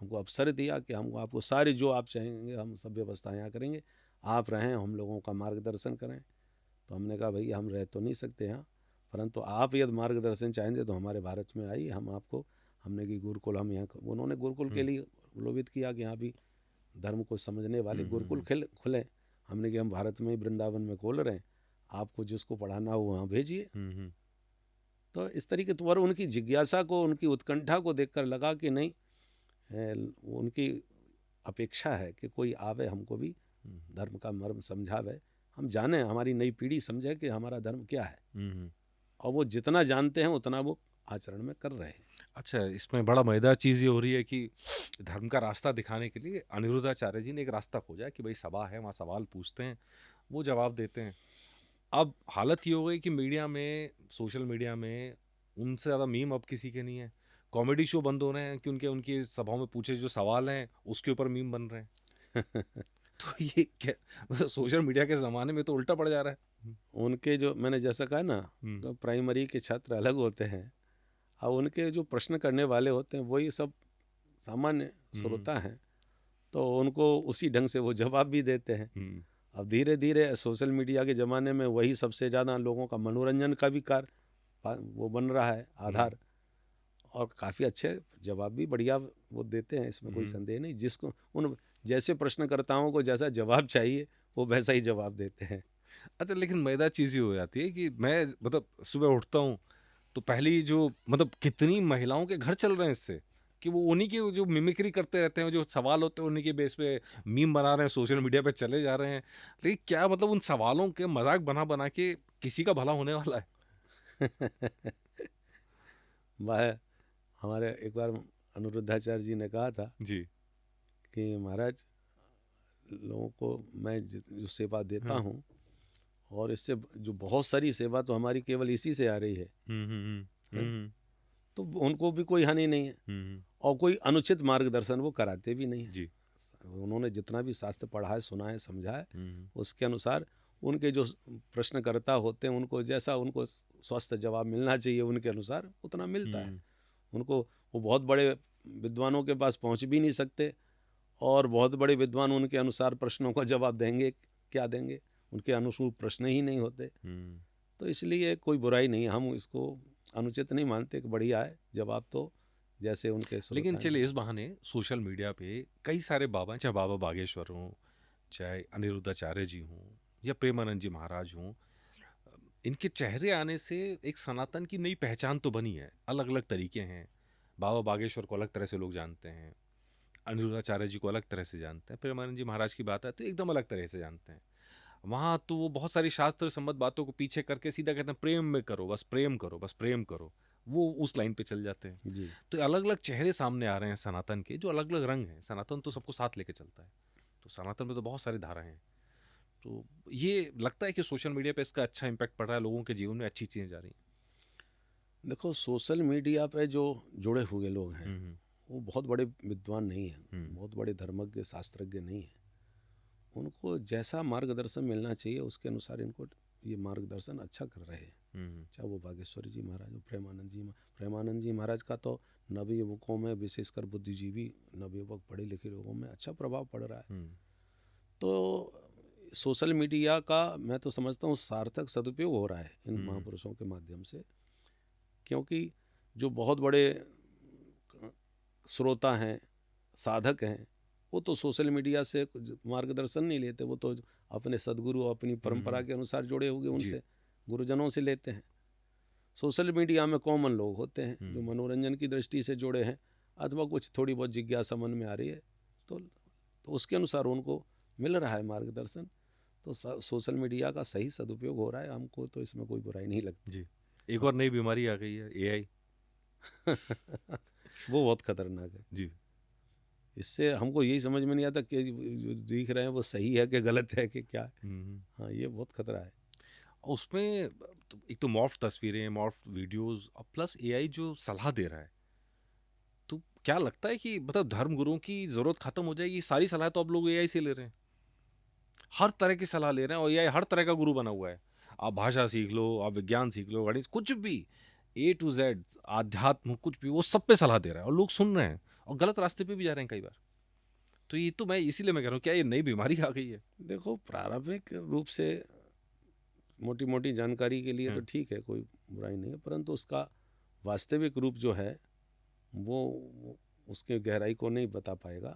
S2: हमको अवसर दिया कि हमको आपको सारे जो आप चाहेंगे हम सब व्यवस्था यहाँ करेंगे, आप रहें, हम लोगों का मार्गदर्शन करें। तो हमने कहा भैया हम रह तो नहीं सकते यहाँ, परंतु आप यदि मार्गदर्शन चाहेंगे तो हमारे भारत में आइए, हम आपको, हमने कि गुरुकुल हम यहाँ, उन्होंने गुरुकुल के लिए प्रलोभित किया कि यहाँ भी धर्म को समझने वाले गुरुकुल खुले। हमने कि हम भारत में ही वृंदावन में खोल रहे हैं, आपको जिसको पढ़ाना हो वहाँ भेजिए। तो इस तरीके तो, और उनकी जिज्ञासा को, उनकी उत्कंठा को देखकर लगा कि नहीं, उनकी अपेक्षा है कि कोई आवे, हमको भी धर्म का मर्म समझावे, हम जाने, हमारी नई पीढ़ी समझे कि हमारा धर्म क्या है। और वो जितना जानते हैं उतना वो आचरण में कर रहे हैं।
S1: अच्छा, इसमें बड़ा मजेदार चीज़ ये हो रही है कि धर्म का रास्ता दिखाने के लिए अनिरुद्धाचार्य जी ने एक रास्ता खोजा कि भाई सभा है, वहाँ सवाल पूछते हैं, वो जवाब देते हैं। अब हालत ये हो गई कि मीडिया में, सोशल मीडिया में उनसे ज़्यादा मीम अब किसी के नहीं है। कॉमेडी शो बंद हो रहे हैं क्योंकि उनकी सभाओं में पूछे जो सवाल हैं उसके ऊपर मीम बन रहे हैं। तो ये क्या, सोशल मीडिया के ज़माने में तो उल्टा पड़ जा रहा है।
S2: उनके जो, मैंने जैसा कहा ना, तो प्राइमरी के छात्र अलग होते हैं, और उनके जो प्रश्न करने वाले होते हैं वही सब सामान्य श्रोता हैं, तो उनको उसी ढंग से वो जवाब भी देते हैं। अब धीरे धीरे सोशल मीडिया के ज़माने में वही सबसे ज़्यादा लोगों का मनोरंजन का भी कार्य वो बन रहा है आधार। और काफ़ी अच्छे जवाब भी बढ़िया वो देते हैं, इसमें कोई संदेह नहीं। जिसको उन जैसे प्रश्नकर्ताओं को जैसा जवाब चाहिए वो वैसा ही जवाब देते हैं।
S1: अच्छा, लेकिन मजेदार चीज़ ये हो जाती है कि मैं मतलब सुबह उठता हूँ तो पहली जो मतलब कितनी महिलाओं के घर चल रहे हैं इससे, कि वो उन्हीं की जो मिमिक्री करते रहते हैं, जो सवाल होते हैं उन्हीं के बेस पे मीम बना रहे हैं, सोशल मीडिया पे चले जा रहे हैं। लेकिन क्या मतलब उन सवालों के मजाक बना बना के किसी का भला होने वाला है?
S2: वह हमारे एक बार अनिरुद्धाचार्य जी ने कहा था
S1: जी।
S2: कि महाराज, लोगों को मैं जो सेवा देता हूँ, और इससे जो बहुत सारी सेवा तो हमारी केवल इसी से आ रही है, तो उनको भी कोई हानि नहीं है, और कोई अनुचित मार्गदर्शन वो कराते भी नहीं है।
S1: जी।
S2: उन्होंने जितना भी शास्त्र पढ़ा है, सुना है, समझा है, उसके अनुसार उनके जो प्रश्नकर्ता होते हैं उनको जैसा उनको स्वस्थ जवाब मिलना चाहिए उनके अनुसार उतना मिलता है उनको। वो बहुत बड़े विद्वानों के पास पहुंच भी नहीं सकते, और बहुत बड़े विद्वान उनके अनुसार प्रश्नों का जवाब देंगे क्या देंगे, उनके अनुसार प्रश्न ही नहीं होते। तो इसलिए कोई बुराई नहीं, हम इसको अनुचित नहीं मानते कि बढ़िया है जवाब तो जैसे उनके।
S1: लेकिन चलिए इस बहाने सोशल मीडिया पे कई सारे बाबा, चाहे बाबा बागेश्वर हों, चाहे अनिरुद्धाचार्य जी हों, या प्रेमानंद जी महाराज हों, इनके चेहरे आने से एक सनातन की नई पहचान तो बनी है। अलग अलग तरीके हैं। बाबा बागेश्वर को अलग तरह से लोग जानते हैं, अनिरुद्धाचार्य जी को अलग तरह से जानते हैं, प्रेमानंद जी महाराज की बात है तो एकदम अलग तरह से जानते हैं। वहाँ तो वो बहुत सारी शास्त्र संबद्ध बातों को पीछे करके सीधा कहते हैं प्रेम में करो, बस प्रेम करो, बस प्रेम करो, वो उस लाइन पे चल जाते हैं।
S2: जी।
S1: तो अलग अलग चेहरे सामने आ रहे हैं सनातन के, जो अलग अलग रंग हैं। सनातन तो सबको साथ लेके चलता है, तो सनातन में तो बहुत सारी धाराएं हैं। तो ये लगता है कि सोशल मीडिया पे इसका अच्छा इम्पैक्ट पड़ रहा है, लोगों के जीवन में अच्छी चीज़ें जा रही हैं।
S2: देखो, सोशल मीडिया पे जो जुड़े हुए लोग हैं वो बहुत बड़े विद्वान नहीं हैं, बहुत बड़े धर्मज्ञ शास्त्रज्ञ नहीं हैं। उनको जैसा मार्गदर्शन मिलना चाहिए उसके अनुसार इनको ये मार्गदर्शन अच्छा कर रहे हैं। चाहे वो बागेश्वरी जी महाराज हो, प्रेमानंद जी महाराज का तो नवयुवकों में, विशेषकर बुद्धिजीवी नवयुवक पढ़े लिखे लोगों में अच्छा प्रभाव पड़ रहा है। तो सोशल मीडिया का मैं तो समझता हूँ सार्थक सदुपयोग हो रहा है इन महापुरुषों के माध्यम से, क्योंकि जो बहुत बड़े श्रोता हैं, साधक हैं, वो तो सोशल मीडिया से मार्गदर्शन नहीं लेते, वो तो अपने सदगुरु, अपनी परंपरा के अनुसार जुड़े हुए उनसे, गुरुजनों से लेते हैं। सोशल मीडिया में कॉमन लोग होते हैं जो मनोरंजन की दृष्टि से जुड़े हैं, अथवा कुछ थोड़ी बहुत जिज्ञासा मन में आ रही है तो उसके अनुसार उनको मिल रहा है मार्गदर्शन। तो सोशल मीडिया का सही सदुपयोग हो रहा है, हमको तो इसमें कोई बुराई नहीं लगती।
S1: जी। एक और नई बीमारी आ गई है, एआई।
S2: वो बहुत खतरनाक है जी। इससे हमको यही समझ में नहीं आता कि जो दिख रहे हैं वो सही है कि गलत है कि क्या है। हाँ, ये बहुत खतरा है।
S1: उसमें एक तो मॉर्फ तस्वीरें, मॉर्फ वीडियोस, और प्लस एआई जो सलाह दे रहा है, तो क्या लगता है कि मतलब धर्म गुरुओं की जरूरत खत्म हो जाएगी? सारी सलाह तो अब लोग एआई से ले रहे हैं, हर तरह की सलाह ले रहे हैं, और एआई हर तरह का गुरु बना हुआ है। आप भाषा सीख लो, आप विज्ञान सीख लो, गणित, कुछ भी, ए टू जेड, आध्यात्म, कुछ भी, वो सब पे सलाह दे रहा है, और लोग सुन रहे हैं और गलत रास्ते पे भी जा रहे हैं कई बार। तो ये तो मैं इसीलिए मैं कह रहा हूँ, क्या ये नई बीमारी आ गई है?
S2: देखो, प्रारंभिक रूप से मोटी मोटी जानकारी के लिए तो ठीक है, कोई बुराई नहीं है, परंतु उसका वास्तविक रूप जो है वो उसके गहराई को नहीं बता पाएगा।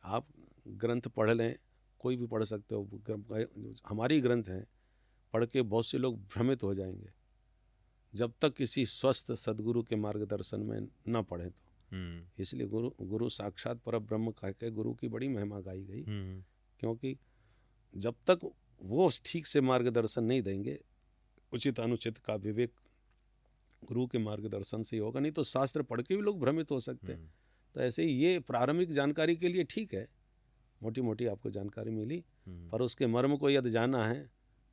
S2: आप ग्रंथ पढ़ लें, कोई भी पढ़ सकते हो, हमारी ग्रंथ हैं, पढ़ के बहुत से लोग भ्रमित हो जाएंगे जब तक किसी स्वस्थ सदगुरु के मार्गदर्शन में न पढ़े तो। इसलिए गुरु साक्षात पर ब्रह्म कह के गुरु की बड़ी महिमा गाई गई, क्योंकि जब तक वो ठीक से मार्गदर्शन नहीं देंगे, उचित अनुचित का विवेक गुरु के मार्गदर्शन से ही होगा, नहीं तो शास्त्र पढ़ के भी लोग भ्रमित हो सकते हैं। तो ऐसे ही ये प्रारंभिक जानकारी के लिए ठीक है, मोटी मोटी आपको जानकारी मिली, पर उसके मर्म को यदि जाना है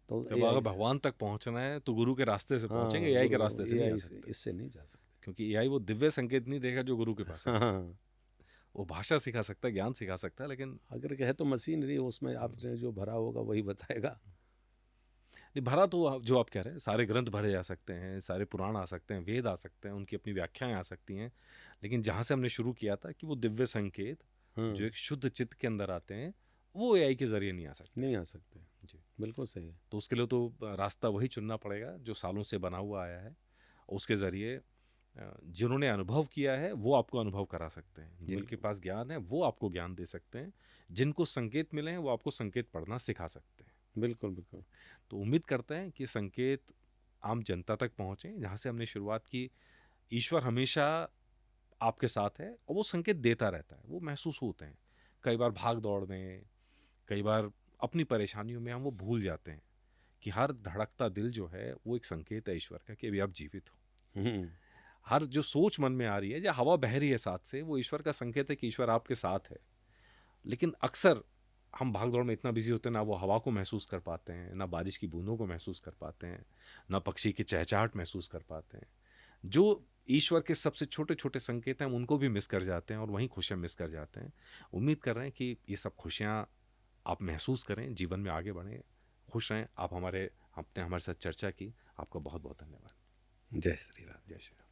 S2: तो
S1: अगर भगवान तक पहुंचना है तो गुरु के रास्ते से पहुंचेंगे, एआई के रास्ते से नहीं आ सकते।
S2: इससे नहीं जा सकते,
S1: क्योंकि एआई वो दिव्य संकेत नहीं देगा जो गुरु के पास है। वो भाषा सिखा सकता है, ज्ञान सिखा सकता है, लेकिन
S2: अगर कहे तो मशीनरी, उसमें आपने जो भरा होगा वही बताएगा।
S1: नहीं भरा तो जो आप कह रहे हैं, सारे ग्रंथ भरे जा सकते हैं, सारे पुराण आ सकते हैं, वेद आ सकते हैं, उनकी अपनी व्याख्याएं आ सकती हैं, लेकिन जहाँ से हमने शुरू किया था कि वो दिव्य संकेत जो एक शुद्ध चित्त के अंदर आते हैं, वो एआई के जरिए नहीं आ सकते।
S2: जी, बिल्कुल सही है।
S1: तो उसके लिए तो रास्ता वही चुनना पड़ेगा जो सालों से बना हुआ आया है, उसके जरिए जिन्होंने अनुभव किया है वो आपको अनुभव करा सकते हैं, जिनके
S2: बिल्कुल।
S1: पास ज्ञान है वो आपको ज्ञान दे सकते हैं, जिनको संकेत मिले हैं वो आपको संकेत पढ़ना सिखा सकते हैं।
S2: बिल्कुल, बिल्कुल।
S1: तो उम्मीद करते हैं कि संकेत आम जनता तक पहुँचे। जहाँ से हमने शुरुआत की, ईश्वर हमेशा आपके साथ है और वो संकेत देता रहता है, वो महसूस होते हैं। कई बार भाग दौड़ में, कई बार अपनी परेशानियों में हम वो भूल जाते हैं कि हर धड़कता दिल जो है वो एक संकेत है ईश्वर का कि अभी आप जीवित हो।
S2: हुँ,
S1: हर जो सोच मन में आ रही है या हवा बह रही है साथ से, वो ईश्वर का संकेत है कि ईश्वर आपके साथ है। लेकिन अक्सर हम भाग दौड़ में इतना बिजी होते हैं, ना वो हवा को महसूस कर पाते हैं, ना बारिश की बूंदों को महसूस कर पाते हैं, ना पक्षी की चहचहाट महसूस कर पाते हैं। जो ईश्वर के सबसे छोटे छोटे संकेत हैं, हम उनको भी मिस कर जाते हैं और वहीं खुशियाँ मिस कर जाते हैं। उम्मीद कर रहे हैं कि ये सब खुशियाँ आप महसूस करें, जीवन में आगे बढ़ें, खुश रहें। आपने हमारे साथ चर्चा की, आपका बहुत बहुत धन्यवाद।
S2: जय श्री राम।
S1: जय श्री राम।